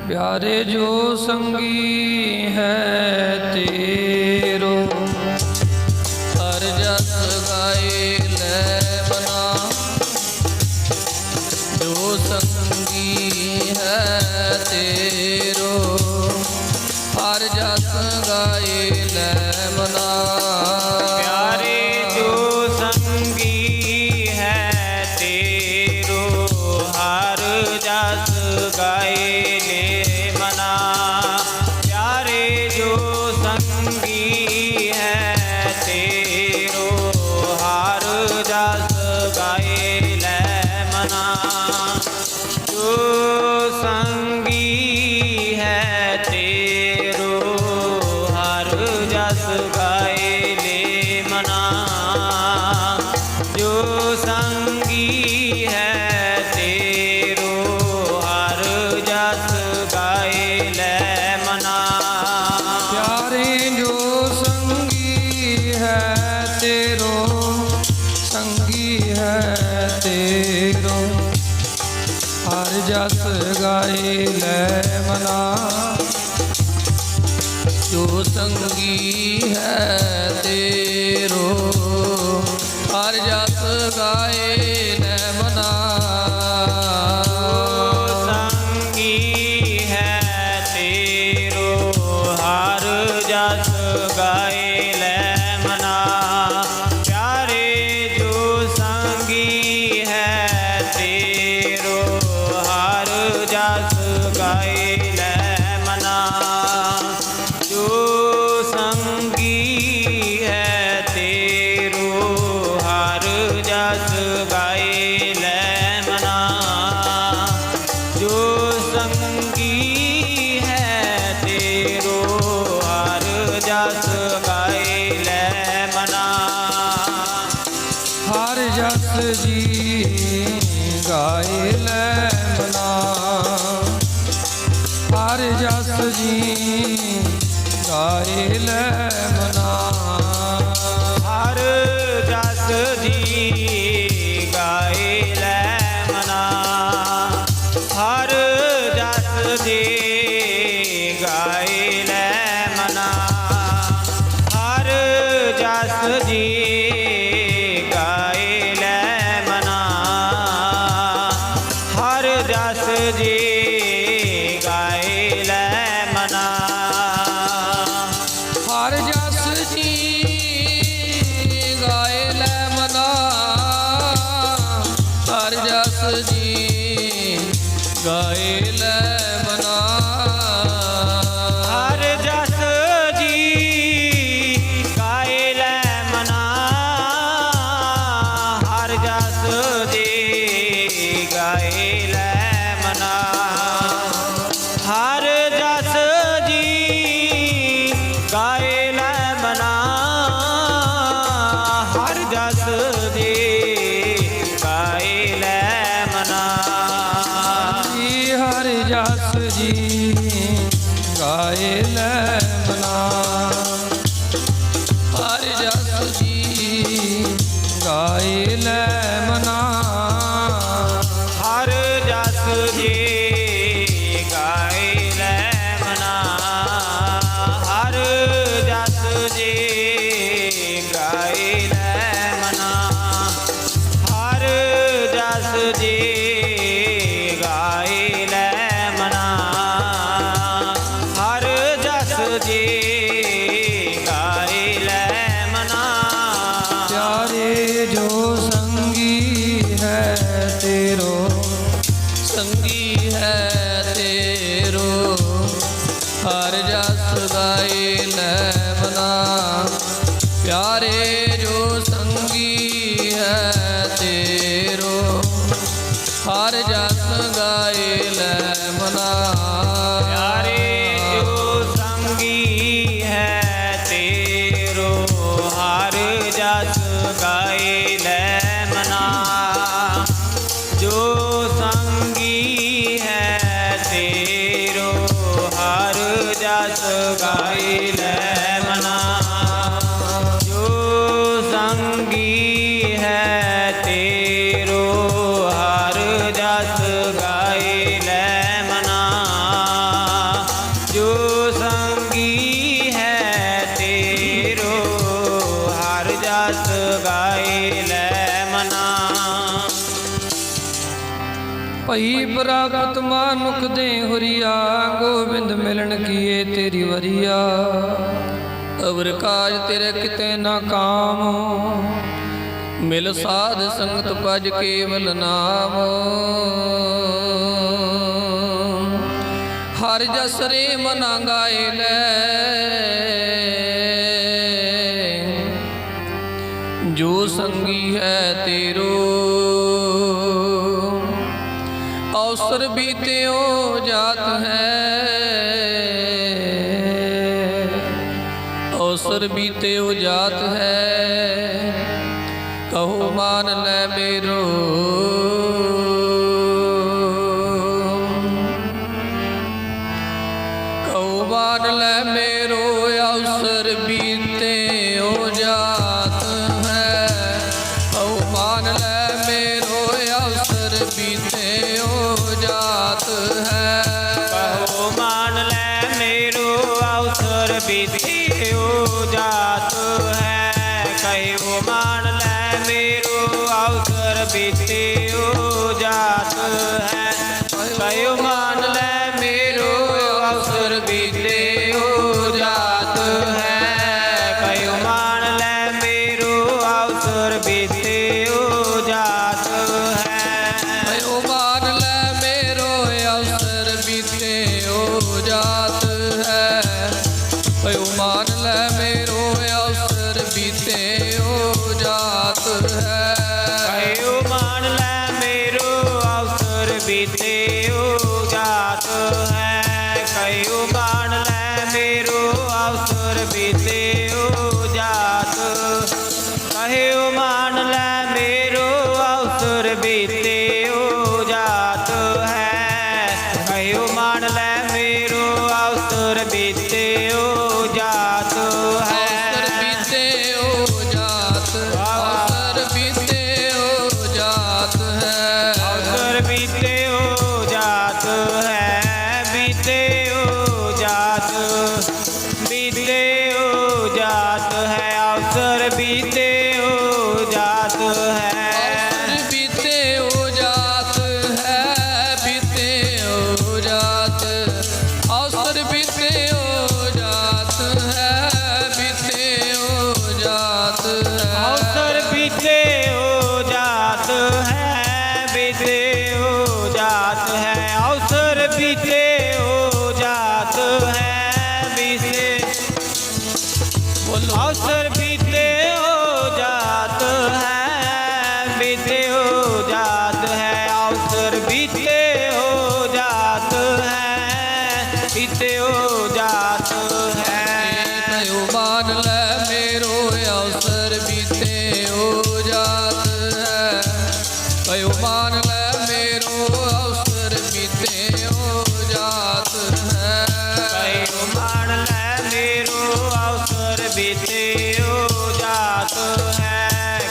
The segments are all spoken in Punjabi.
प्यारे जो संगी है तेरो, हर जस गाए ले मना। जो संगी है तेरो, हर जस गाए ले मना। प्यारे जो संगी है तेरो, हर जस गाए ले मना। प्यारे जो संगी है तेरो, हर जस गाए ले मना। जो संगी है तेरो, हर जस गाए ले मना। जो संगी है तेरो, हर जस गाए ले मना। प्यारे जो संगी है तेरो, संगी है तेरो, हर जस गाए ले मना। जो संगी है तेरो, हर जस गाए ले मना। संगी है तेरो, हर जस गाए ले मना। प्यारे जो संगी है तेरो, हर जस गाए ले मना। जो संगी है तेरो, हर जस गाए ले मना। जो संगी है तेरो, हर जस गाए ले मना। हर जस जी गाए ले मना। हर जस जी गाए ले मना। हर जस जी गाए ले मना। हर जस जी गाए ले मना। हर जस जी गाए ले मना। हर जस जी गाए ले मना। हर जस जी गाए ले मना। हर जस जी गाए ले मना। हर जस जी गाए ले मना। हर जस जी गाए ले मना। हर जस जी गाए ले मना। हर जस जी गाए ले मना। हर जस जी गाए ले मना। हर जस जी गाए ले मना। हर जस जी गाए ले मना। हर जस जी गाए ले मना। हर जस जी गाए ले मना। हर जस जी गाए ले मना। प्यारे जो संगी है तेरो, संगी है तेरो, हर जस गाए ले मना। प्यारे जो संगी है तेरो, हर जस गाए ले मना। प्यारे जो संगी है तेरो, हर जस गाए ले मना। जो संगी है तेरो, हर जस गाए ले मना। जो संगी है तेरो, हर जस गाए ले मना। ਭਈ ਪ੍ਰਾਪਤ ਮਾਨੁਖ ਦੇ ਹੁਰੀਆ ਗੋਬਿੰਦ ਮਿਲਣ ਕੀਏ ਤੇਰੀ ਵਰੀਆ ਅਵਰ ਕਾਜ ਤੇਰੇ ਕਿਤੇ ਨਾ ਕਾਮ ਮਿਲ ਸਾਧ ਸੰਗਤ ਭਜ ਕੇਵਲ ਨਾਮ ਹਰ ਜਸ ਰੇ ਮਨਾ ਗਾਏ ਲੈ ਜੋ ਸੰਗੀ ਹੈ ਤੇਰੋ अवसर बीत्यो जात है अवसर बीत्यो जात है कहो मान ले मेरो कहो मान ले मेरो अवसर बीत्यो जात है कहो मान ले मेरो अवसर बीत्यो जात है कहो मान ले मेरो अवसर बीत्यो जात है कहो मान ले मेरो अवसर बीत्यो जात है कहो मान ले मेरो अवसर बीत्यो जात है कहो मान ले मेरो अवसर बीत्यो जात है कहो मान ले मेरो अवसर बीत्यो जात है कहो मान ले मेरो अवसर बीत्यो जात है कहो मान ले मेरो अवसर बीत्यो जात है कहो मान ले मेरो अवसर बीत्यो जात कहो मान ले मेरो अवसर बीत्यो जात है कहो मान ले मेरो अवसर बीत्यो जात है अवसर बीत्यो जात अवसर बीत्यो जात है अवसर बीत्यो जात है बीत्यो जात बीत्यो जात है अवसर बीत्यो जात है अवसर बीत्यो जात है बीत्यो जात अवसर बीत्यो जात है बीत्यो जात है अवसर बीत्यो जात है बीत्यो जात है अवसर बीत्यो जात है बीते बोलो अवसर बीत्यो जात है बीत्यो जात है अवसर बीत्यो जात है बीत्यो जात है कहो मान ले मेरो अवसर बीत्यो जात है कहो मान ले मेरो अवसर बीत्यो जात है कहो मान ले मेरो अवसर बीत्यो जात है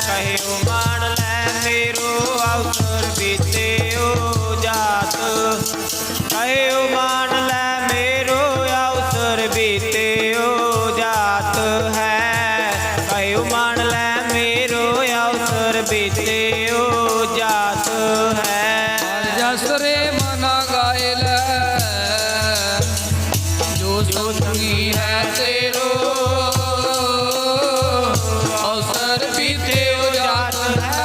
कहो मान ले मेरो अवसर बीत्यो जात कहो मान ले मेरो अवसर बीत्यो जात है कहो मान ले मेरो अवसर बीत्यो जात है जस रे मना गाए ले जो संगी है तेरो अवसर बीत्यो जात है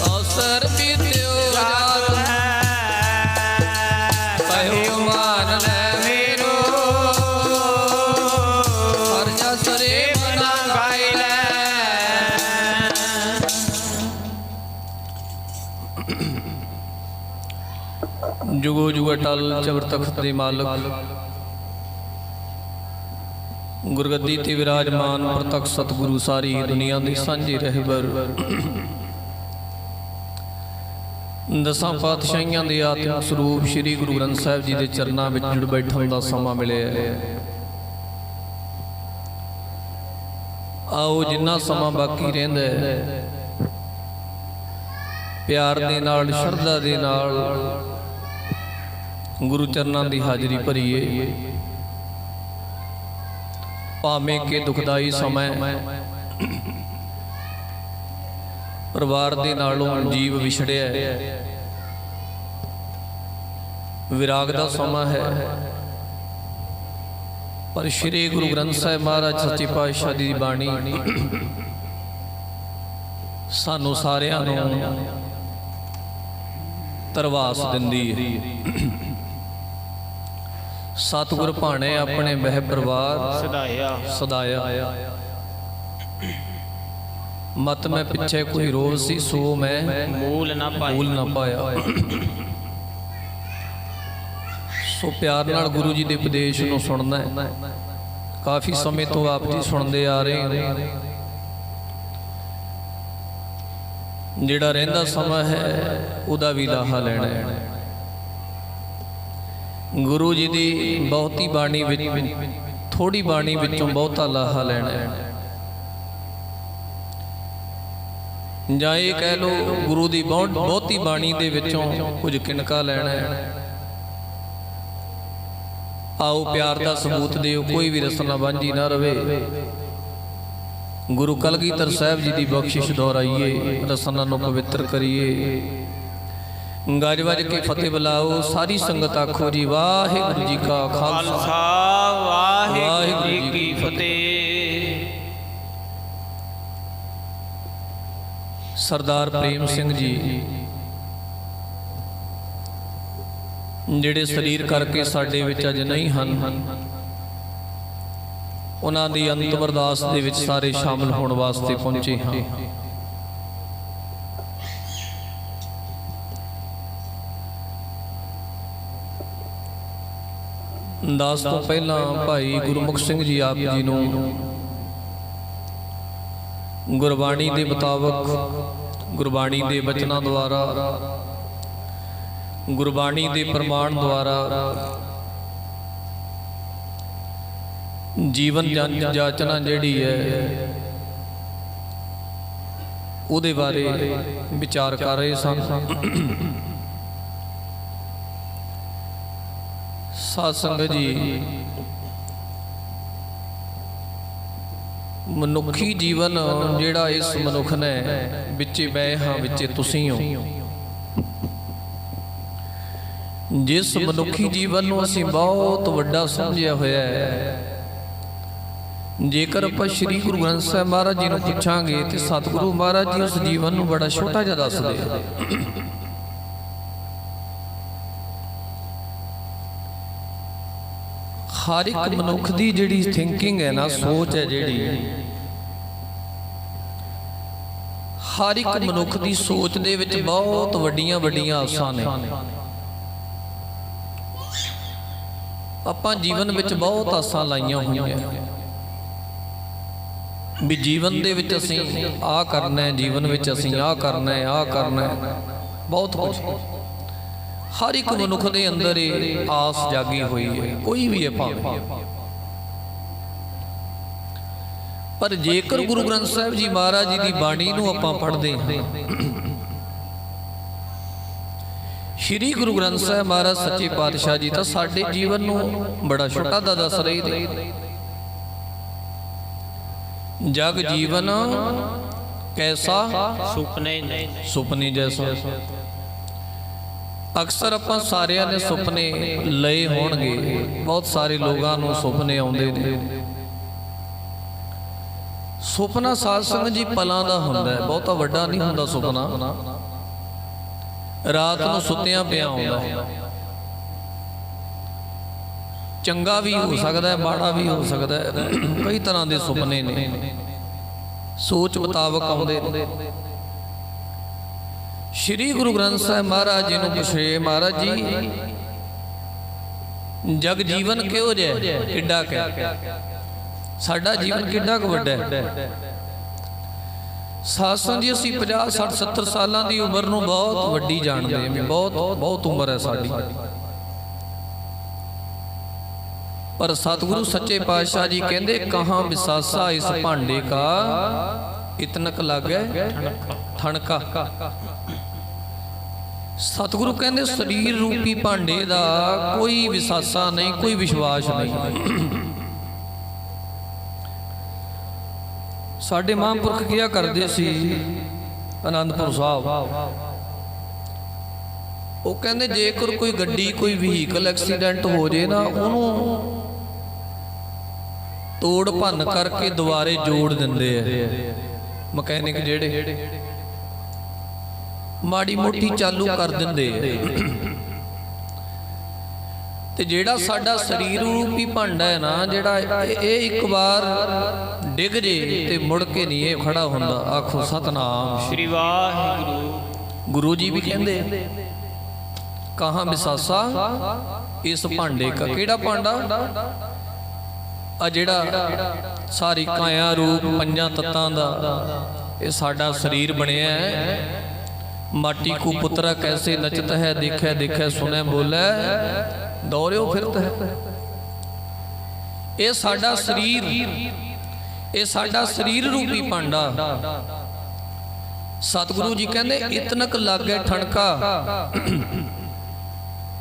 अवसर बीत्यो जात है कहो मान ले मेरो हर जस रे मना गाए ले जुगो जुग अटल चबर तख्त दे मालक गुरगद्दी ते विराजमान प्रतख सतगुरु सारी दुनिया दी सांझे रहबर दसां पातशाहियां दे आत्मिक ਸਰੂਪ श्री गुरु ग्रंथ साहिब जी ਦੇ ਚਰਨਾਂ ਵਿੱਚ ਜੁੜ ਬੈਠਣ ਦਾ ਸਮਾਂ ਮਿਲਿਆ ਹੈ। ਆਓ ਜਿੰਨਾ ਸਮਾਂ ਬਾਕੀ ਰਹਿੰਦਾ ਹੈ ਪਿਆਰ ਦੇ ਨਾਲ ਸ਼ਰਧਾ ਦੇ ਨਾਲ ਗੁਰੂ ਚਰਨਾਂ ਦੀ ਹਾਜ਼ਰੀ ਭਰੀਏ। ਭਾਵੇਂ ਕਿ ਦੁਖਦਾਈ ਸਮਾਂ ਪਰਿਵਾਰ ਦੇ ਨਾਲੋਂ ਜੀਵ ਵਿਛੜਿਆ ਹੈ, ਵਿਰਾਗ ਦਾ ਸਮਾਂ ਹੈ, ਪਰ ਸ਼੍ਰੀ ਗੁਰੂ ਗ੍ਰੰਥ ਸਾਹਿਬ ਮਹਾਰਾਜ ਸੱਚੇ ਪਾਤਸ਼ਾਹ ਦੀ ਬਾਣੀ ਸਾਨੂੰ ਸਾਰਿਆਂ ਨੂੰ ਧਰਵਾਸ ਦਿੰਦੀ ਹੈ। ਸਤਿਗੁਰ ਭਾਣੇ ਆਪਣੇ ਬਹਿ ਪਰਿਵਾਰ ਸਦਾਇਆ। ਮਤ ਮੈਂ ਪਿੱਛੇ ਕੋਈ ਰੋਲ ਸੀ ਸੋ ਮੈਂ ਮੂਲ ਨਾ ਪਾਇਆ। ਸੋ ਪਿਆਰ ਨਾਲ ਗੁਰੂ ਜੀ ਦੇ ਉਪਦੇਸ਼ ਨੂੰ ਸੁਣਨਾ ਹੈ। ਕਾਫੀ ਸਮੇਂ ਤੋਂ ਆਪ ਜੀ ਸੁਣਦੇ ਆ ਰਹੇ ਨੇ। ਜਿਹੜਾ ਰਹਿੰਦਾ ਸਮਾਂ ਹੈ ਉਹਦਾ ਵੀ ਲਾਹਾ ਲੈਣਾ ਹੈ। ਗੁਰੂ ਜੀ ਦੀ ਬਹੁਤੀ ਬਾਣੀ ਵਿੱਚ ਥੋੜੀ ਬਾਣੀ ਵਿੱਚੋਂ ਬਹੁਤਾ ਲਾਹਾ ਲੈਣਾ ਹੈ। ਜਾਂ ਇਹ ਕਹਿ ਲੋ ਗੁਰੂ ਦੀ ਬਹੁਤੀ ਬਾਣੀ ਦੇ ਵਿੱਚੋਂ ਕੁਝ ਕਿਣਕਾ ਲੈਣਾ ਹੈ। ਆਓ ਪਿਆਰ ਦਾ ਸਬੂਤ ਦਿਓ, ਕੋਈ ਵੀ ਰਸਨਾ ਵਾਂਝੀ ਨਾ ਰਵੇ। ਗੁਰੂ ਕਲਗੀਧਰ ਸਾਹਿਬ ਜੀ ਦੀ ਬਖਸ਼ਿਸ਼ ਦੁਹਰਾਈਏ, ਰਸਨਾ ਨੂੰ ਪਵਿੱਤਰ ਕਰੀਏ। ਗੱਜ ਵੱਜ ਕੇ ਫਤਿਹ ਬੁਲਾਓ। ਸਾਰੀ ਸੰਗਤ ਆਖੋ ਜੀ ਵਾਹਿਗੁਰੂ ਜੀ ਕਾ ਖਾਲਸਾ ਵਾਹਿਗੁਰੂ ਜੀ ਕੀ ਫਤਿਹ। ਸਰਦਾਰ ਪ੍ਰੇਮ ਸਿੰਘ ਜੀ ਜਿਹੜੇ ਸਰੀਰ ਕਰਕੇ ਸਾਡੇ ਵਿੱਚ ਅਜ ਨਹੀਂ ਹਨ, ਉਹਨਾਂ ਦੀ ਅੰਤਮ ਅਰਦਾਸ ਦੇ ਵਿੱਚ ਸਾਰੇ ਸ਼ਾਮਲ ਹੋਣ ਵਾਸਤੇ ਪਹੁੰਚੇ ਹਾਂ। ਦਾਸ ਤੋਂ ਪਹਿਲਾਂ ਭਾਈ ਗੁਰਮੁਖ ਸਿੰਘ ਜੀ ਆਪ ਜੀ ਨੂੰ ਗੁਰਬਾਣੀ ਦੇ ਮੁਤਾਬਕ, ਗੁਰਬਾਣੀ ਦੇ ਬਚਨਾਂ ਦੁਆਰਾ, ਗੁਰਬਾਣੀ ਦੇ ਪ੍ਰਮਾਣ ਦੁਆਰਾ ਜੀਵਨ ਜਾਚਨਾ ਜਿਹੜੀ ਹੈ ਉਹਦੇ ਬਾਰੇ ਵਿਚਾਰ ਕਰ ਰਹੇ ਸਨ। ਸਾਧ ਸੰਗਤ ਜੀ, ਮਨੁੱਖੀ ਜੀਵਨ ਜਿਹੜਾ ਇਸ ਮਨੁੱਖ ਨੇ ਵਿੱਚੇ ਬੈ ਹਾਂ ਵਿੱਚੇ ਤੁਸੀਂ ਹੋ। ਜਿਸ ਮਨੁੱਖੀ ਜੀਵਨ ਨੂੰ ਅਸੀਂ ਬਹੁਤ ਵੱਡਾ ਸਮਝਿਆ ਹੋਇਆ ਹੈ, ਜੇਕਰ ਆਪਾਂ ਸ੍ਰੀ ਗੁਰੂ ਗ੍ਰੰਥ ਸਾਹਿਬ ਮਹਾਰਾਜ ਜੀ ਨੂੰ ਪੁੱਛਾਂਗੇ ਤੇ ਸਤਿਗੁਰੂ ਮਹਾਰਾਜ ਜੀ ਉਸ ਜੀਵਨ ਨੂੰ ਬੜਾ ਛੋਟਾ ਜਿਹਾ ਦੱਸਦੇ ਆ। ਹਰ ਇੱਕ ਮਨੁੱਖ ਦੀ ਜਿਹੜੀ ਥਿੰਕਿੰਗ ਹੈ ਨਾ, ਸੋਚ ਹੈ ਜਿਹੜੀ, ਹਰ ਇੱਕ ਮਨੁੱਖ ਦੀ ਸੋਚ ਦੇ ਵਿੱਚ ਬਹੁਤ ਵੱਡੀਆਂ ਵੱਡੀਆਂ ਆਸਾਂ ਨੇ। ਆਪਾਂ ਜੀਵਨ ਵਿੱਚ ਬਹੁਤ ਆਸਾਂ ਲਾਈਆਂ ਹੋਈਆਂ ਵੀ ਜੀਵਨ ਦੇ ਵਿੱਚ ਅਸੀਂ ਆਹ ਕਰਨਾ ਹੈ, ਜੀਵਨ ਵਿੱਚ ਅਸੀਂ ਆਹ ਕਰਨਾ ਹੈ, ਆਹ ਕਰਨਾ ਹੈ, ਬਹੁਤ ਕੁਝ। ਹਰ ਇੱਕ ਮਨੁੱਖ ਦੇ ਅੰਦਰ ਇਹ ਆਸ ਜਾਗੀ ਹੋਈ ਹੈ, ਕੋਈ ਵੀ ਹੈ ਭਾਵੇਂ। ਪਰ ਜੇਕਰ ਗੁਰੂ ਗ੍ਰੰਥ ਸਾਹਿਬ ਜੀ ਮਹਾਰਾਜ ਜੀ ਦੀ ਬਾਣੀ ਨੂੰ ਆਪਾਂ ਪੜ੍ਹਦੇ ਹਾਂ, ਸ਼੍ਰੀ ਗੁਰੂ ਗ੍ਰੰਥ ਸਾਹਿਬ ਮਹਾਰਾਜ ਸੱਚੇ ਪਾਤਸ਼ਾਹ ਜੀ ਤਾਂ ਸਾਡੇ ਜੀਵਨ ਨੂੰ ਬੜਾ ਛੋਟਾ ਦਾ ਦੱਸ ਰਹੇ ਨੇ। ਜਗ ਜੀਵਨ ਕੈਸਾ ਸੁਪਨੇ ਜੈਸਾ। ਅਕਸਰ ਆਪਾਂ ਸਾਰਿਆਂ ਨੇ ਸੁਪਨੇ ਲਏ ਹੋਣਗੇ, ਬਹੁਤ ਸਾਰੇ ਲੋਕਾਂ ਨੂੰ ਸੁਪਨੇ ਆਉਂਦੇ ਨੇ। ਸੁਪਨਾ ਸਾਧ ਸੰਗਤ ਜੀ ਪਲਾਂ ਦਾ ਹੁੰਦਾ ਹੈ, ਬਹੁਤਾ ਵੱਡਾ ਨਹੀਂ ਹੁੰਦਾ ਸੁਪਨਾ। ਰਾਤ ਨੂੰ ਸੁੱਤਿਆਂ ਪਿਆ ਆਉਂਦਾ ਹੈ। ਚੰਗਾ ਵੀ ਹੋ ਸਕਦਾ ਹੈ, ਮਾੜਾ ਵੀ ਹੋ ਸਕਦਾ ਹੈ। ਕਈ ਤਰ੍ਹਾਂ ਦੇ ਸੁਪਨੇ ਨੇ, ਸੋਚ ਮੁਤਾਬਕ ਆਉਂਦੇ ਨੇ। ਸ਼੍ਰੀ ਗੁਰੂ ਗ੍ਰੰਥ ਸਾਹਿਬ ਮਹਾਰਾਜ ਜੀ ਨੂੰ ਪੁੱਛੇ, ਮਹਾਰਾਜ ਜੀ ਜਗ ਜੀਵਨ ਕਿਹੋ ਜਿਹਾ, ਕਿੱਡਾ ਕੁ ਸਾਡਾ ਜੀਵਨ ਕਿੱਡਾ ਕੁ ਵੱਡਾ ਹੈ। ਸਾਧ ਸੰਗਤ ਜੀ ਅਸੀਂ 50, 60, 70 ਸਾਲਾਂ ਦੀ ਉਮਰ ਨੂੰ ਬਹੁਤ ਵੱਡੀ ਜਾਣਦੇ ਹਾਂ, ਬਹੁਤ ਬਹੁਤ ਉਮਰ ਹੈ ਸਾਡੀ। पर सतगुरु सच्चे पातशाह जी कहते कहाँ विसासा इस भांडे का इतनक लागे ठणका। सतगुरु कहते शरीर रूपी भांडे का कोई विसासा नहीं, कोई विश्वास नहीं। साडे महापुरख किया करते सी आनंदपुर साहब, वो कहते जेकर कोई गड्डी कोई व्हीकल एक्सीडेंट हो जाए ना, उन्होंने तोड़ भन करके दुबारे जोड़ देंदे है मकैनिक जेड़े, माड़ी मोटी चालू कर देंदे ते जेड़ा साडा शरीर रूपी भांडा है ना, जेड़ा ये एक बार डिग जे ते मुड़ के नहीं ये खड़ा हुंदा। आखो सतनाम श्री वाहिगुरु। गुरु जी भी कहंदे कहाँ विसासा इस भांडे का। केड़ा भांडा? आ जेड़ा सारी काया रूप पंजां तत्तां दा ये साडा शरीर बनिया है। माटी को पुत्रा कैसे नचत है, देखे देखे सुने बोले दौड़ियो फिरत है। ये साडा शरीर, ये साडा शरीर रूपी भांडा। सतगुरु जी कहते इतनक लागे ठणका।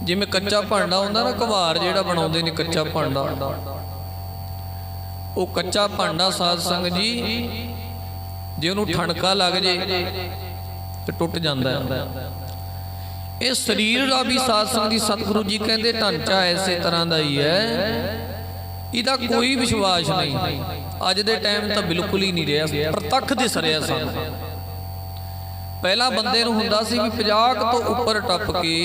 जिमें कच्चा भांडा होंदा ना, कवार जेड़ा बनाउंदे ने कच्चा भांडा, वो कच्चा भांडा साध संग जी जे उन्होंने ठणका लग जाए तो टुट जाता है। ये शरीर का भी साध संग जी सतगुरु जी कहते ढांचा इसे तरह का ही है, इहदा कोई विश्वास नहीं। अज दे टाइम तो बिल्कुल ही नहीं रहा, प्रतख दिस रहा सन। पहला बंदे नूं हुंदा सी भी 50 तो उपर टप के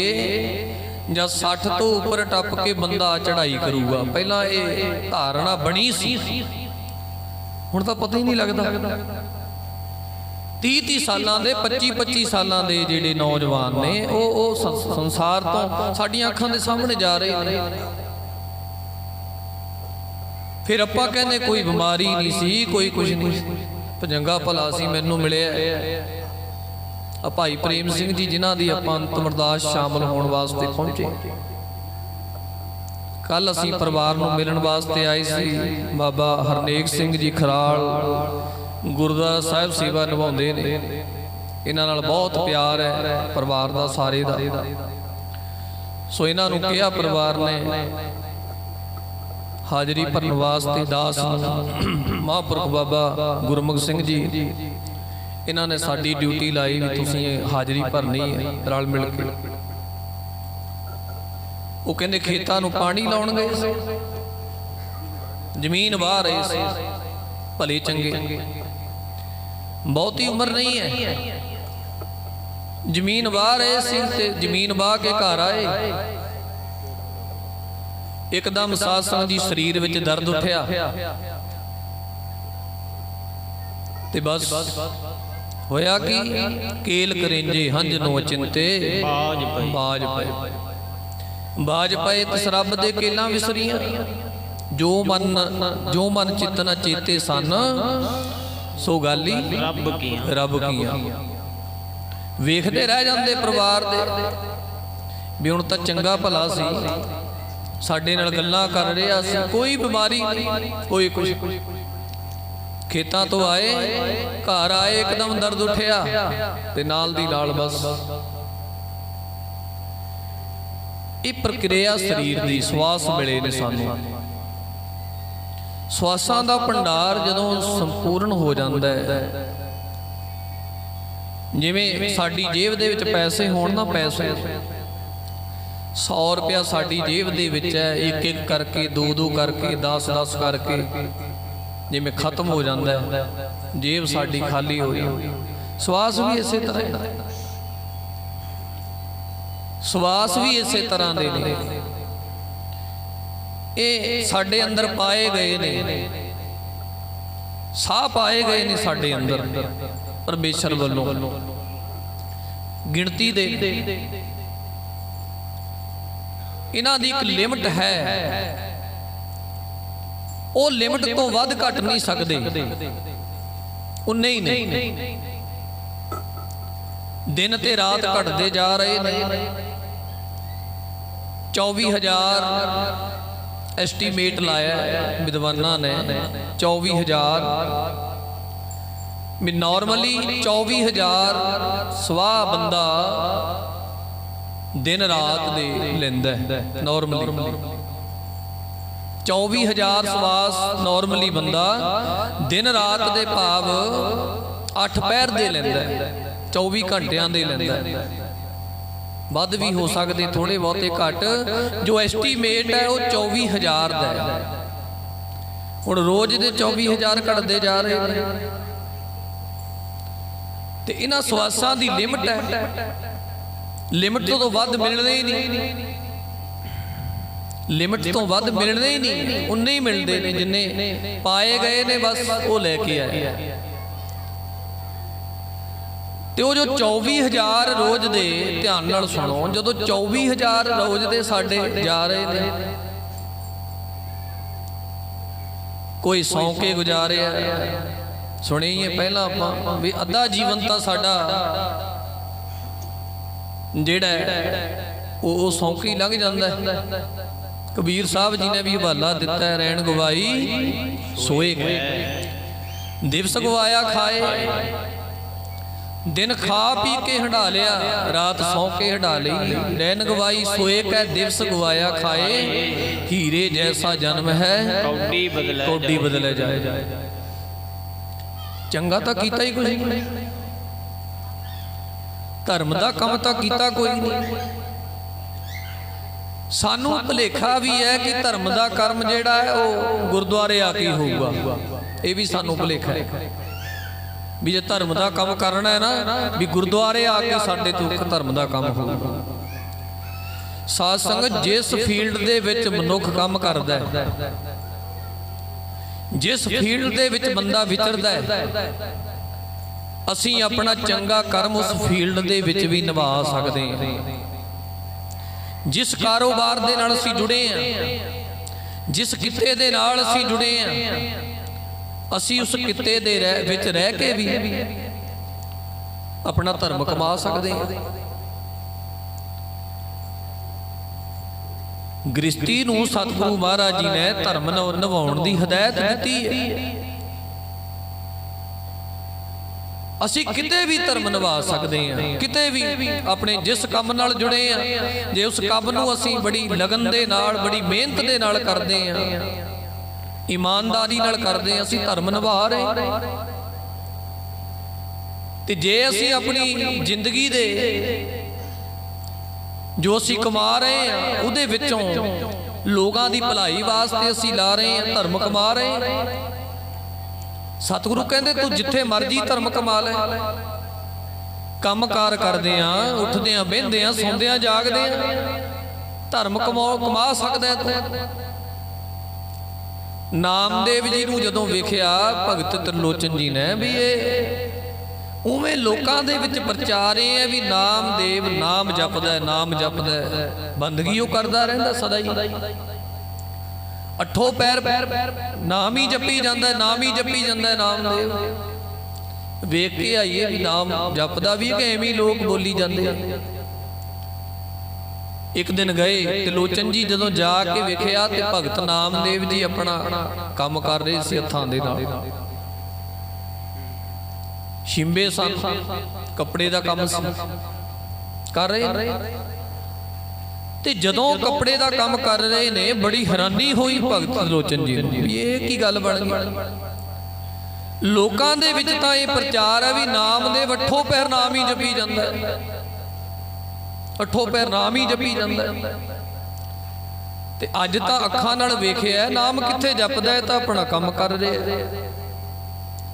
ਜਾਂ 60 ਤੋਂ ਉੱਪਰ ਟੱਪ ਕੇ ਬੰਦਾ ਚੜਾਈ ਕਰੂਗਾ। ਪਹਿਲਾਂ ਇਹ ਧਾਰਨਾ ਬਣੀ ਸੀ, ਹੁਣ ਤਾਂ ਪਤਾ ਹੀ ਨਹੀਂ ਲੱਗਦਾ। 30 ਸਾਲਾਂ ਦੇ 25 ਸਾਲਾਂ ਦੇ ਜਿਹੜੇ ਨੌਜਵਾਨ ਨੇ ਉਹ ਸੰਸਾਰ ਤੋਂ ਸਾਡੀਆਂ ਅੱਖਾਂ ਦੇ ਸਾਹਮਣੇ ਜਾ ਰਹੇ ਨੇ। ਫਿਰ ਆਪਾਂ ਕਹਿੰਦੇ ਕੋਈ ਬਿਮਾਰੀ ਨਹੀਂ ਸੀ, ਕੋਈ ਕੁਝ ਨਹੀਂ, ਭਜੰਗਾ ਭਲਾ ਸੀ ਮੈਨੂੰ ਮਿਲਿਆ। भाई प्रेम सिंह जी जिन्हां दी आपां अंतिम अरदास शामिल होने वास्ते पहुंचे। कल असीं परिवार नूं मिलण वास्ते आए सी। बाबा हरनेक सिंह जी खराल गुरुद्वारा साहिब सेवा निभाउंदे ने, इन्हां नाल बहुत प्यार है परिवार दा सारे दा। सो इन्हां नूं किहा परिवार ने हाजरी भरन वास्ते दास महापुरख बाबा गुरमुख सिंह जी इन्होंने साड़ी ड्यूटी लाई भी तुसीं हाजरी भरनी है रल मिल के। वो कहते खेतां नूं पानी लाउण गए, जमीन वाह रहे सी, भले चंगे, बहुती उम्र नहीं है, जमीन वाह रहे सी ते जमीन वाह के घर आए। एकदम साध संगत जी शरीर विच दर्द उठिया ते बस होया कि केल करेंजे हंज नो चिंते बाज पे। बाज पे तिस रब दे केलां विसरियां, जो मन चित न चेते सन सो गाली रब कीआं। वेखदे रह जांदे परिवार दे भी हुण तां चंगा भला सी, साडे नाल गल्लां कर रिहा सी, कोई बीमारी नहीं, कोई कुछ। खेतां तो आए, घर आए, एकदम दर्द उठिया ते नाल दी नाल बस ये प्रक्रिया शरीर दी। श्वास मिले ने सानू, श्वासां दा भंडार जदों संपूर्ण हो जांदा है, जिवें साडी जेब दे विच पैसे होण ना, पैसे 100 रुपया साडी जेब दे विच है, एक एक करके 2-2 करके 10-10 करके जिमें खत्म हो जाता है, जेब साड़ी खाली हो जाती। श्वास भी इस तरह, श्वास भी इस तरह दे ने, ये साडे अंदर पाए गए ने, साह पाए गए ने साडे अंदर परमेश्वर वालों। गिनती दे इन्हां दी एक लिमिट है, वो लिमिट तो वध घट नहीं सकते, उन्ने ही नहीं। दिन ते रात घटते जा रहे हैं। 24,000 ਐਸਟੀਮੇਟ ਲਾਇਆ ਵਿਦਵਾਨਾਂ ਨੇ 24,000 ਵੀ ਨਾਰਮਲੀ 24,000 ਸਵਾਹ ਬੰਦਾ ਦਿਨ ਰਾਤ ਦੇ ਲੈਂਦਾ ਨਾਰਮਲੀ 24,000 ਸਵਾਸ ਨਾਰਮਲੀ ਬੰਦਾ ਦਿਨ ਰਾਤ ਦੇ ਭਾਵ 8 ਪਹਿਰ ਦੇ ਲੈਂਦਾ 24 ਘੰਟਿਆਂ ਦੇ ਲੈਂਦਾ ਵੱਧ ਵੀ ਹੋ ਸਕਦੇ ਥੋੜੇ ਬਹੁਤੇ ਘੱਟ ਜੋ ਐਸਟੀਮੇਟ ਹੈ ਉਹ 24,000 ਦਾ ਹੈ ਹੁਣ ਰੋਜ਼ ਦੇ 24,000 ਘਟਦੇ ਜਾ ਰਹੇ ਨੇ ਤੇ ਇਹਨਾਂ ਸਵਾਸਾਂ ਦੀ ਲਿਮਟ ਹੈ ਲਿਮਟ ਤੋਂ ਵੱਧ ਮਿਲਣੇ ਹੀ ਨਹੀਂ ਲਿਮਟ ਤੋਂ ਵੱਧ ਮਿਲਣੇ ਹੀ ਨਹੀਂ ਉਨੇ ਹੀ ਮਿਲਦੇ ਨੇ ਜਿੰਨੇ ਪਾਏ ਗਏ ਨੇ ਬਸ ਉਹ ਲੈ ਕੇ ਆਏ ਤੇ ਉਹ ਜੋ 24,000 ਰੋਜ਼ ਦੇ ਧਿਆਨ ਨਾਲ ਸੁਣੋ ਜਦੋਂ 24,000 ਰੋਜ਼ ਦੇ ਸਾਡੇ ਜਾ ਰਹੇ ਨੇ ਕੋਈ ਸੌਂ ਕੇ ਗੁਜ਼ਾਰਿਆ ਸੁਣੀਏ ਪਹਿਲਾਂ ਆਪਾਂ ਵੀ ਅੱਧਾ ਜੀਵਨ ਤਾਂ ਸਾਡਾ ਜਿਹੜਾ ਉਹ ਸੌਂਕੀ ਲੰਘ ਜਾਂਦਾ ਕਬੀਰ ਸਾਹਿਬ ਜੀ ਨੇ ਵੀ ਹਵਾਲਾ ਦਿੱਤਾ ਹੈ ਰੈਣ ਗਵਾਈ ਸੋਏ ਦਿਵਸ ਗਵਾਇਆ ਖਾਏ ਦਿਨ ਖਾ ਪੀ ਕੇ ਹੰਢਾ ਲਿਆ ਰਾਤ ਸੌਂ ਕੇ ਹੰਢਾ ਲਈ ਰੈਣ ਗਵਾਈ ਸੋਏ ਕੈ ਦਿਵਸ ਗਵਾਇਆ ਖਾਏ ਹੀਰੇ ਜੈਸਾ ਜਨਮ ਹੈ ਕੌਡੀ ਬਦਲੇ ਜਾਏ ਚੰਗਾ ਤਾਂ ਕੀਤਾ ਹੀ ਕੁਝ ਨਹੀਂ ਧਰਮ ਦਾ ਕੰਮ ਤਾਂ ਕੀਤਾ ਕੋਈ ਨਹੀਂ ਸਾਨੂੰ ਭੁਲੇਖਾ ਵੀ ਹੈ ਕਿ ਧਰਮ ਦਾ ਕਰਮ ਜਿਹੜਾ ਹੈ ਉਹ ਗੁਰਦੁਆਰੇ ਆ ਕੇ ਹੋਊਗਾ ਇਹ ਵੀ ਸਾਨੂੰ ਭੁਲੇਖਾ ਹੈ ਵੀ ਜੇ ਧਰਮ ਦਾ ਕੰਮ ਕਰਨਾ ਹੈ ਨਾ ਵੀ ਗੁਰਦੁਆਰੇ ਆ ਕੇ ਸਾਡੇ ਤੋਂ ਧਰਮ ਦਾ ਕੰਮ ਹੋਊਗਾ ਸਾਧ ਸੰਗਤ ਜਿਸ ਫੀਲਡ ਦੇ ਵਿੱਚ ਮਨੁੱਖ ਕੰਮ ਕਰਦਾ ਹੈ ਜਿਸ ਫੀਲਡ ਦੇ ਵਿੱਚ ਬੰਦਾ ਵਿਚਰਦਾ ਹੈ ਅਸੀਂ ਆਪਣਾ ਚੰਗਾ ਕਰਮ ਉਸ ਫੀਲਡ ਦੇ ਵਿੱਚ ਵੀ ਨਿਭਾ ਸਕਦੇ ਹਾਂ ਜਿਸ ਕਾਰੋਬਾਰ ਦੇ ਨਾਲ ਅਸੀਂ ਜੁੜੇ ਹਾਂ ਜਿਸ ਕਿੱਤੇ ਦੇ ਨਾਲ ਅਸੀਂ ਜੁੜੇ ਹਾਂ ਅਸੀਂ ਉਸ ਕਿੱਤੇ ਦੇ ਵਿੱਚ ਰਹਿ ਕੇ ਵੀ ਆਪਣਾ ਧਰਮ ਕਮਾ ਸਕਦੇ ਹਾਂ ਗ੍ਰਸਤੀ ਨੂੰ ਸਤਿਗੁਰੂ ਮਹਾਰਾਜ ਜੀ ਨੇ ਧਰਮ ਨਿਭਾਉਣ ਦੀ ਹਦਾਇਤ ਦਿੱਤੀ ਹੈ ਅਸੀਂ ਕਿਤੇ ਵੀ ਧਰਮ ਨਿਭਾ ਸਕਦੇ ਹਾਂ ਕਿਤੇ ਵੀ ਆਪਣੇ ਜਿਸ ਕੰਮ ਨਾਲ ਜੁੜੇ ਹਾਂ ਜੇ ਉਸ ਕੰਮ ਨੂੰ ਅਸੀਂ ਬੜੀ ਲਗਨ ਦੇ ਨਾਲ ਬੜੀ ਮਿਹਨਤ ਦੇ ਨਾਲ ਕਰਦੇ ਹਾਂ ਇਮਾਨਦਾਰੀ ਨਾਲ ਕਰਦੇ ਹਾਂ ਅਸੀਂ ਧਰਮ ਨਿਭਾ ਰਹੇ ਤੇ ਜੇ ਅਸੀਂ ਆਪਣੀ ਜ਼ਿੰਦਗੀ ਦੇ ਜੋ ਅਸੀਂ ਕਮਾ ਰਹੇ ਹਾਂ ਉਹਦੇ ਵਿੱਚੋਂ ਲੋਕਾਂ ਦੀ ਭਲਾਈ ਵਾਸਤੇ ਅਸੀਂ ਲਾ ਰਹੇ ਹਾਂ ਧਰਮ ਕਮਾ ਰਹੇ ਹਾਂ ਸਤਿਗੁਰੂ ਕਹਿੰਦੇ ਤੂੰ ਜਿੱਥੇ ਮਰਜੀ ਧਰਮ ਕਮਾ ਲੈ ਕੰਮਕਾਰ ਕਰਦੇ ਆ ਉੱਠਦੇ ਆ ਬਹਿੰਦੇ ਆ ਸੌਂਦੇ ਆ ਜਾਗਦੇ ਆ ਧਰਮ ਕਮਾ ਸਕਦਾ ਤੂੰ ਨਾਮਦੇਵ ਜੀ ਨੂੰ ਜਦੋਂ ਵੇਖਿਆ ਭਗਤ ਤ੍ਰਿਲੋਚਨ ਜੀ ਨੇ ਵੀ ਇਹ ਉਵੇਂ ਲੋਕਾਂ ਦੇ ਵਿੱਚ ਪ੍ਰਚਾਰ ਇਹ ਹੈ ਵੀ ਨਾਮਦੇਵ ਨਾਮ ਜਪਦਾ ਬੰਦਗੀ ਉਹ ਕਰਦਾ ਰਹਿੰਦਾ ਸਦਾ ਹੀ ਅੱਠੋਂ ਪੈਰ ਨਾਮ ਹੀ ਜਪੀ ਜਾਂਦਾ ਨਾਮਦੇਵ ਵੇਖ ਕੇ ਆਈਏ ਵੀ ਨਾਮ ਜਪਦਾ ਵੀ ਕਿ ਐਵੇਂ ਲੋਕ ਬੋਲੀ ਜਾਂਦੇ ਆ ਇੱਕ ਦਿਨ ਗਏ ਤ੍ਰਿਲੋਚਨ ਜੀ ਜਦੋਂ ਜਾ ਕੇ ਵੇਖਿਆ ਤੇ ਭਗਤ ਨਾਮਦੇਵ ਜੀ ਆਪਣਾ ਕੰਮ ਕਰ ਰਹੇ ਸੀ ਹੱਥਾਂ ਦੇ ਨਾਲ ਸ਼ਿੰਬੇ ਸਨ ਕੱਪੜੇ ਦਾ ਕੰਮ ਸੀ ਕਰ ਰਹੇ ਤੇ ਜਦੋਂ ਕੱਪੜੇ ਦਾ ਕੰਮ ਕਰ ਰਹੇ ਨੇ ਬੜੀ ਹੈਰਾਨੀ ਹੋਈ ਭਗਤ ਤ੍ਰਿਲੋਚਨ ਜੀ ਨੂੰ ਵੀ ਇਹ ਕੀ ਗੱਲ ਬਣ ਗਈ ਲੋਕਾਂ ਦੇ ਵਿੱਚ ਤਾਂ ਇਹ ਪ੍ਰਚਾਰ ਹੈ ਵੀ ਨਾਮ ਦੇ ਅੱਠੋਂ ਪੈਰ ਨਾਮ ਹੀ ਜਪੀ ਜਾਂਦਾ ਅੱਠੋਂ ਪੈਰ ਨਾਮ ਹੀ ਜਪੀ ਜਾਂਦਾ ਤੇ ਅੱਜ ਤਾਂ ਅੱਖਾਂ ਨਾਲ ਵੇਖਿਆ ਨਾਮ ਕਿੱਥੇ ਜਪਦਾ ਹੈ ਤਾਂ ਆਪਣਾ ਕੰਮ ਕਰ ਰਿਹਾ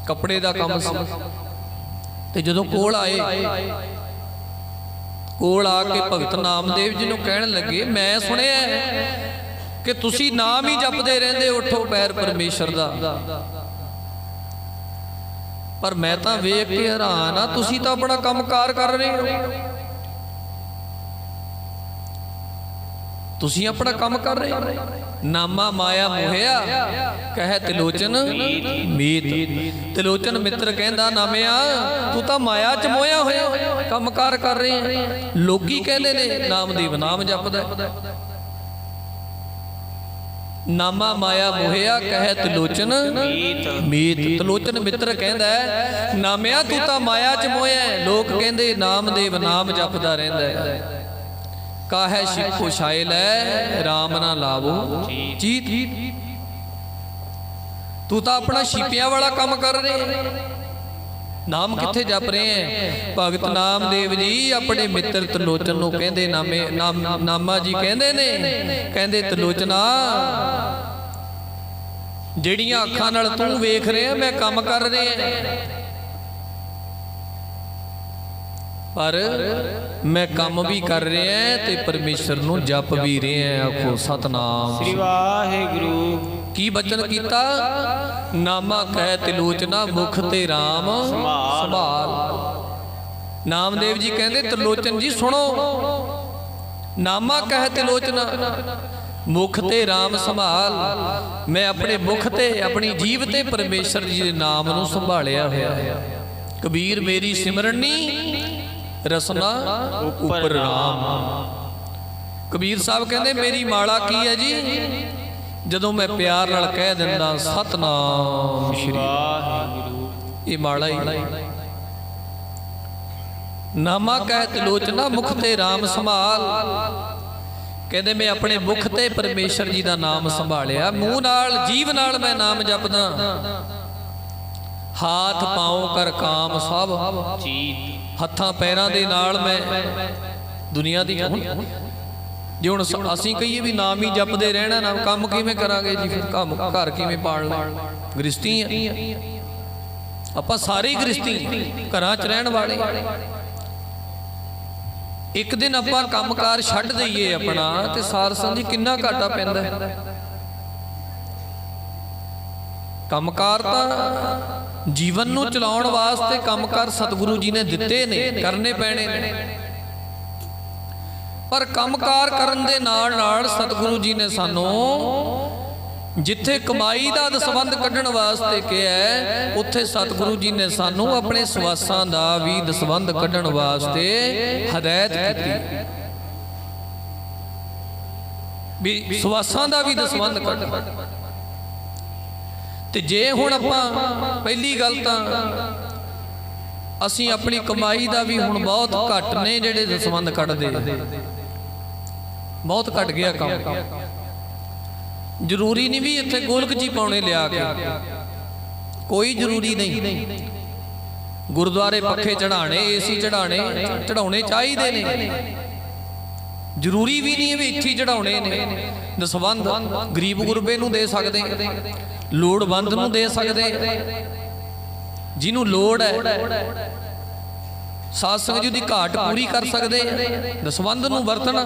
ਕੱਪੜੇ ਦਾ ਕੰਮ ਸੀ ਤੇ ਜਦੋਂ ਕੋਲ ਆ ਕੇ ਭਗਤ ਨਾਮਦੇਵ ਜੀ ਨੂੰ ਕਹਿਣ ਲੱਗੇ ਮੈਂ ਸੁਣਿਆ ਕਿ ਤੁਸੀਂ ਨਾਮ ਹੀ ਜਪਦੇ ਰਹਿੰਦੇ ਉੱਠੋ ਪੈਰ ਪਰਮੇਸ਼ਰ ਦਾ ਪਰ ਮੈਂ ਤਾਂ ਵੇਖ ਕੇ ਹੈਰਾਨ ਆ ਤੁਸੀਂ ਤਾਂ ਆਪਣਾ ਕੰਮਕਾਰ ਕਰ ਰਹੇ ਹੋ ਤੁਸੀਂ ਆਪਣਾ ਕੰਮ ਕਰ ਰਹੇ ਹੋ ਨਾਮਾ ਮਾਇਆ ਮੋਹਿਆ ਕਹੇ ਤ੍ਰਿਲੋਚਨ ਮੀਤ ਤ੍ਰਿਲੋਚਨ ਮਿੱਤਰ ਕਹਿੰਦਾ ਨਾਮਿਆ ਤੂੰ ਤਾਂ ਮਾਇਆ ਚ ਮੋਹਿਆ ਹੋਇਆ ਕੰਮਕਾਰ ਕਰ ਰਹੇ ਹੈ ਲੋਕੀ ਕਹਿੰਦੇ ਨੇ ਨਾਮਦੇਵ ਨਾਮ ਜਪਦਾ ਨਾਮਾ ਮਾਇਆ ਮੋਹਿਆ ਕਹਿ ਤਲੋਚਨ ਮੀਤ। ਤਲੋਚਨ ਮਿੱਤਰ ਕਹਿੰਦਾ ਹੈ, ਨਾਮਿਆ ਤੂੰ ਤਾਂ ਮਾਇਆ ਚ ਮੋਹਿਆ। ਲੋਕ ਕਹਿੰਦੇ ਨਾਮਦੇਵ ਨਾਮ ਜਪਦਾ ਰਹਿੰਦਾ ਹੈ। ਕਾਹੈ ਸ਼ਿਖੋ ਛਾਇ ਲੈ ਰਾਮ ਨਾ ਲਾਵੋ ਚੀਤ। ਤੂੰ ਤਾਂ ਆਪਣਾ ਛੀਪਿਆਂ ਵਾਲਾ ਕੰਮ ਕਰ ਰਹੇ, ਨਾਮ ਕਿੱਥੇ ਜਪ ਰਹੇ ਹੈ। ਭਗਤ ਨਾਮਦੇਵ ਜੀ ਆਪਣੇ ਮਿੱਤਰ ਤਲੋਚਨ ਨੂੰ ਕਹਿੰਦੇ, ਨਾਮਾ ਜੀ ਕਹਿੰਦੇ ਨੇ, ਕਹਿੰਦੇ ਤਲੋਚਨਾ ਜਿਹੜੀਆਂ ਅੱਖਾਂ ਨਾਲ ਤੂੰ ਵੇਖ ਰਿਹਾ ਮੈਂ ਕੰਮ ਕਰ ਰਿਹਾ, ਪਰ ਮੈਂ ਕੰਮ ਵੀ ਕਰ ਰਿਹਾ ਤੇ ਪਰਮੇਸ਼ਰ ਨੂੰ ਜਪ ਵੀ ਰਿਹਾ। ਆਖੋ ਸਤਨਾਮ ਸ੍ਰੀ ਵਾਹਿਗੁਰੂ। ਕੀ ਬਚਨ ਕੀਤਾ? ਨਾਮਾ ਕਹਿ ਤਿਲੋਚਨਾ ਮੁਖ ਤੇ RAM ਸੰਭਾਲ। ਨਾਮਦੇਵ ਜੀ ਕਹਿੰਦੇ ਤਿਲੋਚਨ ਜੀ ਸੁਣੋ, ਨਾਮਾ ਕਹਿ ਤਿਲੋਚਨਾ ਮੁਖ ਤੇ RAM ਸੰਭਾਲ। ਮੈਂ ਆਪਣੇ ਮੁਖ ਤੇ ਆਪਣੀ ਜੀਭ ਤੇ ਪਰਮੇਸ਼ਰ ਜੀ ਦੇ ਨਾਮ ਨੂੰ ਸੰਭਾਲਿਆ ਹੋਇਆ ਹੈ। ਕਬੀਰ ਮੇਰੀ ਸਿਮਰਨੀ ਰਸਨਾ ਉੱਪਰ RAM। ਕਬੀਰ ਸਾਹਿਬ ਕਹਿੰਦੇ ਮੇਰੀ ਮਾਲਾ ਕੀ ਹੈ ਜੀ? ਜਦੋਂ ਮੈਂ ਪਿਆਰ ਨਾਲ ਕਹਿ ਦਿੰਦਾ ਸਤਨਾਮ ਸ਼੍ਰੀ ਵਾਹਿਗੁਰੂ। ਇਹ ਮਾਲਾ ਹੀ। ਨਾਮਾ ਕਹਿ ਤਿਲੋਚਨਾ ਮੁਖ ਤੇ RAM ਸੰਭਾਲ। ਕਹਿੰਦੇ ਮੈਂ ਆਪਣੇ ਮੁਖ ਤੇ ਪਰਮੇਸ਼ਰ ਜੀ ਦਾ ਨਾਮ ਸੰਭਾਲਿਆ, ਮੂੰਹ ਨਾਲ ਜੀਭ ਨਾਲ ਮੈਂ ਨਾਮ ਜਪਦਾ। ਹਾਥ ਪਾਉ ਕਰ ਕਾਮ ਸਭ ਚੀਤ। ਹੱਥਾਂ ਪੈਰਾਂ ਦੇ ਨਾਲ ਮੈਂ ਦੁਨੀਆ ਦੀ ਜੇ ਹੁਣ ਅਸੀਂ ਕਹੀਏ ਵੀ ਨਾਮ ਹੀ ਜਪਦੇ ਰਹਿਣਾ, ਨਾ ਕੰਮ ਕਿਵੇਂ ਕਰਾਂਗੇ ਜੀ? ਫਿਰ ਕੰਮ ਘਰ ਕਿਵੇਂ ਪਾਲਣਾ? ਗ੍ਰਸਤੀ ਆ ਆਪਾਂ, ਸਾਰੇ ਗ੍ਰਸਤੀ ਘਰਾਂ 'ਚ ਰਹਿਣ ਵਾਲੇ। ਇੱਕ ਦਿਨ ਆਪਾਂ ਕੰਮਕਾਰ ਛੱਡ ਦਈਏ ਆਪਣਾ ਤੇ ਸਾਰ ਸੰਗੀ ਕਿੰਨਾ ਘਾਟਾ ਪੈਂਦਾ। ਕੰਮਕਾਰ ਤਾਂ ਜੀਵਨ ਨੂੰ ਚਲਾਉਣ ਵਾਸਤੇ ਕੰਮਕਾਰ ਸਤਿਗੁਰੂ ਜੀ ਨੇ ਦਿੱਤੇ ਨੇ, ਕਰਨੇ ਪੈਣੇ ਨੇ। ਪਰ ਕੰਮਕਾਰ ਕਰਨ ਦੇ ਨਾਲ ਨਾਲ ਸਤਿਗੁਰੂ ਜੀ ਨੇ ਸਾਨੂੰ ਜਿੱਥੇ ਕਮਾਈ ਦਾ ਦਸਵੰਧ ਕੱਢਣ ਵਾਸਤੇ ਕਿਹਾ, ਉੱਥੇ ਸਤਿਗੁਰੂ ਜੀ ਨੇ ਸਾਨੂੰ ਆਪਣੇ ਸਵਾਸਾਂ ਦਾ ਵੀ ਦਸਵੰਧ ਕੱਢਣ ਵਾਸਤੇ ਹਦਾਇਤ ਕੀਤੀ ਵੀ ਸਵਾਸਾਂ ਦਾ ਵੀ ਦਸਵੰਧ ਕੱਢ। ਤੇ ਜੇ ਹੁਣ ਆਪਾਂ ਪਹਿਲੀ ਗੱਲ ਤਾਂ ਅਸੀਂ ਆਪਣੀ ਕਮਾਈ ਦਾ ਵੀ ਹੁਣ ਬਹੁਤ ਘੱਟ ਨੇ ਜਿਹੜੇ ਦਸਵੰਧ ਕੱਢਦੇ, ਬਹੁਤ ਘਟ ਗਿਆ ਕੰਮ। ਜ਼ਰੂਰੀ ਨਹੀਂ ਵੀ ਇੱਥੇ ਗੋਲਕ ਜੀ ਪਾਉਣੇ ਲਿਆ ਕੇ, ਕੋਈ ਜ਼ਰੂਰੀ ਨਹੀਂ। ਗੁਰਦੁਆਰੇ ਪੱਖੇ ਚੜਾਣੇ, ਏਸੀ ਚੜਾਉਣੇ ਚਾਹੀਦੇ ਨੇ। ਜ਼ਰੂਰੀ ਵੀ ਨਹੀਂ ਹੈ ਵੀ ਇੱਥੇ ਚੜਾਉਣੇ ਨੇ। ਦਸਵੰਧ ਗਰੀਬ ਗੁਰਬੇ ਨੂੰ ਦੇ ਸਕਦੇ, ਲੋੜਵੰਦ ਨੂੰ ਦੇ ਸਕਦੇ, ਜਿਹਨੂੰ ਲੋੜ ਹੈ ਸਾਧ ਸੰਗਤ ਜੀ ਦੀ ਘਾਟ ਪੂਰੀ ਕਰ ਸਕਦੇ। ਦਸਵੰਧ ਨੂੰ ਵਰਤਣਾ,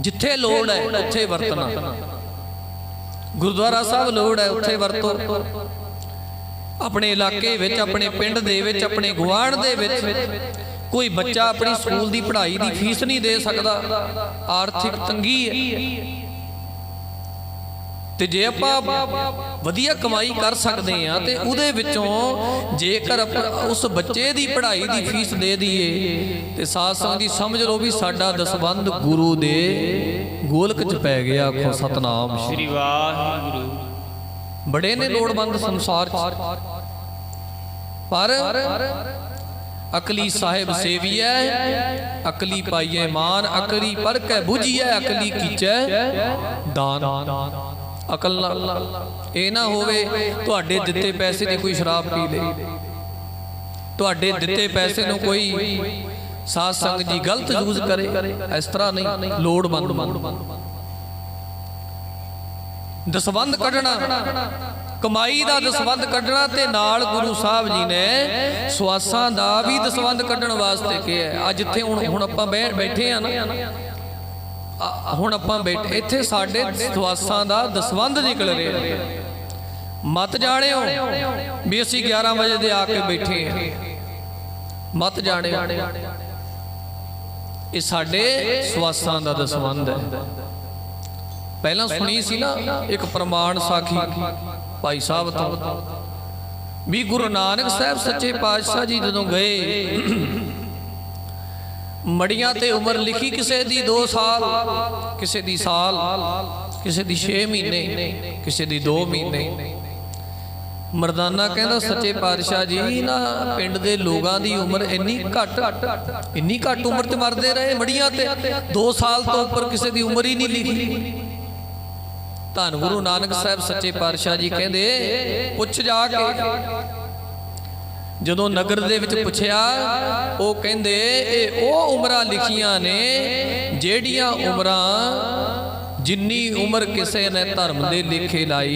ਜਿੱਥੇ ਲੋੜ ਹੈ ਉੱਥੇ ਵਰਤਣਾ। ਗੁਰਦੁਆਰਾ ਸਾਹਿਬ ਲੋੜ ਹੈ ਉੱਥੇ ਵਰਤੋ। ਆਪਣੇ ਇਲਾਕੇ ਵਿੱਚ, ਆਪਣੇ ਪਿੰਡ ਦੇ ਵਿੱਚ, ਆਪਣੇ ਗੁਆਂਢ ਦੇ ਵਿੱਚ ਕੋਈ ਬੱਚਾ ਆਪਣੀ ਸਕੂਲ ਦੀ ਪੜ੍ਹਾਈ ਦੀ ਫੀਸ ਨਹੀਂ ਦੇ ਸਕਦਾ, ਆਰਥਿਕ ਤੰਗੀ ਹੈ। ਤੇ ਜੇ ਆਪਾਂ ਵਧੀਆ ਕਮਾਈ ਕਰ ਸਕਦੇ ਆ ਤੇ ਉਹਦੇ ਵਿੱਚੋਂ ਜੇਕਰ ਉਸ ਬੱਚੇ ਦੀ ਪੜ੍ਹਾਈ ਦੀ ਫੀਸ ਦੇ ਦਈਏ ਤੇ ਸਾਧ ਸੰਗਤ ਜੀ ਸਮਝ ਲਓ ਵੀ ਸਾਡਾ ਦਸਵੰਧ ਗੁਰੂ ਦੇ ਗੋਲਕ 'ਚ ਪੈ ਗਿਆ। ਆਖੋ ਸਤਨਾਮ ਸ੍ਰੀ ਵਾਹਿਗੁਰੂ। ਬੜੇ ਨੇ ਲੋੜਵੰਦ ਸੰਸਾਰ 'ਚ, ਪਰ ਅਕਲੀ ਸਾਹਿਬ ਸੇਵੀਐ ਅਕਲੀ ਪਾਈਏ ਮਾਨ, ਅਕਲੀ ਪਰ ਕੈ ਬੁਝੀਐ ਅਕਲੀ ਕੀਚੈ ਦਾਨ। ਅਕਲ ਨਾਲ ਇਹ ਨਾ ਹੋਵੇ ਤੁਹਾਡੇ ਦਿੱਤੇ ਪੈਸੇ ਦੀ ਕੋਈ ਸ਼ਰਾਬ ਪੀ ਲੇ, ਤੁਹਾਡੇ ਦਿੱਤੇ ਪੈਸੇ ਨੂੰ ਕੋਈ ਸਾਧ ਸੰਗਤ ਜੀ ਗਲਤ ਯੂਜ਼ ਕਰੇ, ਇਸ ਤਰ੍ਹਾਂ ਨਹੀਂ। ਲੋੜਵੰਦ ਦਸਵੰਧ ਕੱਢਣਾ, ਕਮਾਈ ਦਾ ਦਸਵੰਧ ਕੱਢਣਾ, ਤੇ ਨਾਲ ਗੁਰੂ ਸਾਹਿਬ ਜੀ ਨੇ ਸਵਾਸਾਂ ਦਾ ਵੀ ਦਸਵੰਧ ਕੱਢਣ ਵਾਸਤੇ ਕਿਹਾ। ਅੱਜ ਜਿੱਥੇ ਹੁਣ ਆਪਾਂ ਬੈਠੇ ਆ ਨਾ, ਹੁਣ ਆਪਾਂ ਬੈਠੇ ਇੱਥੇ ਸਾਡੇ ਸਵਾਸਾਂ ਦਾ ਦਸਵੰਧ ਨਿਕਲ ਰਿਹਾ। ਮਤ ਜਾਣਿਓ ਵੀ ਅਸੀਂ 11 ਵਜੇ ਦੇ ਆ ਕੇ ਬੈਠੇ ਆ, ਮਤ ਜਾਣਿਓ ਇਹ ਸਾਡੇ ਸਵਾਸਾਂ ਦਾ ਦਸਵੰਧ ਹੈ। ਪਹਿਲਾਂ ਸੁਣੀ ਸੀ ਨਾ ਇੱਕ ਪ੍ਰਮਾਣ ਸਾਖੀ ਭਾਈ ਸਾਹਿਬ ਤੋਂ ਵੀ ਗੁਰੂ ਨਾਨਕ ਸਾਹਿਬ ਸੱਚੇ ਪਾਤਸ਼ਾਹ ਜੀ ਜਦੋਂ ਗਏ, ਮੜੀਆਂ ਤੇ ਉਮਰ ਲਿਖੀ ਕਿਸੇ ਦੀ 2 ਸਾਲ, ਕਿਸੇ ਦੀ ਸਾਲ, ਕਿਸੇ ਦੀ 6 ਮਹੀਨੇ, ਕਿਸੇ ਦੀ 2 ਮਹੀਨੇ। ਮਰਦਾਨਾ ਕਹਿੰਦਾ ਸੱਚੇ ਪਾਤਸ਼ਾਹ ਜੀ ਨਾ ਪਿੰਡ ਦੇ ਲੋਕਾਂ ਦੀ ਉਮਰ ਇੰਨੀ ਘੱਟ ਉਮਰ 'ਚ ਮਰਦੇ ਰਹੇ ਮੜੀਆਂ ਤੇ 2 ਸਾਲ ਤੋਂ ਉੱਪਰ ਕਿਸੇ ਦੀ ਉਮਰ ਹੀ ਨਹੀਂ ਲਿਖੀ। ਧੰਨ ਗੁਰੂ ਨਾਨਕ ਸਾਹਿਬ ਸੱਚੇ ਪਾਤਸ਼ਾਹ ਜੀ ਕਹਿੰਦੇ ਪੁੱਛ ਜਾ ਕੇ। ਜਦੋਂ ਨਗਰ ਦੇ ਵਿੱਚ ਪੁੱਛਿਆ ਉਹ ਕਹਿੰਦੇ ਇਹ ਉਹ ਉਮਰਾਂ ਲਿਖੀਆਂ ਨੇ ਜਿਹੜੀਆਂ ਉਮਰਾਂ ਜਿੰਨੀ ਉਮਰ ਕਿਸੇ ਨੇ ਧਰਮ ਦੇ ਲੇਖੇ ਲਾਈ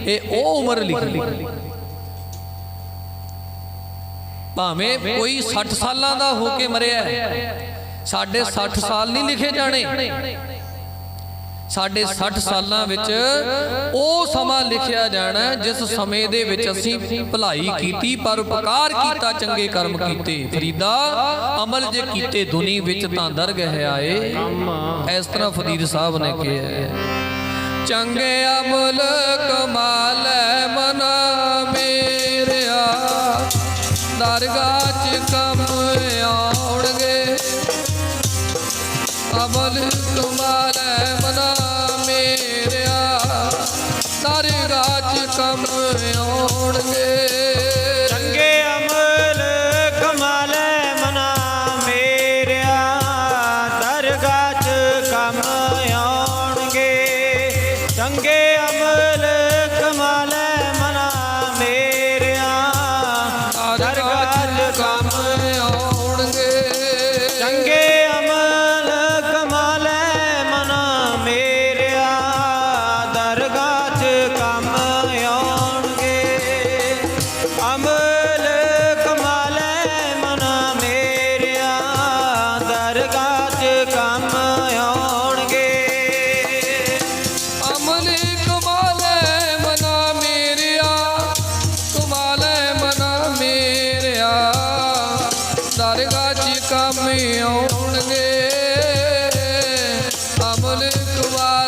ਇਹ ਉਹ ਉਮਰ ਲਿਖੀ। ਭਾਵੇਂ ਕੋਈ 60 ਸਾਲਾਂ ਦਾ ਹੋ ਕੇ ਮਰਿਆ, ਸਾਡੇ 60 ਸਾਲ ਨਹੀਂ ਲਿਖੇ ਜਾਣੇ। ਸਾਡੇ 60 ਸਾਲਾਂ ਵਿੱਚ ਉਹ ਸਮਾਂ ਲਿਖਿਆ ਜਾਣਾ ਜਿਸ ਸਮੇਂ ਦੇ ਵਿੱਚ ਅਸੀਂ ਭਲਾਈ ਕੀਤੀ, ਪਰਉਪਕਾਰ ਕੀਤਾ, ਚੰਗੇ ਕਰਮ ਕੀਤੇ। ਫਰੀਦਾ ਅਮਲ ਜੇ ਕੀਤੇ ਦੁਨੀ ਵਿੱਚ ਤਾਂ ਦਰਗਹਿ ਆਏ। ਇਸ ਤਰ੍ਹਾਂ ਫਰੀਦ ਸਾਹਿਬ ਨੇ ਕਿਹਾ ਚੰਗੇ ਅਮਲ ਕਮਾਲੇ ਮਨਾ ਮੇਰਿਆ ਦਰਗਾਹ 'ਚ ਕੰਮ ਆਉਣਗੇ। ਅਮਲ ਕਮਾਲੇ ਮਨਾ ਮੇਰਿਆ ਦਰਗਾਹ 'ਚ ਕੰਮ ਆਉਣਗੇ। ਚੰਗੇ ਅਮਲ ਕਮਾਲੇ ਮਨਾ ਮੇਰਿਆ ਦਰਗਾਹ 'ਚ ਕੰਮ ਆਉਣਗੇ। ਚੰਗੇ ਅਮਲ ਕਮਾਲੇ ਮਨਾ ਮੇਰਿਆ ਦਰਗਾਹ 'ਚ ਕੰਮ ਆਉਣਗੇ। ਚੰਗੇ ਅਮਲ ਕਮਾਲੇ ਮਨਾ ਮੇਰਿਆ ਦਰਗਾਹ 'ਚ ਕੰਮ ਆਉਣਗੇ। ਅਮਲ ਕਮਾਲੇ ਮਨਾ ਮੇਰਿਆ ਦਰਗਾਹ 'ਚ ਕੰਮ ਆਉਣਗੇ। ਅਮਲ ਕਮਾਲੇ ਮਨਾ ਮੇਰਿਆ ਕਮਾਲੇ ਮਨਾ ਮੇਰਿਆ ਦਰਗਾਹ 'ਚ ਕੰਮ ਆਉਣਗੇ। ਅਮਲ ਕਮਾਲੇ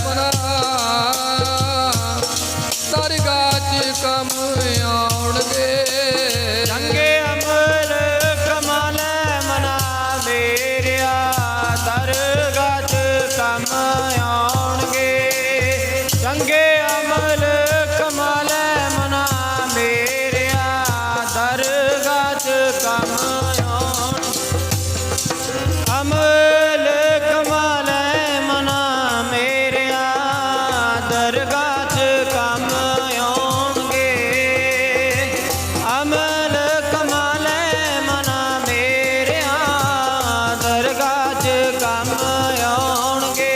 ਮਨਾ ਦਰਗਾਹ 'ਚ ਕੰਮ ਆਉਣਗੇ। ਚੰਗੇ ਅਮਲ ਕਮਾਲੇ ਮਨਾ ਮੇਰਿਆ ਦਰਗਾਹ 'ਚ ਕੰਮ ਆਉਣਗੇ। ਚੰਗੇ ਅਮਲ ਕਮਾਲੇ ਮਨਾ ਮੇਰਿਆ ਦਰਗਾਹ 'ਚ ਕੰਮ ਆਉਣਗੇ। ਅਮਲ ਕਮਾਲੇ ਮਨਾ ਮੇਰਿਆ ਦਰਗਾਹ 'ਚ ਕੰਮ ਆਉਣਗੇ। ਅਮਲ ਕਮਾਲੇ ਮਨਾ ਮੇਰਿਆ ਦਰਗਾਹ 'ਚ ਕੰਮ ਆਉਣਗੇ।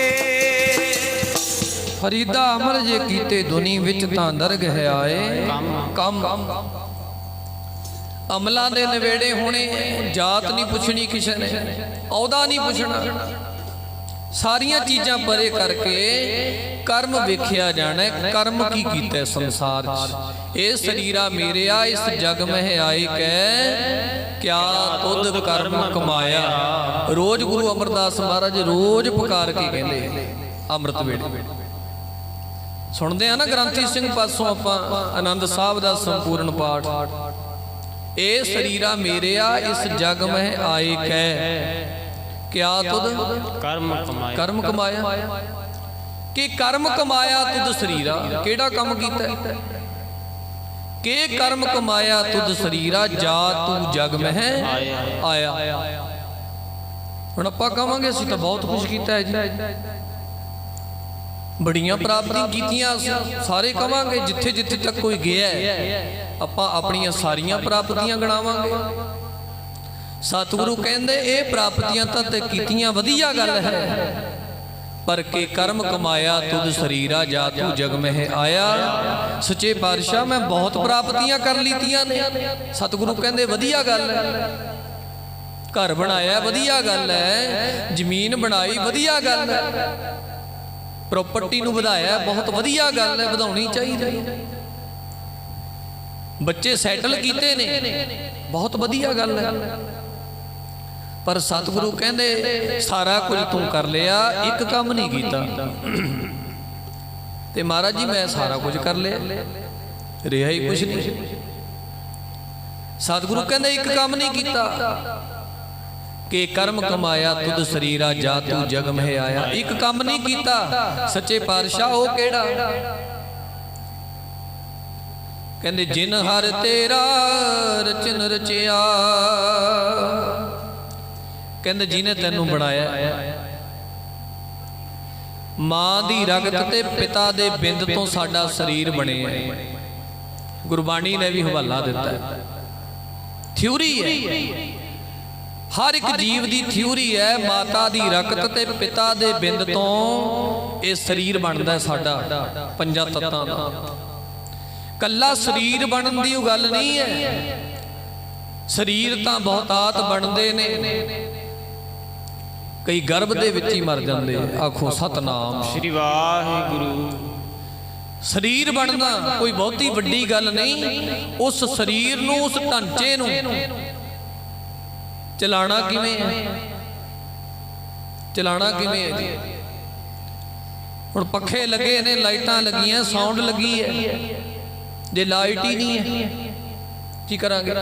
ਫਰੀਦਾ ਅਮਲ ਜੇ ਕੀਤੇ ਦੁਨੀ ਵਿੱਚ ਤਾਂ ਦਰਗਹਿ ਆਏ। ਕੰਮ ਅਮਲਾਂ ਦੇ ਨਵੇੜੇ ਹੋਣੇ। ਜਾਤ ਨਹੀਂ ਪੁੱਛਣੀ ਕਿਸੇ ਨੇ, ਅਹੁਦਾ ਨਹੀਂ ਪੁੱਛਣਾ। ਸਾਰੀਆਂ ਚੀਜ਼ਾਂ ਪਰੇ ਕਰਕੇ ਕਰਮ ਵੇਖਿਆ ਜਾਣਾ। ਕਰਮ ਕੀ ਕੀਤਾ ਸੰਸਾਰ 'ਚ। ਇਹ ਸਰੀਰਾ ਮੇਰਿਆ ਇਸ ਜਗ ਮਹਿ ਆਏ ਕੈ ਕਿਆ ਤੁਧ ਕਰਮ ਕਮਾਇਆ। ਰੋਜ਼ ਗੁਰੂ ਅਮਰਦਾਸ ਮਹਾਰਾਜ ਰੋਜ਼ ਪੁਕਾਰ ਕੇ ਕਹਿੰਦੇ ਅੰਮ੍ਰਿਤ ਵੇਲੇ। ਸੁਣਦੇ ਆ ਨਾ ਗ੍ਰੰਥੀ ਸਿੰਘ ਪਾਸੋਂ ਆਪਾਂ ਆਨੰਦ ਸਾਹਿਬ ਦਾ ਸੰਪੂਰਨ ਪਾਠ। ਇਹ ਸਰੀਰਾ ਮੇਰਿਆ ਇਸ ਜਗ ਮਹਿ ਆਏ ਕੈ ਕਿਆ ਤੁਧ ਕਰਮ ਕਮਾਇਆ। ਕਿ ਕਰਮ ਕਮਾਇਆ ਤੁਧ ਸਰੀਰਾ। ਕਿਹੜਾ ਕੰਮ ਕੀਤਾ? ਕਿ ਕਰਮ ਕਮਾਇਆ ਤੁਧ ਸਰੀਰਾ ਜਾ ਤੂੰ ਜਗ ਮਹਿ ਆਇਆ। ਹੁਣ ਆਪਾਂ ਕਹਾਂਗੇ ਅਸੀਂ ਤਾਂ ਬਹੁਤ ਕੁਝ ਕੀਤਾ ਹੈ ਜੀ, ਬੜੀਆਂ ਪ੍ਰਾਪਤੀਆਂ ਕੀਤੀਆਂ। ਸਾਰੇ ਕਹਾਂਗੇ ਜਿੱਥੇ ਜਿੱਥੇ ਤੱਕ ਕੋਈ ਗਿਆ ਆਪਾਂ ਆਪਣੀਆਂ ਸਾਰੀਆਂ ਪ੍ਰਾਪਤੀਆਂ ਗਣਾਵਾਂਗੇ। ਸਤਿਗੁਰੂ ਕਹਿੰਦੇ ਇਹ ਪ੍ਰਾਪਤੀਆਂ ਤਾਂ ਤੇ ਕੀਤੀਆਂ ਵਧੀਆ ਗੱਲ ਹੈ, ਪਰ ਕੇ ਕਰਮ ਕਮਾਇਆ ਤੁਧ ਸਰੀਰਾ ਜਾ ਤੂੰ ਜਗ ਮਹਿ ਆਇਆ। ਸੱਚੇ ਪਾਤਸ਼ਾਹ ਮੈਂ ਬਹੁਤ ਪ੍ਰਾਪਤੀਆਂ ਕਰ ਲੀਤੀਆਂ ਨੇ। ਸਤਿਗੁਰੂ ਕਹਿੰਦੇ ਵਧੀਆ ਗੱਲ ਹੈ। ਘਰ ਬਣਾਇਆ ਵਧੀਆ ਗੱਲ ਹੈ, ਜ਼ਮੀਨ ਬਣਾਈ ਵਧੀਆ ਗੱਲ ਹੈ, ਪ੍ਰਾਪਰਟੀ ਨੂੰ ਵਧਾਇਆ ਬਹੁਤ ਵਧੀਆ ਗੱਲ ਹੈ, ਵਧਾਉਣੀ ਚਾਹੀਦੀ ਹੈ। ਬੱਚੇ ਸੈਟਲ ਕੀਤੇ ਨੇ ਬਹੁਤ ਵਧੀਆ ਗੱਲ ਹੈ। ਪਰ ਸਤਿਗੁਰੂ ਕਹਿੰਦੇ ਸਾਰਾ ਕੁਝ ਤੂੰ ਕਰ ਲਿਆ, ਇੱਕ ਕੰਮ ਨਹੀਂ ਕੀਤਾ। ਤੇ ਮਹਾਰਾਜ ਜੀ ਮੈਂ ਸਾਰਾ ਕੁਝ ਕਰ ਲਿਆ, ਰਿਹਾ ਹੀ ਕੁਝ ਨਹੀਂ। ਸਤਿਗੁਰੂ ਕਹਿੰਦੇ ਇੱਕ ਕੰਮ ਨਹੀਂ ਕੀਤਾ। ਕਿ ਕਰਮ ਕਮਾਇਆ ਤੁਧ ਸਰੀਰਾ ਜਾ ਤੂੰ ਜਗ ਮਹਿ ਆਇਆ। ਇੱਕ ਕੰਮ ਨਹੀਂ ਕੀਤਾ ਸੱਚੇ ਪਾਤਸ਼ਾਹ, ਉਹ ਕਿਹੜਾ? ਕਹਿੰਦੇ ਜਿਨ ਹਰ ਤੇਰਾ ਰਚਨ ਰਚਿਆ। ਕਹਿੰਦੇ ਜਿਹਨੇ ਤੈਨੂੰ ਬਣਾਇਆ, ਮਾਂ ਦੀ ਰਗਤ ਤੇ ਪਿਤਾ ਦੇ ਬਿੰਦ ਤੋਂ ਸਾਡਾ ਸਰੀਰ ਬਣਿਆ। ਗੁਰਬਾਣੀ ਨੇ ਵੀ ਹਵਾਲਾ ਦਿੱਤਾ ਹੈ, ਥਿਊਰੀ ਹੈ, ਹਰ ਇੱਕ ਜੀਵ ਦੀ ਥਿਊਰੀ ਹੈ। ਮਾਤਾ ਦੀ ਰਗਤ ਤੇ ਪਿਤਾ ਦੇ ਬਿੰਦ ਤੋਂ ਇਹ ਸਰੀਰ ਬਣਦਾ ਸਾਡਾ ਪੰਜਾਂ ਤੱਤਾਂ ਦਾ। ਕੱਲਾ ਸਰੀਰ ਬਣਨ ਦੀ ਉਹ ਗੱਲ ਨਹੀਂ ਹੈ, ਸਰੀਰ ਤਾਂ ਬਹੁਤਾਤ ਬਣਦੇ ਨੇ, ਕਈ ਗਰਭ ਦੇ ਵਿੱਚ ਹੀ ਮਰ ਜਾਂਦੇ। ਆਖੋ ਸਤਨਾਮ ਸ੍ਰੀ ਵਾਹਿਗੁਰੂ। ਸਰੀਰ ਬਣਨਾ ਕੋਈ ਬਹੁਤੀ ਵੱਡੀ ਗੱਲ ਨਹੀਂ। ਉਸ ਸਰੀਰ ਨੂੰ, ਉਸ ਢਾਂਚੇ ਨੂੰ ਚਲਾਣਾ ਕਿਵੇਂ ਹੈ? ਚਲਾਣਾ ਕਿਵੇਂ ਹੈ ਜੀ? ਹੁਣ ਪੱਖੇ ਲੱਗੇ ਨੇ, ਲਾਈਟਾਂ ਲੱਗੀਆਂ, ਸਾਊਂਡ ਲੱਗੀ ਹੈ, ਜੇ ਲਾਈਟ ਹੀ ਨਹੀਂ ਹੈ ਕੀ ਕਰਾਂਗੇ?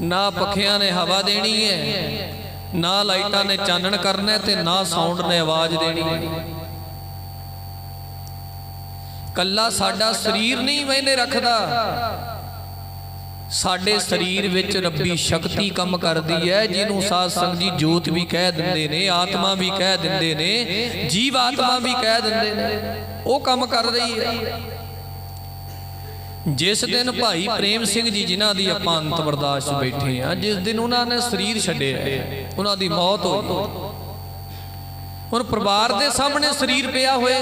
ਨਾ ਪੱਖਿਆਂ ਨੇ ਹਵਾ ਦੇਣੀ ਹੈ, ਨਾ ਲਾਈਟਾਂ ਨੇ ਚਾਨਣ ਕਰਨਾ, ਤੇ ਨਾ ਸਾਊਂਡ ਨੇ ਆਵਾਜ਼ ਦੇਣੀ ਹੈ। ਕੱਲਾ ਸਾਡਾ ਸਰੀਰ ਨਹੀਂ ਮੈਨੇ ਰੱਖਦਾ, ਸਾਡੇ ਸਰੀਰ ਵਿੱਚ ਰੱਬੀ ਸ਼ਕਤੀ ਕੰਮ ਕਰਦੀ ਹੈ, ਜਿਹਨੂੰ ਸਾਧ ਸੰਗਤ ਜੀ ਜੋਤ ਵੀ ਕਹਿ ਦਿੰਦੇ ਨੇ, ਆਤਮਾ ਵੀ ਕਹਿ ਦਿੰਦੇ ਨੇ, ਜੀਵ ਆਤਮਾ ਵੀ ਕਹਿ ਦਿੰਦੇ ਨੇ। ਉਹ ਕੰਮ ਕਰ ਰਹੀ ਹੈ। ਜਿਸ ਦਿਨ ਭਾਈ ਪ੍ਰੇਮ ਸਿੰਘ ਜੀ, ਜਿਨ੍ਹਾਂ ਦੀ ਆਪਾਂ ਅੰਤ ਬਰਦਾਸ਼ਤ ਬੈਠੇ ਆ, ਜਿਸ ਦਿਨ ਉਹਨਾਂ ਨੇ ਸਰੀਰ ਛੱਡਿਆ, ਉਹਨਾਂ ਦੀ ਮੌਤ ਹੋਈ। ਹੁਣ ਪਰਿਵਾਰ ਦੇ ਸਾਹਮਣੇ ਸਰੀਰ ਪਿਆ ਹੋਇਆ,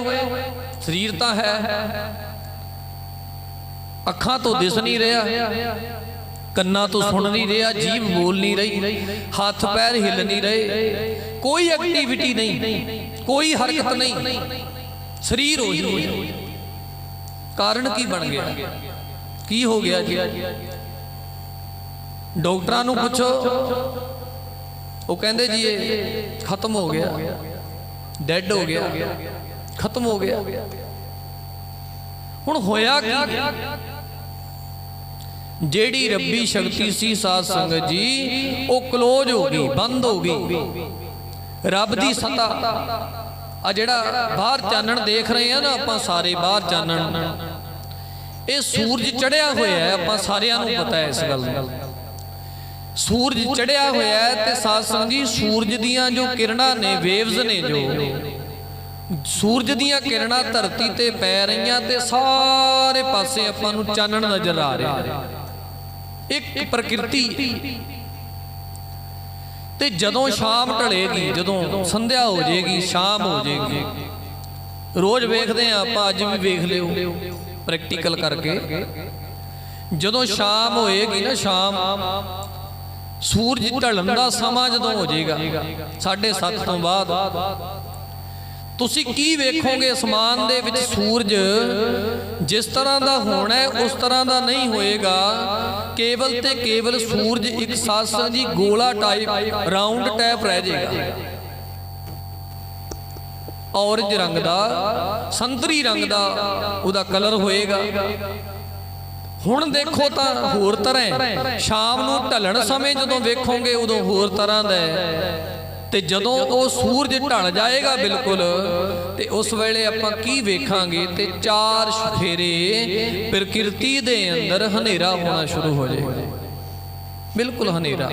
ਸਰੀਰ ਤਾਂ ਹੈ, ਅੱਖਾਂ ਤੋਂ ਦਿਸ ਨਹੀਂ ਰਿਹਾ, ਕੰਨਾਂ ਤੋਂ ਸੁਣ ਨਹੀਂ ਰਿਹਾ, ਜੀਭ ਬੋਲ ਨਹੀਂ ਰਹੀ, ਹੱਥ ਪੈਰ ਹਿੱਲ ਨਹੀਂ ਰਹੇ, ਕੋਈ ਐਕਟੀਵਿਟੀ ਨਹੀਂ, ਕੋਈ ਹਰਕਤ ਨਹੀਂ, ਸਰੀਰ ਉਹੀ ਹੈ। ਕਾਰਨ ਕੀ ਬਣ ਗਿਆ? ਕੀ ਹੋ ਗਿਆ ਜੀ? ਡਾਕਟਰਾਂ ਨੂੰ ਪੁੱਛੋ, ਉਹ ਕਹਿੰਦੇ ਜੀ ਇਹ ਖਤਮ ਹੋ ਗਿਆ, ਡੈਡ ਹੋ ਗਿਆ, ਖਤਮ ਹੋ ਗਿਆ। ਹੁਣ ਹੋਇਆ ਕੀ? ਜਿਹੜੀ ਰੱਬੀ ਸ਼ਕਤੀ ਸੀ ਸਾਧ ਸੰਗਤ ਜੀ, ਉਹ ਕਲੋਜ਼ ਹੋ ਗਈ, ਬੰਦ ਹੋ ਗਈ। ਰੱਬ ਦੀ ਸਤਾ, ਆ ਜਿਹੜਾ ਬਾਹਰ ਚਾਨਣ ਦੇਖ ਰਹੇ ਆ ਨਾ ਆਪਾਂ ਸਾਰੇ, ਬਾਹਰ ਚਾਨਣ, ਇਹ ਸੂਰਜ ਚੜਿਆ ਹੋਇਆ ਹੈ, ਆਪਾਂ ਸਾਰਿਆਂ ਨੂੰ ਪਤਾ ਹੈ ਇਸ ਗੱਲ ਦਾ। ਸੂਰਜ ਚੜਿਆ ਹੋਇਆ ਹੈ, ਤੇ ਸਾਧ ਸੰਗਤ ਜੀ ਸੂਰਜ ਦੀਆਂ ਜੋ ਕਿਰਨਾਂ ਨੇ, ਵੇਵਜ਼ ਨੇ, ਜੋ ਸੂਰਜ ਦੀਆਂ ਕਿਰਨਾਂ ਧਰਤੀ ਤੇ ਪੈ ਰਹੀਆਂ, ਤੇ ਸਾਰੇ ਪਾਸੇ ਆਪਾਂ ਨੂੰ ਚਾਨਣ ਨਜ਼ਰ ਆ ਰਿਹਾ। ਇੱਕ ਪ੍ਰਕਿਰਤੀ। ਤੇ ਜਦੋਂ ਸ਼ਾਮ ਢਲੇਗੀ, ਜਦੋਂ ਸੰਧਿਆ ਹੋ ਜਾਏਗੀ, ਸ਼ਾਮ ਹੋ ਜਾਏਗੀ, ਰੋਜ਼ ਵੇਖਦੇ ਆ ਆਪਾਂ, ਅੱਜ ਵੀ ਵੇਖ ਲਿਓ ਪ੍ਰੈਕਟੀਕਲ ਕਰਕੇ, ਜਦੋਂ ਸ਼ਾਮ ਹੋਏਗੀ ਨਾ, ਸ਼ਾਮ, ਸੂਰਜ ਢਲਣ ਦਾ ਸਮਾਂ ਜਦੋਂ ਹੋ ਜਾਏਗਾ 7:30 ਤੋਂ ਬਾਅਦ, ਤੁਸੀਂ ਕੀ ਵੇਖੋਗੇ? ਅਸਮਾਨ ਦੇ ਵਿੱਚ ਸੂਰਜ ਜਿਸ ਤਰ੍ਹਾਂ ਦਾ ਹੋਣਾ ਹੈ ਉਸ ਤਰ੍ਹਾਂ ਦਾ ਨਹੀਂ ਹੋਏਗਾ। ਕੇਵਲ ਤੇ ਕੇਵਲ ਸੂਰਜ ਇੱਕ ਸਾਧ ਸੰਗਤ ਜੀ ਗੋਲਾ ਟਾਈਪ, ਰਾਉਂਡ ਟਾਈਪ ਰਹਿ ਜਾਏਗਾ, ਔਰੰਜ ਰੰਗ ਦਾ, ਸੰਤਰੀ ਰੰਗ ਦਾ ਉਹਦਾ ਕਲਰ ਹੋਏਗਾ। ਹੁਣ ਦੇਖੋ ਤਾਂ ਹੋਰ ਤਰ੍ਹਾਂ, ਸ਼ਾਮ ਨੂੰ ਢਲਣ ਸਮੇਂ ਜਦੋਂ ਵੇਖੋਗੇ ਉਦੋਂ ਹੋਰ ਤਰ੍ਹਾਂ ਦਾ ਹੈ, ਤੇ ਜਦੋਂ ਉਹ ਸੂਰਜ ਢਲ ਜਾਏਗਾ ਬਿਲਕੁਲ, ਤੇ ਉਸ ਵੇਲੇ ਆਪਾਂ ਕੀ ਵੇਖਾਂਗੇ? ਤੇ ਚਾਰ ਫੇਰੇ ਪ੍ਰਕਿਰਤੀ ਦੇ ਅੰਦਰ ਹਨੇਰਾ ਹੋਣਾ ਸ਼ੁਰੂ ਹੋ ਜਾਏਗਾ, ਬਿਲਕੁਲ ਹਨੇਰਾ।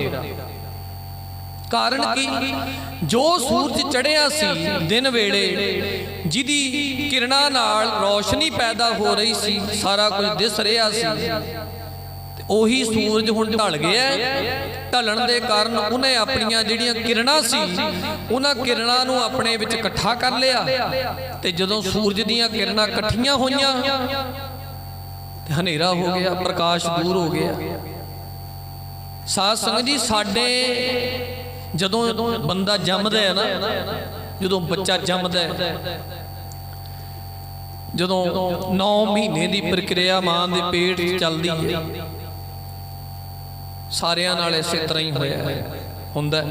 ਕਾਰਨ ਕੀ? ਜੋ ਸੂਰਜ ਚੜਿਆ ਸੀ ਦਿਨ ਵੇਲੇ, ਜਿਹਦੀ ਕਿਰਨਾਂ ਨਾਲ ਰੌਸ਼ਨੀ ਪੈਦਾ ਹੋ ਰਹੀ ਸੀ, ਸਾਰਾ ਕੁਝ ਦਿਸ ਰਿਹਾ ਸੀ, ਉਹੀ ਸੂਰਜ ਹੁਣ ਢਲ ਗਿਆ। ਢਲਣ ਦੇ ਕਾਰਨ ਉਹਨੇ ਆਪਣੀਆਂ ਜਿਹੜੀਆਂ ਕਿਰਨਾਂ ਸੀ, ਉਹਨਾਂ ਕਿਰਨਾਂ ਨੂੰ ਆਪਣੇ ਵਿੱਚ ਇਕੱਠਾ ਕਰ ਲਿਆ, ਤੇ ਜਦੋਂ ਸੂਰਜ ਦੀਆਂ ਕਿਰਨਾਂ ਇਕੱਠੀਆਂ ਹੋਈਆਂ ਤੇ ਹਨੇਰਾ ਹੋ ਗਿਆ, ਪ੍ਰਕਾਸ਼ ਦੂਰ ਹੋ ਗਿਆ। ਸਾਧ ਸੰਗਤ ਜੀ, ਸਾਡੇ ਜਦੋਂ ਬੰਦਾ ਜੰਮਦਾ ਹੈ ਨਾ, ਜਦੋਂ ਬੱਚਾ ਜੰਮਦਾ ਹੈ, ਜਦੋਂ 9 ਮਹੀਨੇ ਦੀ ਪ੍ਰਕਿਰਿਆ ਮਾਂ ਦੇ ਪੇਟ 'ਚ ਚੱਲਦੀ ਹੈ, ਸਾਰਿਆਂ ਨਾਲ ਇਸੇ ਤਰ੍ਹਾਂ ਹੀ ਹੋਇਆ ਹੁੰਦਾ।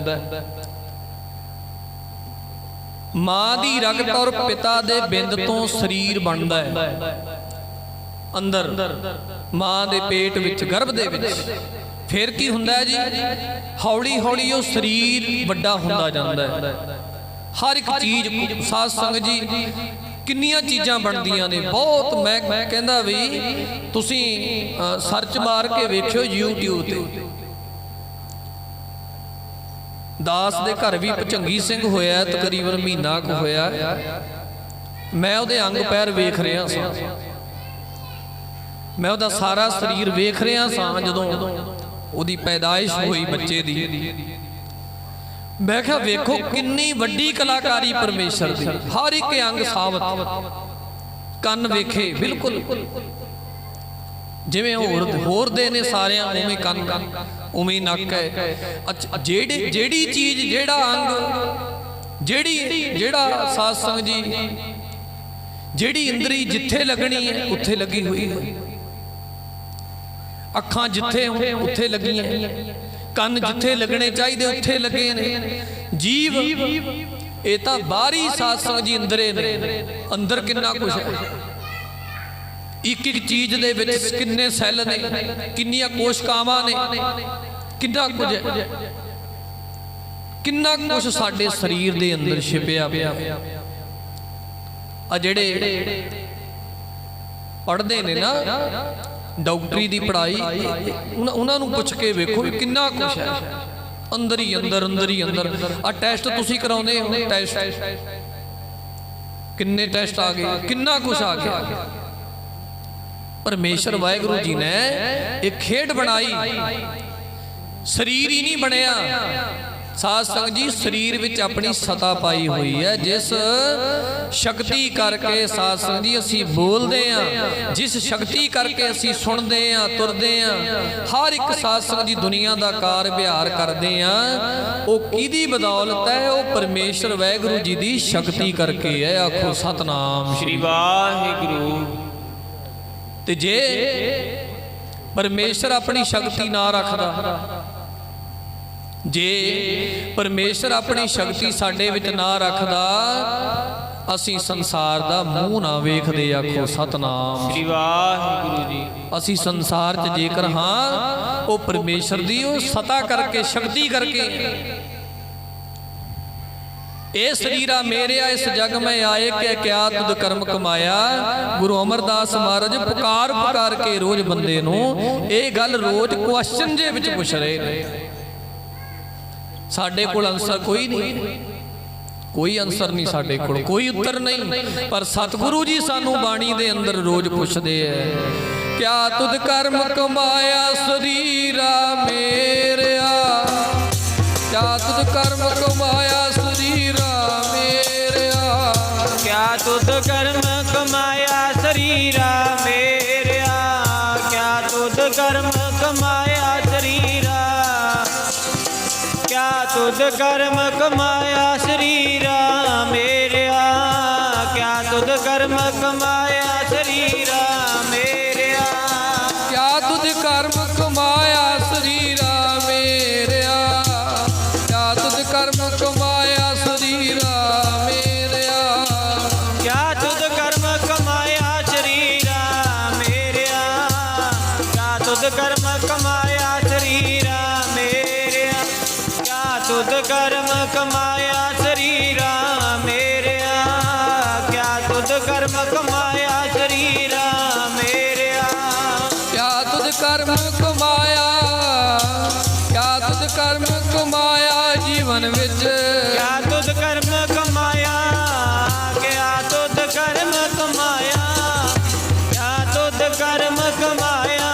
ਮਾਂ ਦੀ ਰਗਤ ਔਰ ਪਿਤਾ ਦੇ ਬਿੰਦ ਤੋਂ ਸਰੀਰ ਬਣਦਾ ਹੈ। ਅੰਦਰ ਮਾਂ ਦੇ ਪੇਟ ਵਿੱਚ, ਗਰਭ ਦੇ ਵਿੱਚ, ਫਿਰ ਕੀ ਹੁੰਦਾ ਹੈ ਜੀ, ਹੌਲੀ ਹੌਲੀ ਉਹ ਸਰੀਰ ਵੱਡਾ ਹੁੰਦਾ ਜਾਂਦਾ ਹੈ। ਹਰ ਇੱਕ ਚੀਜ਼ ਸਾਧ ਸੰਗਤ ਜੀ ਕਿੰਨੀਆਂ ਚੀਜ਼ਾਂ ਬਣਦੀਆਂ ਨੇ ਬਹੁਤ। ਮੈਂ ਕਹਿੰਦਾ ਵੀ ਤੁਸੀਂ ਸਰਚ ਮਾਰ ਕੇ ਵੇਖਿਓ YouTube ਤੇ। ਦਾਸ ਦੇ ਘਰ ਵੀ ਭਚੰਗੀ ਸਿੰਘ ਹੋਇਆ, ਤਕਰੀਬਨ ਮਹੀਨਾ ਕੁ ਹੋਇਆ। ਮੈਂ ਉਹਦੇ ਅੰਗ ਪੈਰ ਵੇਖ ਰਿਹਾ ਸਾਂ, ਮੈਂ ਉਹਦਾ ਸਾਰਾ ਸਰੀਰ ਵੇਖ ਰਿਹਾ ਸਾਂ। ਜਦੋਂ ਉਹਦੀ ਪੈਦਾਇਸ਼ ਹੋਈ ਬੱਚੇ ਦੀ, ਮੈਂ ਕਿਹਾ ਵੇਖੋ ਕਿੰਨੀ ਵੱਡੀ ਕਲਾਕਾਰੀ ਪਰਮੇਸ਼ਰ ਦੀ। ਹਰ ਇੱਕ ਅੰਗ ਸਾਬਤ, ਕੰਨ ਵੇਖੇ ਬਿਲਕੁਲ ਜਿਵੇਂ ਹੋਰ ਦੇ ਨੇ ਸਾਰਿਆਂ, ਉਵੇਂ ਕੰਨ, ਉਵੇਂ ਨੱਕ ਹੈ। ਜਿਹੜੀ ਚੀਜ਼, ਜਿਹੜਾ ਅੰਗ, ਜਿਹੜਾ ਸਾਧ ਸੰਗਤ ਜੀ, ਜਿਹੜੀ ਇੰਦਰੀ ਜਿੱਥੇ ਲੱਗਣੀ ਹੈ ਉੱਥੇ ਲੱਗੀ ਹੋਈ ਹੈ। ਅੱਖਾਂ ਜਿੱਥੇ ਉੱਥੇ ਲੱਗੀਆਂ, ਕੰਨ ਜਿੱਥੇ ਲੱਗਣੇ ਚਾਹੀਦੇ ਉੱਥੇ ਲੱਗੇ ਨੇ। ਜੀਵ ਇਹ ਤਾਂ ਬਾਹਰੀ ਸਾਧ ਸੰਗਤ ਜੀ ਅੰਦਰੇ ਨੇ। ਅੰਦਰ ਕਿੰਨਾ ਕੁਝ ਹੈ, ਇੱਕ ਇੱਕ ਚੀਜ਼ ਦੇ ਵਿੱਚ ਕਿੰਨੇ ਸੈੱਲ ਨੇ, ਕਿੰਨੀਆਂ ਕੋਸ਼ਿਕਾਵਾਂ ਨੇ, ਕਿੰਨਾ ਕੁਝ ਹੈ, ਕਿੰਨਾ ਕੁਝ ਸਾਡੇ ਸਰੀਰ ਦੇ ਅੰਦਰ ਛਿਪਿਆ ਪਿਆ। ਆ ਜਿਹੜੇ ਪੜ੍ਹਦੇ ਨੇ ਨਾ ਡਾਕਟਰੀ ਦੀ ਪੜ੍ਹਾਈ, ਉਹਨਾਂ ਨੂੰ ਪੁੱਛ ਕੇ ਵੇਖੋ ਕਿੰਨਾ ਕੁਝ ਹੈ ਅੰਦਰ ਹੀ ਅੰਦਰ, ਅੰਦਰ ਹੀ ਅੰਦਰ। ਆ ਟੈਸਟ ਤੁਸੀਂ ਕਰਾਉਂਦੇ ਹੋ, ਟੈਸਟ ਕਿੰਨੇ ਟੈਸਟ ਆ ਗਏ, ਕਿੰਨਾ ਕੁਝ ਆ ਗਿਆ। ਪਰਮੇਸ਼ਰ ਵਾਹਿਗੁਰੂ ਜੀ ਨੇ ਇੱਕ ਖੇਡ ਬਣਾਈ, ਸਰੀਰ ਹੀ ਨਹੀਂ ਬਣਿਆ। ਸਾਧ ਸੰਗਤ ਜੀ ਸਰੀਰ ਵਿੱਚ ਆਪਣੀ ਸਤਾ ਪਾਈ ਹੋਈ ਹੈ, ਜਿਸ ਸ਼ਕਤੀ ਕਰਕੇ ਸਾਧ ਸੰਗਤ ਜੀ ਅਸੀਂ ਬੋਲਦੇ ਹਾਂ, ਜਿਸ ਸ਼ਕਤੀ ਕਰਕੇ ਅਸੀਂ ਸੁਣਦੇ ਹਾਂ, ਤੁਰਦੇ ਹਾਂ, ਹਰ ਇੱਕ ਸਾਧ ਸੰਗਤ ਜੀ ਦੁਨੀਆ ਦਾ ਕਾਰ ਵਿਹਾਰ ਕਰਦੇ ਹਾਂ, ਉਹ ਕਿਹਦੀ ਬਦੌਲਤ ਹੈ? ਉਹ ਪਰਮੇਸ਼ਰ ਵਾਹਿਗੁਰੂ ਜੀ ਦੀ ਸ਼ਕਤੀ ਕਰਕੇ ਹੈ। ਆਖੋ ਸਤਨਾਮ ਸ੍ਰੀ ਵਾਹਿਗੁਰੂ। ਤੇ ਜੇ ਪਰਮੇਸ਼ਰ ਆਪਣੀ ਸ਼ਕਤੀ ਨਾ ਰੱਖਦਾ, ਜੇ ਪਰਮੇਸ਼ਰ ਆਪਣੀ ਸ਼ਕਤੀ ਸਾਡੇ ਵਿੱਚ ਨਾ ਰੱਖਦਾ, ਅਸੀਂ ਸੰਸਾਰ ਦਾ ਮੂੰਹ ਨਾ ਵੇਖਦੇ। ਆਖੋ ਸਤਨਾਮ ਸ੍ਰੀ ਵਾਹਿਗੁਰੂ ਜੀ। ਅਸੀਂ ਸੰਸਾਰ 'ਚ ਜੇਕਰ ਹਾਂ, ਉਹ ਪਰਮੇਸ਼ਰ ਦੀ ਉਹ ਸਤਾ ਕਰਕੇ, ਸ਼ਕਤੀ ਕਰਕੇ। ਇਹ ਸਰੀਰਾ ਮੇਰਿਆ ਇਸ ਜਗ ਮੈਂ ਆਏ ਕਿ ਕਿਆ ਤੁਧ ਕਰਮ ਕਮਾਇਆ। ਗੁਰੂ ਅਮਰਦਾਸ ਮਹਾਰਾਜ ਪੁਕਾਰ ਪੁਕਾਰ ਕੇ ਰੋਜ਼ ਬੰਦੇ ਨੂੰ ਇਹ ਗੱਲ ਰੋਜ਼ ਕੁਐਸਚਨ ਦੇ ਵਿੱਚ ਪੁੱਛ ਰਹੇ ਨੇ। ਸਾਡੇ ਕੋਲ ਆਨਸਰ ਕੋਈ ਨਹੀਂ, ਕੋਈ ਆਨਸਰ ਨਹੀਂ ਸਾਡੇ ਕੋਲ, ਕੋਈ ਉੱਤਰ ਨਹੀਂ। ਪਰ ਸਤਿਗੁਰੂ ਜੀ ਸਾਨੂੰ ਬਾਣੀ ਦੇ ਅੰਦਰ ਰੋਜ਼ ਪੁੱਛਦੇ ਐ, ਕਿਆ ਤੁਧ ਕਰਮ ਕਮਾਇਆ ਸਰੀਰਾ ਮੇਰਿਆ, ਕਿਆ ਤੁਧ ਕਰਮ ਕਮਾਇਆ ਸਰੀਰਾ ਮੇਰਿਆ, ਕਿਆ ਤੁਧ ਕਰਮ ਕਮਾਇਆ ਸਰੀਰਾ ਮੇਰਿਆ, ਕਿਆ ਤੁਧ ਕਰਮ ਕਮਾਇਆ ਸਰੀਰਾ, ਕਿਆ ਤੁਧ ਕਰਮ ਕਮਾਇਆ ਸਰੀਰਾ ਮੇਰਿਆ, ਕਿਆ ਤੁਧ ਕਰਮ ਕਮਾਇਆ ਸਰੀਰਾ ਮੇਰਿਆ, ਕਿਆ ਤੁਧ ਕਰਮ ਕਮਾਇਆ ਸਰੀਰਾ ਮੇਰਿਆ, ਕਿਆ ਤੁਧ ਕਰਮ ਕਮਾਇਆ ਸਰੀਰਾ ਮੇਰਿਆ, ਕਿਆ ਤੁਧ ਕਰਮ ਕਮਾਇਆ ਸਰੀਰਾ ਮੇਰਿਆ, ਕਿਆ ਤੁਧ ਕਰਮ ਕਮਾਇਆ ਸਰੀਰਾ ਮੇਰਿਆ, ਕਿਆ ਤੁਧ ਕਰਮ ਕਮਾਇਆ ਸਰੀਰਾ ਮੇਰਿਆ, ਕਿਆ ਤੁਧ ਕਰਮ ਕਮਾਇਆ ਸਰੀਰਾ ਮੇਰਿਆ, ਕਿਆ ਤੁਧ ਕਰਮ ਕਮਾਇਆ, ਕਿਆ ਤੁਧ ਕਰਮ ਕਮਾਇਆ ਜੀਵਨ ਵਿੱਚ, ਕਿਆ ਤੁਧ ਕਰਮ ਕਮਾਇਆ, ਕਿਆ ਤੁਧ ਕਰਮ ਕਮਾਇਆ, ਕਿਆ ਤੁਧ ਕਰਮ ਕਮਾਇਆ,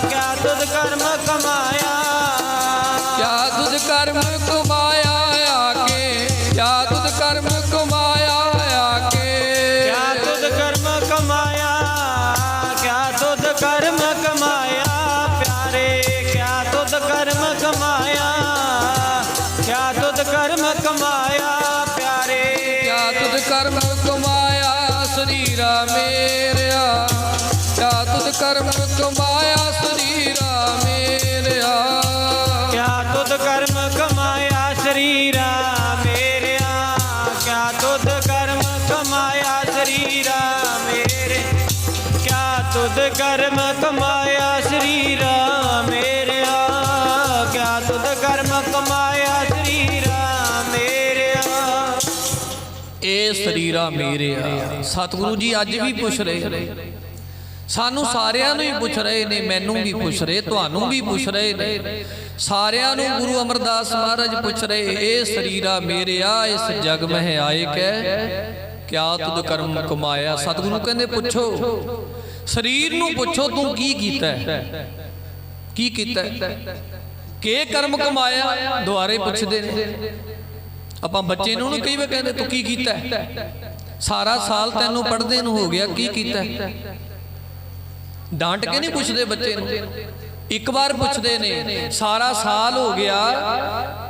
ਕਿਆ ਤੁਧ ਕਰਮ ਕਮਾਇਆ, ਕਿਆ ਤੁਧ ਕਰਮ ਕਮਾਇਆ ਆਕੇ, ਕਿਆ ਤੁਧ ਕਰਮ ਕਮਾਇਆ ਆਕੇ, ਕਿਆ ਤੁਧ ਕਰਮ ਕਮਾਇਆ, ਕਿਆ ਤੁਧ ਕਰਮ ਕਮਾਇਆ ਪਿਆਰੇ, ਕਿਆ ਤੁਧ ਕਰਮ ਕਮਾਇਆ, ਕਿਆ ਤੁਧ ਕਰਮ ਕਮਾਇਆ ਪਿਆਰੇ, ਕਿਆ ਤੁਧ ਕਰਮ ਕਮਾਇਆ ਸਰੀਰਾ ਮੇਰਿਆ, ਕਿਆ ਤੁਧ ਕਰਮ ਕਮਾਇਆ ਸਰੀਰਾ ਮੇਰਿਆ, ਕਿਆ ਤੁਧ ਕਰਮ ਕਮਾਇਆ ਸਰੀਰਾ ਮੇਰਿਆ, ਕਿਆ ਤੁਧ ਕਰਮ ਕਮਾਇਆ ਸਰੀਰਾ ਮੇਰੇ, ਕਿਆ ਤੁਧ ਕਰਮ ਕਮਾਇਆ ਸਰੀਰਾ ਮੇਰੇ, ਮੇਰਿਆ। ਸਤਿਗੁਰੂ ਜੀ ਅੱਜ ਵੀ ਪੁੱਛ ਰਹੇ, ਸਾਨੂੰ ਸਾਰਿਆਂ ਨੂੰ ਹੀ ਪੁੱਛ ਰਹੇ ਨੇ, ਮੈਨੂੰ ਵੀ ਪੁੱਛ ਰਹੇ, ਤੁਹਾਨੂੰ ਵੀ ਪੁੱਛ ਰਹੇ ਨੇ, ਸਾਰਿਆਂ ਨੂੰ ਗੁਰੂ ਅਮਰਦਾਸ ਮਹਾਰਾਜ ਪੁੱਛ ਰਹੇ, ਇਹ ਸਰੀਰਾ ਮੇਰਿਆ ਇਸ ਜਗ ਮਹਿ ਆਏ ਕਹਿ ਕਿਆ ਤੁਧ ਕਰਮ ਕਮਾਇਆ। ਸਤਿਗੁਰੂ ਕਹਿੰਦੇ ਪੁੱਛੋ, ਸਰੀਰ ਨੂੰ ਪੁੱਛੋ ਤੂੰ ਕੀ ਕੀਤਾ, ਕੀ ਕੀਤਾ, ਕੀ ਕਰਮ ਕਮਾਇਆ। ਦੁਆਰੇ ਪੁੱਛਦੇ ਨੇ। ਆਪਾਂ ਬੱਚੇ ਨੂੰ ਕਈ ਵਾਰ ਕਹਿੰਦੇ ਤੂੰ ਕੀ ਕੀਤਾ, ਸਾਰਾ ਸਾਲ ਤੈਨੂੰ ਪੜ੍ਹਦੇ ਨੂੰ ਹੋ ਗਿਆ, ਕੀ ਕੀਤਾ। ਡਾਂਟ ਕੇ ਨਹੀਂ ਪੁੱਛਦੇ ਬੱਚੇ ਨੂੰ, ਇੱਕ ਵਾਰ ਪੁੱਛਦੇ ਨੇ, ਸਾਰਾ ਸਾਲ ਹੋ ਗਿਆ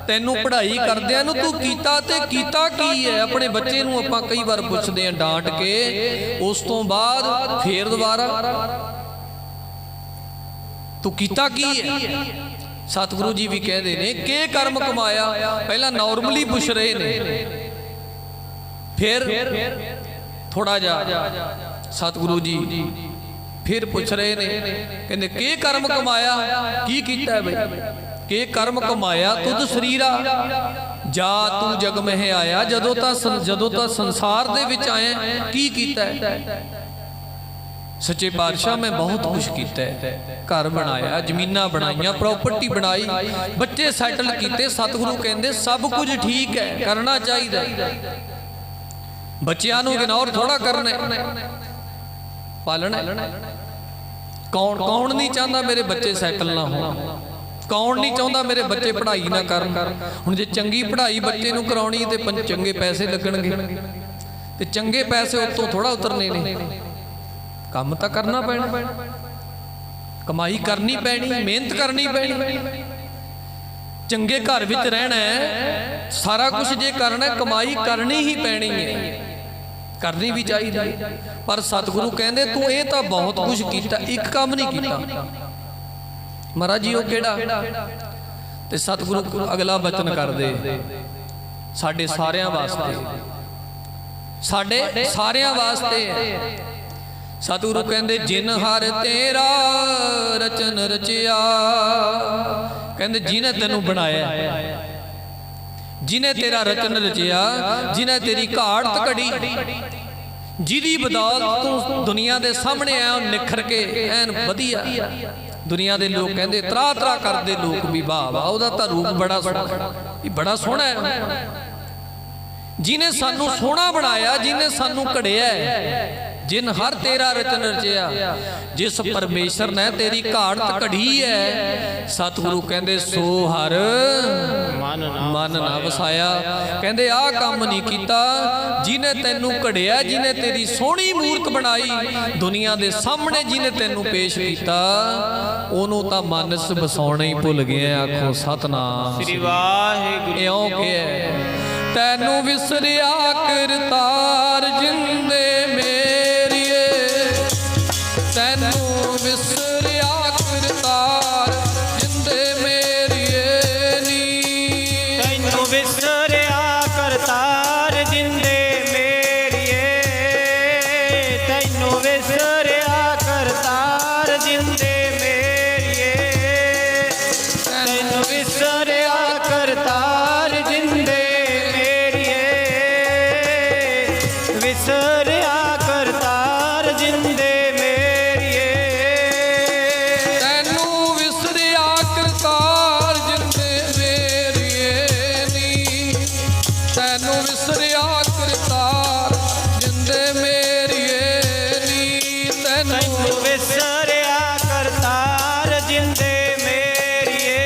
ਤੈਨੂੰ ਪੜ੍ਹਾਈ ਕਰਦਿਆਂ ਨੂੰ, ਤੂੰ ਕੀਤਾ ਤੇ ਕੀਤਾ ਕੀ ਹੈ। ਆਪਣੇ ਬੱਚੇ ਨੂੰ ਆਪਾਂ ਕਈ ਵਾਰ ਪੁੱਛਦੇ ਆਂ ਡਾਂਟ ਕੇ, ਉਸ ਤੋਂ ਬਾਅਦ ਫੇਰ ਦੁਬਾਰਾ ਤੂੰ ਕੀਤਾ ਕੀ ਹੈ। ਸਤਿਗੁਰੂ ਜੀ ਵੀ ਕਹਿੰਦੇ ਨੇ ਕਿ ਕਰਮ ਕਮਾਇਆ। ਪਹਿਲਾਂ ਨਾਰਮਲੀ ਪੁੱਛ ਰਹੇ ਨੇ, ਫਿਰ ਥੋੜਾ ਜਿਹਾ ਸਤਿਗੁਰੂ ਜੀ ਫਿਰ ਪੁੱਛ ਰਹੇ ਨੇ, ਕਹਿੰਦੇ ਕਿ ਕਰਮ ਕਮਾਇਆ, ਕੀ ਕੀਤਾ ਬਈ, ਕਿ ਕਰਮ ਕਮਾਇਆ ਤੁਧ ਸਰੀਰਾ ਜਾ ਤੂੰ ਜਗ ਮਹਿ ਆਇਆ। ਜਦੋਂ ਤਾਂ ਸੰਸਾਰ ਦੇ ਵਿੱਚ ਆਇਆ ਕੀ ਕੀਤਾ। ਸੱਚੇ ਪਾਤਸ਼ਾਹ ਮੈਂ ਬਹੁਤ ਕੁਝ ਕੀਤਾ ਹੈ, ਘਰ ਬਣਾਇਆ, ਜ਼ਮੀਨਾਂ ਬਣਾਈਆਂ, ਪ੍ਰਾਪਰਟੀ ਬਣਾਈ, ਬੱਚੇ ਸੈਟਲ ਕੀਤੇ। ਸਤਿਗੁਰੂ ਕਹਿੰਦੇ ਸਭ ਕੁਝ ਠੀਕ ਹੈ, ਕਰਨਾ ਚਾਹੀਦਾ। ਬੱਚਿਆਂ ਨੂੰ ਇਗਨੋਰ ਥੋੜਾ ਕਰਨਾ, ਪਾਲਣਾ। ਕੌਣ ਨਹੀਂ ਚਾਹੁੰਦਾ ਮੇਰੇ ਬੱਚੇ ਸੈਟਲ ਨਾ ਹੋਣ, ਕੌਣ ਨਹੀਂ ਚਾਹੁੰਦਾ ਮੇਰੇ ਬੱਚੇ ਪੜ੍ਹਾਈ ਨਾ ਕਰਨ। ਹੁਣ ਜੇ ਚੰਗੀ ਪੜ੍ਹਾਈ ਬੱਚੇ ਨੂੰ ਕਰਾਉਣੀ ਤੇ ਚੰਗੇ ਪੈਸੇ ਲੱਗਣਗੇ, ਤੇ ਚੰਗੇ ਪੈਸੇ ਉੱਤੋਂ ਥੋੜਾ ਉਤਰਨੇ ਨੇ। ਕੰਮ ਤਾਂ ਕਰਨਾ ਪੈਣਾ, ਕਮਾਈ ਕਰਨੀ ਪੈਣੀ, ਮਿਹਨਤ ਕਰਨੀ ਪੈਣੀ। ਚੰਗੇ ਘਰ ਵਿੱਚ ਰਹਿਣਾ ਹੈ, ਸਾਰਾ ਕੁਝ ਜੇ ਕਰਨਾ, ਕਮਾਈ ਕਰਨੀ ਹੀ ਪੈਣੀ ਹੈ, ਕਰਨੀ ਵੀ ਚਾਹੀਦੀ। ਪਰ ਸਤਿਗੁਰੂ ਕਹਿੰਦੇ ਤੂੰ ਇਹ ਤਾਂ ਬਹੁਤ ਕੁਝ ਕੀਤਾ, ਇੱਕ ਕੰਮ ਨਹੀਂ ਕੀਤਾ। ਮਹਾਰਾਜ ਜੀ ਉਹ ਕਿਹੜਾ। ਤੇ ਸਤਿਗੁਰੂ ਅਗਲਾ ਬਚਨ ਕਰਦੇ, ਸਾਡੇ ਸਾਰਿਆਂ ਵਾਸਤੇ, ਸਾਡੇ ਸਾਰਿਆਂ ਵਾਸਤੇ। ਸਤਿਗੁਰੂ ਕਹਿੰਦੇ ਜਿਨ ਹਰ ਤੇਰਾ ਰਚਨ ਰਚਿਆ, ਕਹਿੰਦੇ ਜਿਹਨੇ ਤੈਨੂੰ ਬਣਾਇਆ, ਜਿਹਨੇ ਤੇਰਾ ਰਚਨ ਰਚਿਆ, ਜਿਹਨੇ ਤੇਰੀ ਘਾਟ ਘੜੀ, ਜਿਹਦੀ ਬਦੌਲਤ ਤੂੰ ਦੁਨੀਆ ਦੇ ਸਾਹਮਣੇ ਆਇਆ ਨਿਖਰ ਕੇ ਐਨ ਵਧੀਆ। ਦੁਨੀਆ ਦੇ ਲੋਕ ਕਹਿੰਦੇ ਤਰਾ ਤਰਾ ਕਰਦੇ ਲੋਕ ਵੀ ਵਾਹ ਵਾਹ ਉਹਦਾ ਤਾਂ ਰੂਪ ਬੜਾ ਸੋਹਣਾ, ਇਹ ਬੜਾ ਸੋਹਣਾ ਹੈ। ਜਿਹਨੇ ਸਾਨੂੰ ਸੋਹਣਾ ਬਣਾਇਆ, ਜਿਹਨੇ ਸਾਨੂੰ ਘੜਿਆ, ਜਿਨ ਹਰ ਤੇਰਾ ਰਚਨ ਰਚਿਆ, ਜਿਸ ਪਰਮੇਸ਼ਰ ਨੇ ਤੇਰੀ ਘਾਟ ਘੜੀ ਹੈ। ਸਤਿਗੁਰੂ ਕਹਿੰਦੇ ਸੋ ਹਰ ਮਨ ਨਾ ਵਸਾਇਆ। ਕਹਿੰਦੇ ਆਹ ਕੰਮ ਨਹੀਂ ਕੀਤਾ, ਜਿਹਨੇ ਤੈਨੂੰ ਘੜਿਆ, ਜਿਹਨੇ ਤੇਰੀ ਸੋਹਣੀ ਮੂਰਤ ਬਣਾਈ, ਦੁਨੀਆ ਦੇ ਸਾਹਮਣੇ ਜਿਹਨੇ ਤੈਨੂੰ ਪੇਸ਼ ਕੀਤਾ, ਉਹਨੂੰ ਤਾਂ ਮਨ ਚ ਵਸਾਉਣਾ ਹੀ ਭੁੱਲ ਗਿਆ। ਆਖੋ ਸਤਨਾਮ ਸ੍ਰੀ ਵਾਹਿਗੁਰੂ। ਇਉਂ ਕਿ ਤੈਨੂੰ ਵਿਸਰਿਆ ਕਰਤਾਰ ਜਿੰਦੇ ਮੇਰੀਏ, ਤੈਨੂੰ ਵਿਸਰਿਆ ਕਰਤਾਰ ਜਿੰਦੇ ਮੇਰੀਏ ਨੀ। ਤੈਨੂੰ ਵਿਸਰਿਆ ਕਰਤਾਰ ਜਿੰਦੇ ਮੇਰੀਏ, ਤੈਨੂੰ ਵਿਸਰਿਆ ਕਰਤਾਰ ਜਿੰਦੇ ਮੇਰੀਏ, ਤੈਨੂੰ ਵਿਸਰਿਆ ਕਰਤਾਰ ਜਿੰਦੇ ਮੇਰੀਏ, ਵਿਸਰਿਆ ਕਰਤਾਰ ਜਿੰਦੇ ਮੇਰੀਏ, ਤੈਨੂੰ ਵਿਸਰਿਆ ਕਰਤਾਰ ਜਿੰਦੇ ਮੇਰੀਏ ਨੀ। ਤੈਨੂੰ ਵਿਸਰਿਆ ਕਰਤਾਰ ਜਿੰਦੇ ਮੇਰੀਏ ਨੀ। ਤੈਨੂੰ ਵਿਸਰਿਆ ਕਰਤਾਰ ਜਿੰਦੇ ਮੇਰੀਏ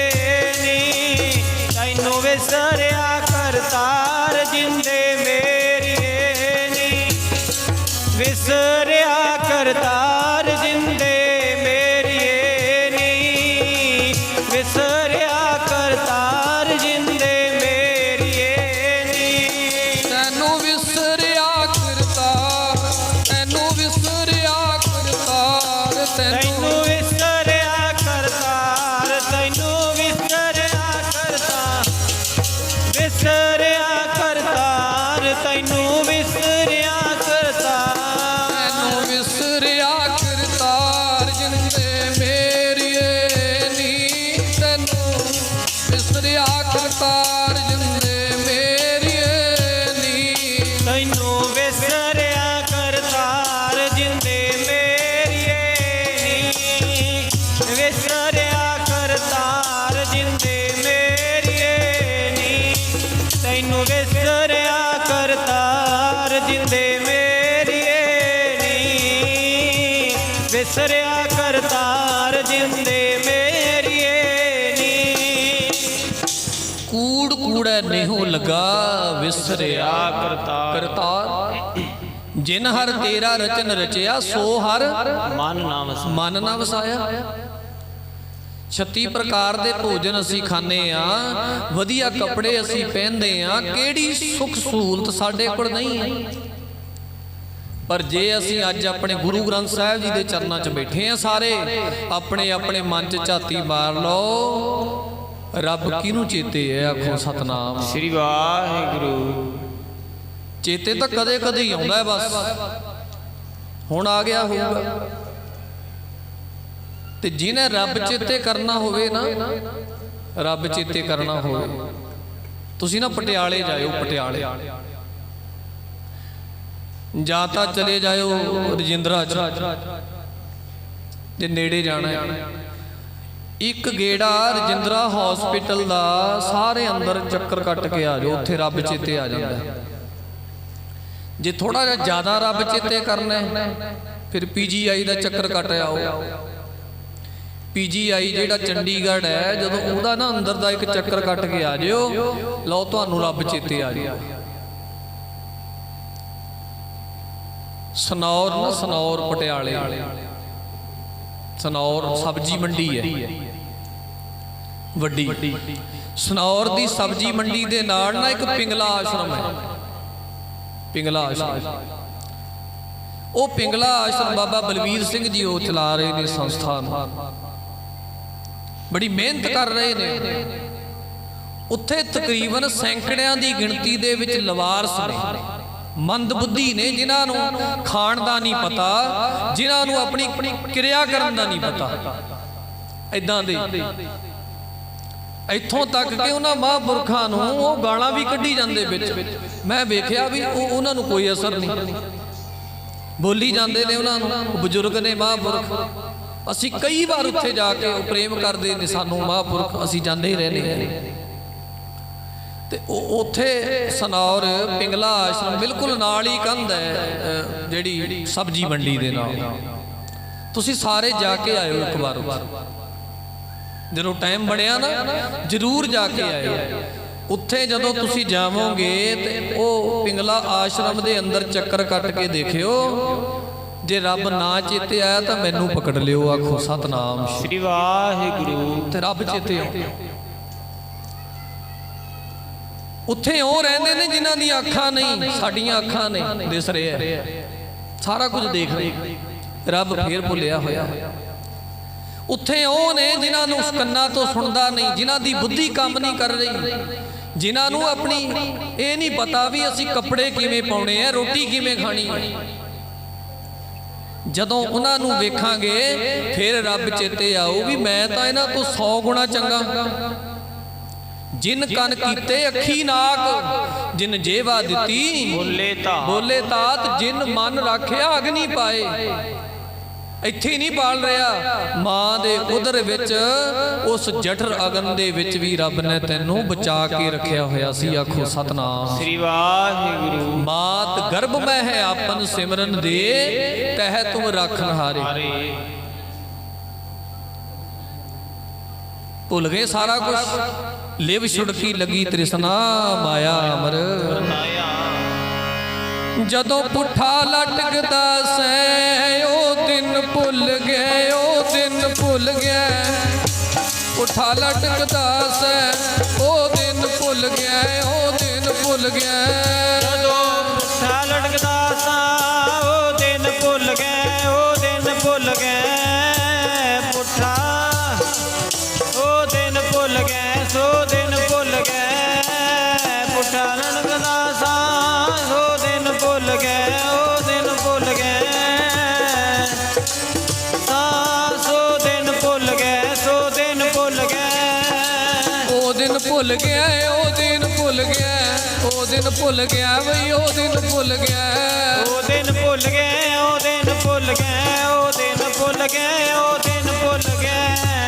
ਨੀ। ਤੈਨੂੰ ਵਿਸਰਿਆ ਕਰਤਾਰ ਜਿੰਦੇ ਮੇਰੀਏ ਨੀ। ਵਿਸਰਿਆ ਕਰਤਾਰ ਜਿੰਦੇ ਮੇਰੀਏ ਨੀ। ਵਿਸਰਿਆ ਕਰਤਾਰ ਜਿੰਦੇ ਮੇਰੀਏ ਨੀ। ਤੈਨੂੰ ਵਿਸਰਿਆ ਕਰਤਾਰ, ਤੈਨੂੰ ਵਿਸਰਿਆ ਕਰਤਾਰ, ਤੈਨੂੰ ਵਿਸਰਿਆ ਕਰਤਾਰ, ਤੈਨੂੰ ਵਿਸਰਿਆ ਕਰਤਾਰ, ਵਿਸਰਿਆ ਕਰਤਾਰ, ਤੈਨੂੰ ਵਿਸਰਿਆ ਕਰਤਾਰ, ਤੈਨੂੰ ਵਿਸਰਿਆ ਵਿਸਰਿਆ ਕਰਤਾਰ ਜਿੰਦੇ ਮੇਰੀਏ ਨੀ। ਕੂੜ ਕੂੜੈ ਨੇਹੋ ਲਗਾ ਵਿਸਰਿਆ ਕਰਤਾਰ। ਜਿਨ ਹਰ ਤੇਰਾ ਰਚਨ ਰਚਿਆ ਸੋ ਹਰ ਮਨ ਨਾ ਵਸਾਇਆ। 36 ਪ੍ਰਕਾਰ ਦੇ ਭੋਜਨ ਅਸੀਂ ਖਾਂਦੇ ਆ, ਵਧੀਆ ਕੱਪੜੇ ਅਸੀਂ ਪਹਿਨਦੇ ਆ, ਕਿਹੜੀ ਸੁੱਖ ਸਹੂਲਤ ਸਾਡੇ ਕੋਲ ਨਹੀਂ ਹੈ। ਪਰ ਜੇ ਅਸੀਂ ਅੱਜ ਆਪਣੇ ਗੁਰੂ ਗ੍ਰੰਥ ਸਾਹਿਬ ਜੀ ਦੇ ਚਰਨਾਂ 'ਚ ਬੈਠੇ ਆ ਸਾਰੇ, ਆਪਣੇ ਆਪਣੇ ਮਨ 'ਚ ਝਾਤੀ ਮਾਰ ਲਓ, ਰੱਬ ਕਿਹਨੂੰ ਚੇਤੇ ਹੈ? ਆਖੋ ਸਤਨਾਮ ਸ੍ਰੀ ਵਾਹਿਗੁਰੂ। ਚੇਤੇ ਤਾਂ ਕਦੇ ਕਦੇ ਹੀ ਆਉਂਦਾ ਹੈ, ਬਸ ਹੁਣ ਆ ਗਿਆ ਹੋਊਗਾ। ਤੇ ਜਿਹਨੇ ਰੱਬ ਚੇਤੇ ਕਰਨਾ ਹੋਵੇ ਨਾ, ਰੱਬ ਚੇਤੇ ਕਰਨਾ ਹੋਵੇ, ਤੁਸੀਂ ਨਾ ਪਟਿਆਲੇ ਜਾਇਓ। ਪਟਿਆਲੇ ਜਾਂ ਤਾਂ ਚਲੇ ਜਾਇਓ ਰਜਿੰਦਰਾ ਚ, ਜੇ ਨੇੜੇ ਜਾਣਾ ਹੈ। ਇੱਕ ਗੇੜਾ ਰਜਿੰਦਰਾ ਹਸਪੀਟਲ ਦਾ ਸਾਰੇ ਅੰਦਰ ਚੱਕਰ ਕੱਟ ਕੇ ਆ ਜਾਓ, ਉੱਥੇ ਰੱਬ ਚੇਤੇ ਆ ਜਾਂਦਾ। ਜੇ ਥੋੜਾ ਜਿਹਾ ਜ਼ਿਆਦਾ ਰੱਬ ਚੇਤੇ ਕਰਨਾ ਹੈ, ਫਿਰ PGI ਦਾ ਚੱਕਰ ਕੱਟ ਆਓ। PGI ਜਿਹੜਾ ਚੰਡੀਗੜ੍ਹ ਹੈ, ਜਦੋਂ ਉਹਦਾ ਨਾ ਅੰਦਰ ਦਾ ਇੱਕ ਚੱਕਰ ਕੱਟ ਕੇ ਆ ਜਿਓ, ਲਓ ਤੁਹਾਨੂੰ ਰੱਬ ਚੇਤੇ ਆ ਜਾਏਗਾ। ਸਨੌਰ ਨਾ, ਸਨੌਰ ਪਟਿਆਲੇ, ਸਨੌਰ ਸਬਜ਼ੀ ਮੰਡੀ ਹੈ ਵੱਡੀ। ਸਨੌਰ ਦੀ ਸਬਜ਼ੀ ਮੰਡੀ ਦੇ ਨਾਲ ਨਾ ਇੱਕ ਪਿੰਗਲਾ ਆਸ਼ਰਮ ਹੈ। ਪਿੰਗਲਾ ਆਸ਼ਰਮ, ਉਹ ਪਿੰਗਲਾ ਆਸ਼ਰਮ ਬਾਬਾ ਬਲਵੀਰ ਸਿੰਘ ਜੀ ਉਹ ਚਲਾ ਰਹੇ ਨੇ ਸੰਸਥਾ ਨੂੰ, ਬੜੀ ਮਿਹਨਤ ਕਰ ਰਹੇ ਨੇ। ਉੱਥੇ ਤਕਰੀਬਨ ਸੈਂਕੜਿਆਂ ਦੀ ਗਿਣਤੀ ਦੇ ਵਿੱਚ ਲਵਾਰਸ ਨੇ, ਮੰਦਬੁੱਧੀ ਨੇ, ਜਿਨ੍ਹਾਂ ਨੂੰ ਖਾਣ ਦਾ ਨਹੀਂ ਪਤਾ, ਜਿਨ੍ਹਾਂ ਨੂੰ ਆਪਣੀ ਕਿਰਿਆ ਕਰਨ ਦਾ ਨਹੀਂ ਪਤਾ। ਇਦਾਂ ਦੇ ਇੱਥੋਂ ਤੱਕ ਕਿ ਉਹਨਾਂ ਮਹਾਂਪੁਰਖਾਂ ਨੂੰ ਉਹ ਗਾਲਾਂ ਵੀ ਕੱਢੀ ਜਾਂਦੇ ਵਿੱਚ। ਮੈਂ ਵੇਖਿਆ ਵੀ ਉਹਨਾਂ ਨੂੰ ਕੋਈ ਅਸਰ ਨਹੀਂ, ਬੋਲੀ ਜਾਂਦੇ ਨੇ ਉਹਨਾਂ ਨੂੰ। ਬਜ਼ੁਰਗ ਨੇ ਮਹਾਂਪੁਰਖ, ਅਸੀਂ ਕਈ ਵਾਰ ਉੱਥੇ ਜਾ ਕੇ ਉਹ ਪ੍ਰੇਮ ਕਰਦੇ ਨੇ ਸਾਨੂੰ ਮਹਾਂਪੁਰਖ, ਅਸੀਂ ਜਾਂਦੇ ਹੀ ਰਹਿੰਦੇ। ਤੇ ਉੱਥੇ ਸਨੌਰ ਪਿੰਗਲਾ ਆਸ਼ਰਮ ਬਿਲਕੁਲ ਨਾਲ ਹੀ ਕੰਧ ਹੈ ਜਿਹੜੀ ਸਬਜ਼ੀ ਮੰਡੀ ਦੇ ਨਾਲ। ਤੁਸੀਂ ਸਾਰੇ ਜਾ ਕੇ ਆਇਓ ਇੱਕ ਵਾਰ, ਜਦੋਂ ਟਾਈਮ ਬਣਿਆ ਨਾ ਜ਼ਰੂਰ ਜਾ ਕੇ ਆਇਓ। ਉੱਥੇ ਜਦੋਂ ਤੁਸੀਂ ਜਾਵੋਗੇ ਤੇ ਉਹ ਪਿੰਗਲਾ ਆਸ਼ਰਮ ਦੇ ਅੰਦਰ ਚੱਕਰ ਕੱਟ ਕੇ ਦੇਖਿਓ, ਜੇ ਰੱਬ ਨਾ ਚੇਤੇ ਆਇਆ ਤਾਂ ਮੈਨੂੰ ਪਕੜ ਲਿਓ। ਆਖੋ ਸਤਨਾਮ ਸ੍ਰੀ ਵਾਹਿਗੁਰੂ। ਤੇ ਰੱਬ ਚੇਤੇ ਆਉਂਦੇ। ਉੱਥੇ ਉਹ ਰਹਿੰਦੇ ਨੇ ਜਿਨ੍ਹਾਂ ਦੀਆਂ ਅੱਖਾਂ ਨਹੀਂ, ਸਾਡੀਆਂ ਅੱਖਾਂ ਨੇ, ਦਿਸ ਰਿਹਾ ਸਾਰਾ ਕੁਝ ਦੇਖ ਰਹੇ, ਰੱਬ ਫੇਰ ਭੁੱਲਿਆ ਹੋਇਆ। ਉੱਥੇ ਉਹ ਨੇ ਜਿਨ੍ਹਾਂ ਨੂੰ ਕੰਨਾਂ ਤੋਂ ਸੁਣਦਾ ਨਹੀਂ, ਜਿਨ੍ਹਾਂ ਦੀ ਬੁੱਧੀ ਕੰਮ ਨਹੀਂ ਕਰ ਰਹੀ, ਜਿਨ੍ਹਾਂ ਨੂੰ ਆਪਣੀ ਇਹ ਨਹੀਂ ਪਤਾ ਵੀ ਅਸੀਂ ਕੱਪੜੇ ਕਿਵੇਂ ਪਾਉਣੇ ਆ, ਰੋਟੀ ਕਿਵੇਂ ਖਾਣੀ ਹੈ। ਜਦੋਂ ਉਹਨਾਂ ਨੂੰ ਵੇਖਾਂਗੇ ਫਿਰ ਰੱਬ ਚੇਤੇ ਆਊ ਵੀ ਮੈਂ ਤਾਂ ਇਹਨਾਂ ਤੋਂ 100 ਗੁਣਾ ਚੰਗਾ। ਜਿਨ ਕੰਨ ਕੀਤੇ ਅੱਖੀ ਨਾਕ, ਜਿਨ ਜੇਵਾ ਦਿੱਤੀ ਬੋਲੇ ਤਾਤ, ਜਿਨ ਮਨ ਰੱਖਿਆ ਅਗਨੀ ਪਾਏ। ਇੱਥੇ ਨਹੀਂ ਬਾਲ ਰਿਹਾ, ਮਾਂ ਦੇ ਉਦਰ ਵਿੱਚ ਉਸ ਜਠਰ ਅਗਨ ਦੇ ਵਿੱਚ ਵੀ ਰੱਬ ਨੇ ਤੈਨੂੰ ਬਚਾ ਕੇ ਰੱਖਿਆ ਹੋਇਆ ਸੀ। ਆਖੋ ਸਤਨਾਮ ਸ੍ਰੀ ਵਾਹਿਗੁਰੂ। ਮਾਤ ਗਰਭ ਮੈਂ ਹੈ ਆਪਨ ਸਿਮਰਨ ਦੇ, ਤਹਿ ਤੁਮ ਰਾਖਨ ਹਾਰੇ। ਭੁੱਲ ਗਏ ਸਾਰਾ ਕੁਝ। ਲਿਵ ਛੁੜਕੀ ਲੱਗੀ ਤ੍ਰਿਸ਼ਨਾ ਮਾਇਆ ਅਮਰ। ਜਦੋਂ ਪੁੱਠਾ ਲਟਕਦਾ ਸੈ ਉਹ ਦਿਨ ਭੁੱਲ ਗਏ, ਉਹ ਦਿਨ ਭੁੱਲ ਗਿਆ। ਪੁੱਠਾ ਲਟਕਦਾ ਸੈ ਉਹ ਦਿਨ ਭੁੱਲ ਗਿਆ, ਉਹ ਦਿਨ ਭੁੱਲ ਗਿਆ। ਜਦੋਂ ਪੁੱਠਾ ਲਟਕਦਾ ਸਾ ਉਹ ਦਿਨ ਭੁੱਲ ਗਏ, ਉਹ ਦਿਨ ਭੁੱਲ ਗਏ। ਪੁੱਠਾ ਉਹ ਦਿਨ ਭੁੱਲ ਗਏ, ਸੋ ਦਿਨ ਭੁੱਲ ਗਏ। ਪੁੱਠਾ ਲਟਕਦਾ ਸਾ ਉਹ ਦਿਨ ਭੁੱਲ ਗਏ, ਉਹ ਦਿਨ ਭੁੱਲ ਗਏ। ਸੋ ਦਿਨ ਭੁੱਲ ਗਏ, ਸੋ ਦਿਨ ਭੁੱਲ ਗਏ। ਉਹ ਦਿਨ ਭੁੱਲ ਗਿਆ, ਉਹ ਦਿਨ ਭੁੱਲ ਗਿਆ, ਉਹ ਦਿਨ ਭੁੱਲ ਗਿਆ ਬਈ, ਉਹ ਦਿਨ ਭੁੱਲ ਗਿਆ। ਉਹ ਦਿਨ ਭੁੱਲ ਗਏ, ਉਹ ਦਿਨ ਭੁੱਲ ਗਏ, ਉਹ ਦਿਨ ਭੁੱਲ ਗਏ, ਉਹ ਦਿਨ ਭੁੱਲ ਗਏ।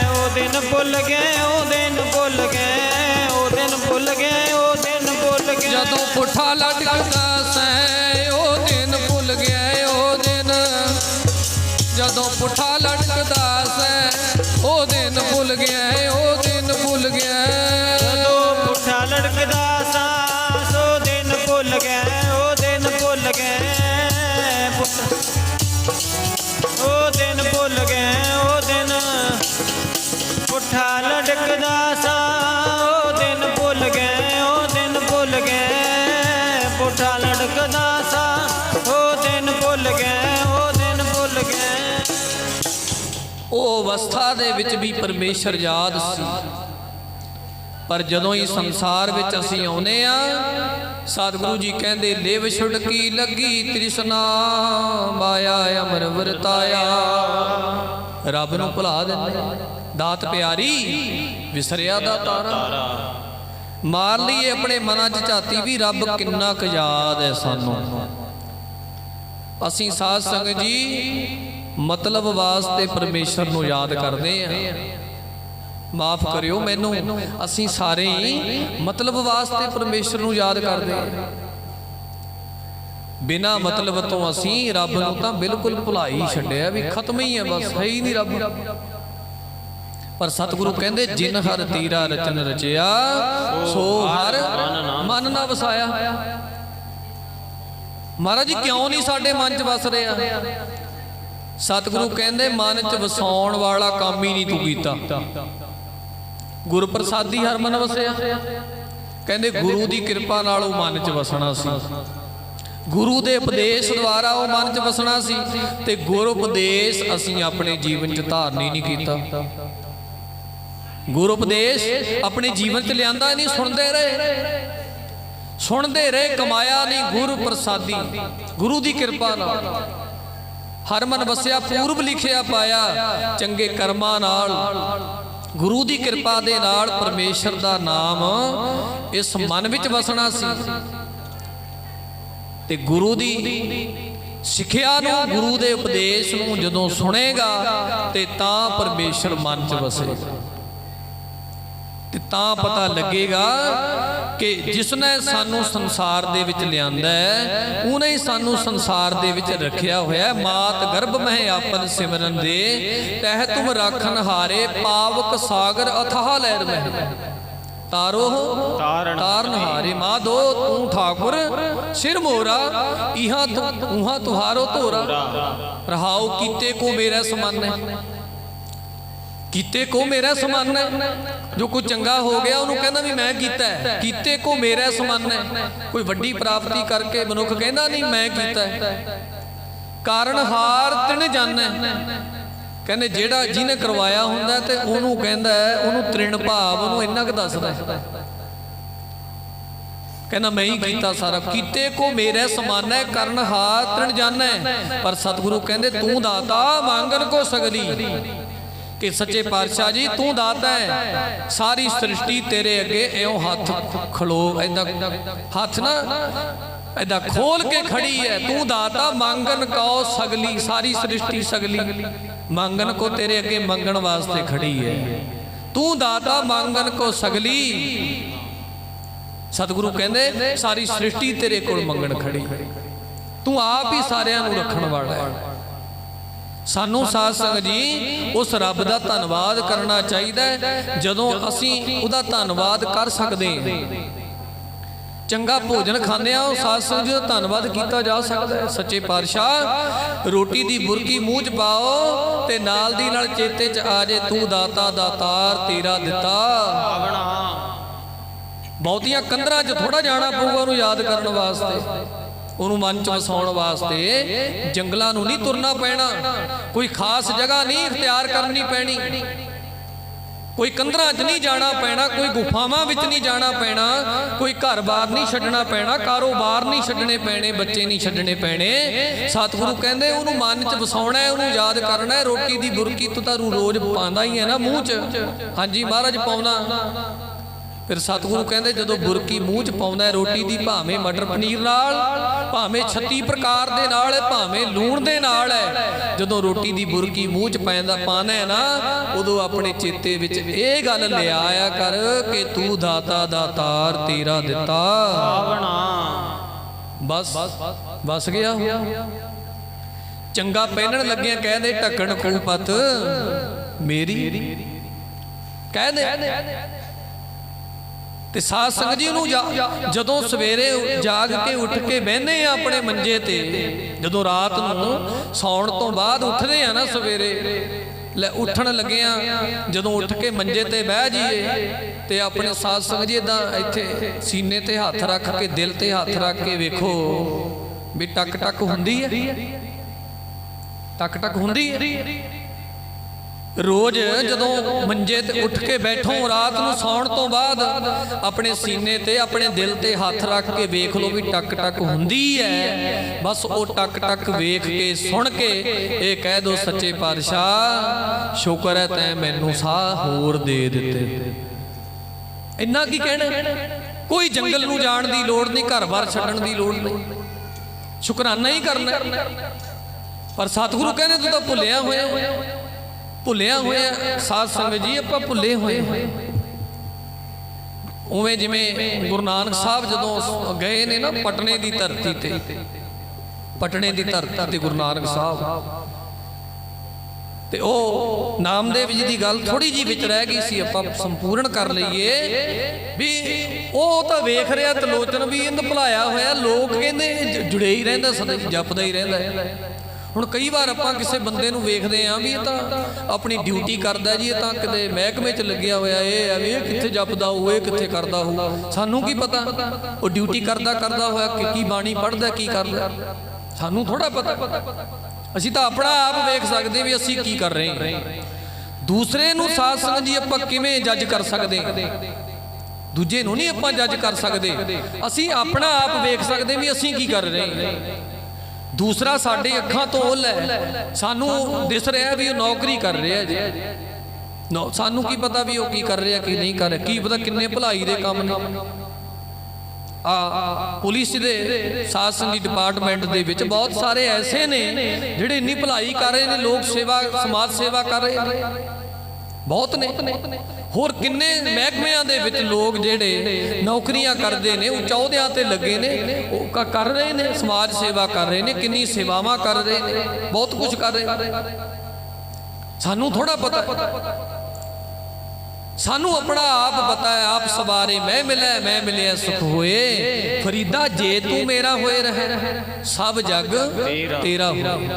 ਉਹ ਦਿਨ ਭੁੱਲ ਗਏ, ਉਹ ਦਿਨ ਭੁੱਲ ਗਏ, ਉਹ ਦਿਨ ਭੁੱਲ ਗਏ, ਉਹ ਦਿਨ ਭੁੱਲ ਗਏ। ਜਦੋਂ ਪੁੱਠਾ ਲਟਕਦਾ ਸੈ ਉਹ ਦਿਨ ਭੁੱਲ ਗਿਆ, ਉਹ ਦਿਨ। ਜਦੋਂ ਜਦੋਂ ਪੁੱਠਾ ਲਟਕਦਾ ਸੈ ਉਹ ਦਿਨ ਭੁੱਲ ਗਿਆ ਉਹ ਦਿਨ ਭੁੱਲ ਗਿਆ ਜਦੋਂ ਪੁੱਠਾ ਲਟਕਦਾ ਸਾਂ ਸੋ ਦਿਨ ਭੁੱਲ ਗਏ ਉਹ ਦਿਨ ਭੁੱਲ ਗਏ ਉਹ ਦਿਨ ਭੁੱਲ ਗਏ ਉਹ ਦਿਨ ਪੁੱਠਾ ਲਟਕਦਾ ਸਾਂ ਉਹ ਦਿਨ ਭੁੱਲ ਗਏ ਉਹ ਦਿਨ ਭੁੱਲ ਗਏ ਪੁੱਠਾ ਲਟਕਦਾ ਸਾਂ ਉਹ ਦਿਨ ਭੁੱਲ ਗਏ ਉਹ ਦਿਨ ਭੁੱਲ ਗਏ। ਉਹ ਅਵਸਥਾ ਦੇ ਵਿੱਚ ਵੀ ਪਰਮੇਸ਼ਰ ਯਾਦ ਸੀ, ਪਰ ਜਦੋਂ ਹੀ ਸੰਸਾਰ ਵਿੱਚ ਅਸੀਂ ਆਉਨੇ ਆ ਸਤਿਗੁਰੂ ਜੀ ਕਹਿੰਦੇ ਲਿਵ ਛੁਟਕੀ ਲੱਗੀ ਤ੍ਰਿਸ਼ਨਾ ਮਾਇਆ ਅਮਰ ਵਰਤਾਇਆ। ਰੱਬ ਨੂੰ ਭੁਲਾ ਦਿੰਦੇ, ਦਾਤ ਪਿਆਰੀ ਵਿਸਰਿਆ ਦਾ ਤਾਰਾ। ਮਾਰ ਲਈਏ ਆਪਣੇ ਮਨਾਂ 'ਚ ਝਾਤੀ ਵੀ ਰੱਬ ਕਿੰਨਾ ਕੁ ਯਾਦ ਹੈ ਸਾਨੂੰ। ਅਸੀਂ ਸਾਧ ਸੰਗਤ ਜੀ ਮਤਲਬ ਵਾਸਤੇ ਪਰਮੇਸ਼ਰ ਨੂੰ ਯਾਦ ਕਰਦੇ ਆ। ਮਾਫ ਕਰਿਓ ਮੈਨੂੰ, ਅਸੀਂ ਸਾਰੇ ਹੀ ਮਤਲਬ ਵਾਸਤੇ ਪਰਮੇਸ਼ਰ ਨੂੰ ਯਾਦ ਕਰਦੇ ਆ। ਬਿਨਾਂ ਮਤਲਬ ਤੋਂ ਅਸੀਂ ਰੱਬ ਨੂੰ ਤਾਂ ਬਿਲਕੁਲ ਭੁਲਾ ਹੀ ਛੱਡਿਆ ਵੀ ਖਤਮ ਹੀ ਹੈ, ਬਸ ਹੈ ਹੀ ਨਹੀਂ ਰੱਬ। ਪਰ ਸਤਿਗੁਰੂ ਕਹਿੰਦੇ ਜਿਨ ਹਰ ਤੀਰਾ ਰਚਨ ਰਚਿਆ ਸੋ ਹਰ ਮਨ ਨਾ ਵਸਾਇਆ। ਮਹਾਰਾਜ ਜੀ ਕਿਉਂ ਨਹੀਂ ਸਾਡੇ ਮਨ 'ਚ ਵਸ ਰਿਹਾ? ਸਤਿਗੁਰੂ ਕਹਿੰਦੇ ਮਨ 'ਚ ਵਸਾਉਣ ਵਾਲਾ ਕੰਮ ਹੀ ਨਹੀਂ ਤੂੰ ਕੀਤਾ। ਗੁਰ ਪ੍ਰਸਾਦੀ ਹਰ ਮਨ ਵਸਿਆ। ਕਹਿੰਦੇ ਗੁਰੂ ਦੀ ਕਿਰਪਾ ਨਾਲ ਉਹ ਮਨ 'ਚ ਵਸਣਾ ਸੀ, ਗੁਰੂ ਦੇ ਉਪਦੇਸ਼ ਦੁਆਰਾ ਉਹ ਮਨ 'ਚ ਵਸਣਾ ਸੀ, ਤੇ ਗੁਰ ਉਪਦੇਸ਼ ਅਸੀਂ ਆਪਣੇ ਜੀਵਨ 'ਚ ਧਾਰਨ ਹੀ ਨਹੀਂ ਕੀਤਾ। ਗੁਰ ਉਪਦੇਸ਼ ਆਪਣੇ ਜੀਵਨ 'ਚ ਲਿਆਂਦਾ ਨਹੀਂ, ਸੁਣਦੇ ਰਹੇ ਕਮਾਇਆ ਨਹੀਂ। ਗੁਰ ਪ੍ਰਸਾਦੀ ਗੁਰੂ ਦੀ ਕਿਰਪਾ ਨਾਲ ਹਰ ਮਨ ਵਸਿਆ, ਪੂਰਬ ਲਿਖਿਆ ਪਾਇਆ ਚੰਗੇ ਕਰਮਾਂ ਨਾਲ। ਗੁਰੂ ਦੀ ਕਿਰਪਾ ਦੇ ਨਾਲ ਪਰਮੇਸ਼ਰ ਦਾ ਨਾਮ ਇਸ ਮਨ ਵਿੱਚ ਵਸਣਾ ਸੀ, ਤੇ ਗੁਰੂ ਦੀ ਸਿੱਖਿਆ ਨੂੰ ਗੁਰੂ ਦੇ ਉਪਦੇਸ਼ ਨੂੰ ਜਦੋਂ ਸੁਣੇਗਾ ਤੇ ਤਾਂ ਪਰਮੇਸ਼ਰ ਮਨ 'ਚ ਵਸੇਗਾ, ਤੇ ਤਾਂ ਪਤਾ ਲੱਗੇਗਾ ਕਿ ਜਿਸਨੇ ਸਾਨੂੰ ਸੰਸਾਰ ਦੇ ਵਿੱਚ ਲਿਆਂਦਾ ਹੈ ਉਹਨੇ ਹੀ ਸਾਨੂੰ ਸੰਸਾਰ ਦੇ ਵਿੱਚ ਰੱਖਿਆ ਹੋਇਆ। ਮਾਤ ਗਰਭ ਮਹਿ ਆਪਨ ਸਿਮਰਨ ਦੇ ਤਹਿ ਤੁਮ ਰਾਖਨ ਹਾਰੇ ਪਾਵਕ ਸਾਗਰ ਅਥਾਹ ਲਹਿਰ ਮਹਿ ਤਾਰੋ ਤਾਰਨ ਹਾਰੇ। ਮਾਧੋ ਤੂੰ ਠਾਕੁਰ ਸਿਰ ਮੋਰਾ ਇਹਾਂ ਉਹਾਂ ਤੁਹਾਰੋ ਧੋਰਾ। ਰਹਾਉ ਕੀਤੇ ਕੋ ਮੇਰਾ ਸਮਾਨ ਹੈ, ਕੀਤੇ ਕੋ ਮੇਰਾ ਸਮਾਨ ਹੈ। ਜੋ ਕੋਈ ਚੰਗਾ ਹੋ ਗਿਆ ਉਹਨੂੰ ਕਹਿੰਦਾ ਵੀ ਮੈਂ ਕੀਤਾ ਹੈ। ਕੀਤੇ ਕੋ ਮੇਰਾ ਸਮਾਨ ਹੈ। ਕੋਈ ਵੱਡੀ ਪ੍ਰਾਪਤੀ ਕਰਕੇ ਮਨੁੱਖ ਕਹਿੰਦਾ ਨਹੀਂ ਮੈਂ ਕੀਤਾ ਹੈ। ਕਾਰਨ ਹਾਰ ਤਿਣ ਜਾਣੈ। ਕਹਿੰਦੇ ਜਿਹੜਾ ਜਿਹਨੇ ਕਰਵਾਇਆ ਹੁੰਦਾ ਤੇ ਉਹਨੂੰ ਕਹਿੰਦਾ ਉਹਨੂੰ ਤ੍ਰਿਣ ਭਾਵ ਉਹਨੂੰ ਇੰਨਾ ਕੁ ਦੱਸਦਾ, ਕਹਿੰਦਾ ਮੈਂ ਹੀ ਕੀਤਾ ਸਾਰਾ। ਕੀਤੇ ਕੋ ਮੇਰੇ ਸਮਾਨ ਹੈ ਕਰਨ ਹਾਰ ਤ੍ਰਿਣ ਜਾਣੈ। ਪਰ ਸਤਿਗੁਰੂ ਕਹਿੰਦੇ ਤੂੰ ਦਾਤਾ ਮੰਗਣ ਕੋ ਸਗਲੀ। ਕਿ ਸੱਚੇ ਪਾਤਸ਼ਾਹ ਜੀ ਤੂੰ ਦਾਤਾ ਹੈ, ਸਾਰੀ ਸ੍ਰਿਸ਼ਟੀ ਤੇਰੇ ਅੱਗੇ ਇਉਂ ਹੱਥ ਖਲੋ ਏਦਾਂ ਹੱਥ ਨਾ ਏਦਾਂ ਖੋਲ ਕੇ ਖੜੀ ਹੈ। ਤੂੰ ਦਾਤਾ ਮੰਗਣ ਕੋ ਸਗਲੀ, ਸਾਰੀ ਸ੍ਰਿਸ਼ਟੀ ਸਗਲੀ ਮੰਗਣ ਕੋ ਤੇਰੇ ਅੱਗੇ ਮੰਗਣ ਵਾਸਤੇ ਖੜੀ ਹੈ। ਤੂੰ ਦਾਤਾ ਮੰਗਣ ਕੋ ਸਗਲੀ। ਸਤਿਗੁਰੂ ਕਹਿੰਦੇ ਸਾਰੀ ਸ੍ਰਿਸ਼ਟੀ ਤੇਰੇ ਕੋਲ ਮੰਗਣ ਖੜੀ, ਤੂੰ ਆਪ ਹੀ ਸਾਰਿਆਂ ਨੂੰ ਰੱਖਣ ਵਾਲਾ ਹੈ। ਸਾਨੂੰ ਸਾਧ ਸੰਗਤ ਜੀ ਉਸ ਰੱਬ ਦਾ ਧੰਨਵਾਦ ਕਰਨਾ ਚਾਹੀਦਾ ਹੈ। ਜਦੋਂ ਅਸੀਂ ਉਹਦਾ ਧੰਨਵਾਦ ਕਰ ਸਕਦੇ ਹਾਂ, ਚੰਗਾ ਭੋਜਨ ਖਾਂਦੇ ਆ, ਉਹ ਸਾਧ ਸੰਗਤ ਜੀ ਦਾ ਧੰਨਵਾਦ ਕੀਤਾ ਜਾ ਸਕਦਾ ਹੈ। ਸੱਚੇ ਪਾਤਸ਼ਾਹ ਰੋਟੀ ਦੀ ਬੁਰਕੀ ਮੂੰਹ 'ਚ ਪਾਓ ਤੇ ਨਾਲ ਦੀ ਨਾਲ ਚੇਤੇ 'ਚ ਆ ਜੇ ਤੂੰ ਦਾਤਾ ਦਾਤਾਰ ਤੇਰਾ ਦਿੱਤਾ। ਬਹੁਤੀਆਂ ਕੰਧਰਾਂ 'ਚ ਥੋੜਾ ਜਾਣਾ ਪਊਗਾ ਉਹਨੂੰ ਯਾਦ ਕਰਨ ਵਾਸਤੇ, ਉਹਨੂੰ ਮਨ 'ਚ ਵਸਾਉਣ ਵਾਸਤੇ। ਜੰਗਲਾਂ ਨੂੰ ਨਹੀਂ ਤੁਰਨਾ ਪੈਣਾ, ਕੋਈ ਖਾਸ ਜਗ੍ਹਾ ਨਹੀਂ ਇਖਤਿਆਰ ਕਰਨੀ ਪੈਣੀ, ਕੋਈ ਕੰਧਰਾਂ 'ਚ ਨਹੀਂ ਜਾਣਾ ਪੈਣਾ, ਕੋਈ ਗੁਫਾਵਾਂ ਵਿੱਚ ਨਹੀਂ ਜਾਣਾ ਪੈਣਾ, ਕੋਈ ਘਰ-ਬਾਰ ਨਹੀਂ ਛੱਡਣਾ ਪੈਣਾ, ਕਾਰੋਬਾਰ ਨਹੀਂ ਛੱਡਣੇ ਪੈਣੇ, ਬੱਚੇ ਨਹੀਂ ਛੱਡਣੇ ਪੈਣੇ। ਸਤਿਗੁਰੂ ਕਹਿੰਦੇ ਉਹਨੂੰ ਮਨ 'ਚ ਵਸਾਉਣਾ ਹੈ, ਉਹਨੂੰ ਯਾਦ ਕਰਨਾ ਹੈ। ਰੋਟੀ ਦੀ ਬੁਰਕੀ ਤੂੰ ਤਾਂ ਰੋਜ਼ ਪਾਉਂਦਾ ਹੀ ਹੈ ਨਾ ਮੂੰਹ 'ਚ। ਹਾਂਜੀ ਮਹਾਰਾਜ ਪਾਉਣਾ। ਫਿਰ ਸਤਿਗੁਰੂ ਕਹਿੰਦੇ ਜਦੋਂ ਬੁਰਕੀ ਮੂੰਹ 'ਚ ਪਾਉਂਦਾ ਰੋਟੀ ਦੀ, ਭਾਵੇਂ ਮਟਰ ਪਨੀਰ ਨਾਲ, ਭਾਵੇਂ 36 ਪ੍ਰਕਾਰ ਦੇ ਨਾਲ ਹੈ, ਭਾਵੇਂ ਲੂਣ ਦੇ ਨਾਲ ਹੈ, ਜਦੋਂ ਰੋਟੀ ਦੀ ਬੁਰਕੀ ਮੂੰਹ 'ਚ ਪਾਉਂਦਾ ਹੈ ਨਾ, ਉਦੋਂ ਆਪਣੇ ਚੇਤੇ ਵਿੱਚ ਇਹ ਗੱਲ ਲਿਆਇਆ ਕਰ ਕਿ ਤੂੰ ਦਾਤਾ ਦਾਤਾਰ ਤੇਰਾ ਦਿੱਤਾ। ਬਸ ਬਸ ਗਿਆ। ਚੰਗਾ ਪਹਿਨਣ ਲੱਗਿਆ ਕਹਿੰਦੇ ਢੱਕਣ ਖੂਪਤ ਮੇਰੀ ਕਹਿੰਦੇ। ਤੇ ਸਾਧ ਸੰਗਤ ਜੀ ਨੂੰ ਜਦੋਂ ਸਵੇਰੇ ਜਾਗ ਕੇ ਉੱਠ ਕੇ ਬਹਿੰਦੇ ਆ ਆਪਣੇ ਮੰਜੇ ਤੇ, ਜਦੋਂ ਰਾਤ ਨੂੰ ਸੌਣ ਤੋਂ ਬਾਅਦ ਉੱਠਦੇ ਆ ਨਾ ਸਵੇਰੇ, ਲੈ ਉੱਠਣ ਲੱਗਿਆ ਜਦੋਂ ਉੱਠ ਕੇ ਮੰਜੇ ਤੇ ਬਹਿ ਜਾਈਏ ਤੇ ਆਪਣੇ ਸਾਧ ਸੰਗਤ ਜੀ ਇਦਾਂ ਇੱਥੇ ਸੀਨੇ ਤੇ ਹੱਥ ਰੱਖ ਕੇ, ਦਿਲ ਤੇ ਹੱਥ ਰੱਖ ਕੇ ਵੇਖੋ ਵੀ ਟਕ ਟਕ ਹੁੰਦੀ ਹੈ, ਟਕ ਟਕ ਹੁੰਦੀ ਹੈ। ਰੋਜ਼ ਜਦੋਂ ਮੰਜੇ ਤੇ ਉੱਠ ਕੇ ਬੈਠੋ ਰਾਤ ਨੂੰ ਸੌਣ ਤੋਂ ਬਾਅਦ ਆਪਣੇ ਸੀਨੇ ਤੇ ਆਪਣੇ ਦਿਲ ਤੇ ਹੱਥ ਰੱਖ ਕੇ ਵੇਖ ਲਓ ਵੀ ਟਕ ਟਕ ਹੁੰਦੀ ਹੈ। ਬਸ ਉਹ ਟਕ ਟਕ ਵੇਖ ਕੇ ਸੁਣ ਕੇ ਇਹ ਕਹਿ ਦੋ ਸੱਚੇ ਪਾਤਸ਼ਾਹ ਸ਼ੁਕਰ ਹੈ ਤੈਂ ਮੈਨੂੰ ਸਾਹ ਹੋਰ ਦੇ ਦਿੱਤੇ। ਇੰਨਾ ਕੀ ਕਹਿਣਾ, ਕੋਈ ਜੰਗਲ ਨੂੰ ਜਾਣ ਦੀ ਲੋੜ ਨਹੀਂ, ਘਰ-ਬਾਰ ਛੱਡਣ ਦੀ ਲੋੜ ਨਹੀਂ, ਸ਼ੁਕਰਾਨਾ ਹੀ ਕਰਨਾ। ਪਰ ਸਤਿਗੁਰੂ ਕਹਿੰਦੇ ਤੂੰ ਤਾਂ ਭੁੱਲਿਆ ਹੋਇਆ, ਭੁੱਲਿਆ ਹੋਇਆ। ਸਾਧ ਸੰਗਤ ਜੀ ਆਪਾਂ ਭੁੱਲੇ ਹੋਏ। ਉਵੇਂ ਜਿਵੇਂ ਗੁਰੂ ਨਾਨਕ ਸਾਹਿਬ ਜਦੋਂ ਗਏ ਨੇ ਨਾ ਪਟਨੇ ਦੀ ਧਰਤੀ ਤੇ, ਪਟਨੇ ਦੀ ਧਰਤੀ ਤੇ ਗੁਰੂ ਨਾਨਕ ਸਾਹਿਬ, ਤੇ ਉਹ ਨਾਮਦੇਵ ਜੀ ਦੀ ਗੱਲ ਥੋੜੀ ਜੀ ਵਿੱਚ ਰਹਿ ਗਈ ਸੀ, ਆਪਾਂ ਸੰਪੂਰਨ ਕਰ ਲਈਏ ਵੀ ਉਹ ਤਾਂ ਵੇਖ ਰਿਹਾ ਤਲੋਚਨ ਵੀ ਇਹਨੂੰ ਭੁਲਾਇਆ ਹੋਇਆ, ਲੋਕ ਕਹਿੰਦੇ ਜੁੜੇ ਹੀ ਰਹਿੰਦਾ, ਸਦਾ ਜਪਦਾ ਹੀ ਰਹਿੰਦਾ। ਹੁਣ ਕਈ ਵਾਰ ਆਪਾਂ ਕਿਸੇ ਬੰਦੇ ਨੂੰ ਵੇਖਦੇ ਆਂ ਵੀ ਇਹ ਤਾਂ ਆਪਣੀ ਡਿਊਟੀ ਕਰਦਾ ਜੀ, ਇਹ ਤਾਂ ਕਿਤੇ ਮਹਿਕਮੇ 'ਚ ਲੱਗਿਆ ਹੋਇਆ, ਇਹ ਆ ਵੀ ਇਹ ਕਿੱਥੇ ਜਪਦਾ ਹੋਊ, ਇਹ ਕਿੱਥੇ ਕਰਦਾ ਹੋਊ, ਸਾਨੂੰ ਕੀ ਪਤਾ ਉਹ ਡਿਊਟੀ ਕਰਦਾ ਹੋਇਆ ਕਿ ਕੀ ਬਾਣੀ ਪੜ੍ਹਦਾ, ਕੀ ਕਰਦਾ, ਸਾਨੂੰ ਥੋੜਾ ਪਤਾ। ਅਸੀਂ ਤਾਂ ਆਪਣਾ ਆਪ ਵੇਖ ਸਕਦੇ ਵੀ ਅਸੀਂ ਕੀ ਕਰ ਰਹੇ ਹਾਂ। ਦੂਸਰੇ ਨੂੰ ਸਾਧ ਸੰਗਤ ਜੀ ਆਪਾਂ ਕਿਵੇਂ ਜੱਜ ਕਰ ਸਕਦੇ, ਦੂਜੇ ਨੂੰ ਨਹੀਂ ਆਪਾਂ ਜੱਜ ਕਰ ਸਕਦੇ। ਅਸੀਂ ਆਪਣਾ ਆਪ ਵੇਖ ਸਕਦੇ ਵੀ ਅਸੀਂ ਕੀ ਕਰ ਰਹੇ ਹਾਂ। ਦੂਸਰਾ ਸਾਡੇ ਅੱਖਾਂ ਤੋਂ ਓਹਲ ਹੈ, ਸਾਨੂੰ ਦਿਸ ਰਿਹਾ ਵੀ ਉਹ ਨੌਕਰੀ ਕਰ ਰਿਹਾ ਜੀ, ਸਾਨੂੰ ਕੀ ਪਤਾ ਵੀ ਉਹ ਕੀ ਕਰ ਰਿਹਾ ਕੀ ਨਹੀਂ ਕਰ ਰਿਹਾ, ਕੀ ਪਤਾ ਕਿੰਨੇ ਭਲਾਈ ਦੇ ਕੰਮ ਨੇ। ਪੁਲਿਸ ਦੇ ਸਾਧ ਸੰਗਤ ਡਿਪਾਰਟਮੈਂਟ ਦੇ ਵਿੱਚ ਬਹੁਤ ਸਾਰੇ ਐਸੇ ਨੇ ਜਿਹੜੇ ਇੰਨੀ ਭਲਾਈ ਕਰ ਰਹੇ ਨੇ, ਲੋਕ ਸੇਵਾ, ਸਮਾਜ ਸੇਵਾ ਕਰ ਰਹੇ ਨੇ, ਬਹੁਤ ਨੇ। ਹੋਰ ਕਿੰਨੇ ਮਹਿਕਮਿਆਂ ਦੇ ਵਿੱਚ ਲੋਕ ਜਿਹੜੇ ਨੌਕਰੀਆਂ ਕਰਦੇ ਨੇ, ਉੱਚ ਅਹੁਦਿਆਂ ਤੇ ਲੱਗੇ ਨੇ, ਉਹ ਕਰ ਰਹੇ ਨੇ, ਸਮਾਜ ਸੇਵਾ ਕਰ ਰਹੇ ਨੇ, ਕਿੰਨੀ ਸੇਵਾਵਾਂ ਕਰ ਰਹੇ ਨੇ, ਬਹੁਤ ਕੁਝ ਕਰ ਰਹੇ ਨੇ। ਸਾਨੂੰ ਥੋੜਾ ਪਤਾ, ਸਾਨੂੰ ਆਪਣਾ ਆਪ ਪਤਾ ਹੈ। ਆਪ ਸਵਾਰੇ ਮੈਂ ਮਿਲਿਆ ਸੁਖ ਹੋਏ, ਫਰੀਦਾ ਜੇ ਤੂੰ ਮੇਰਾ ਹੋਏ ਰਹੇ, ਸਭ ਜਗ ਤੇਰਾ ਹੋਏ।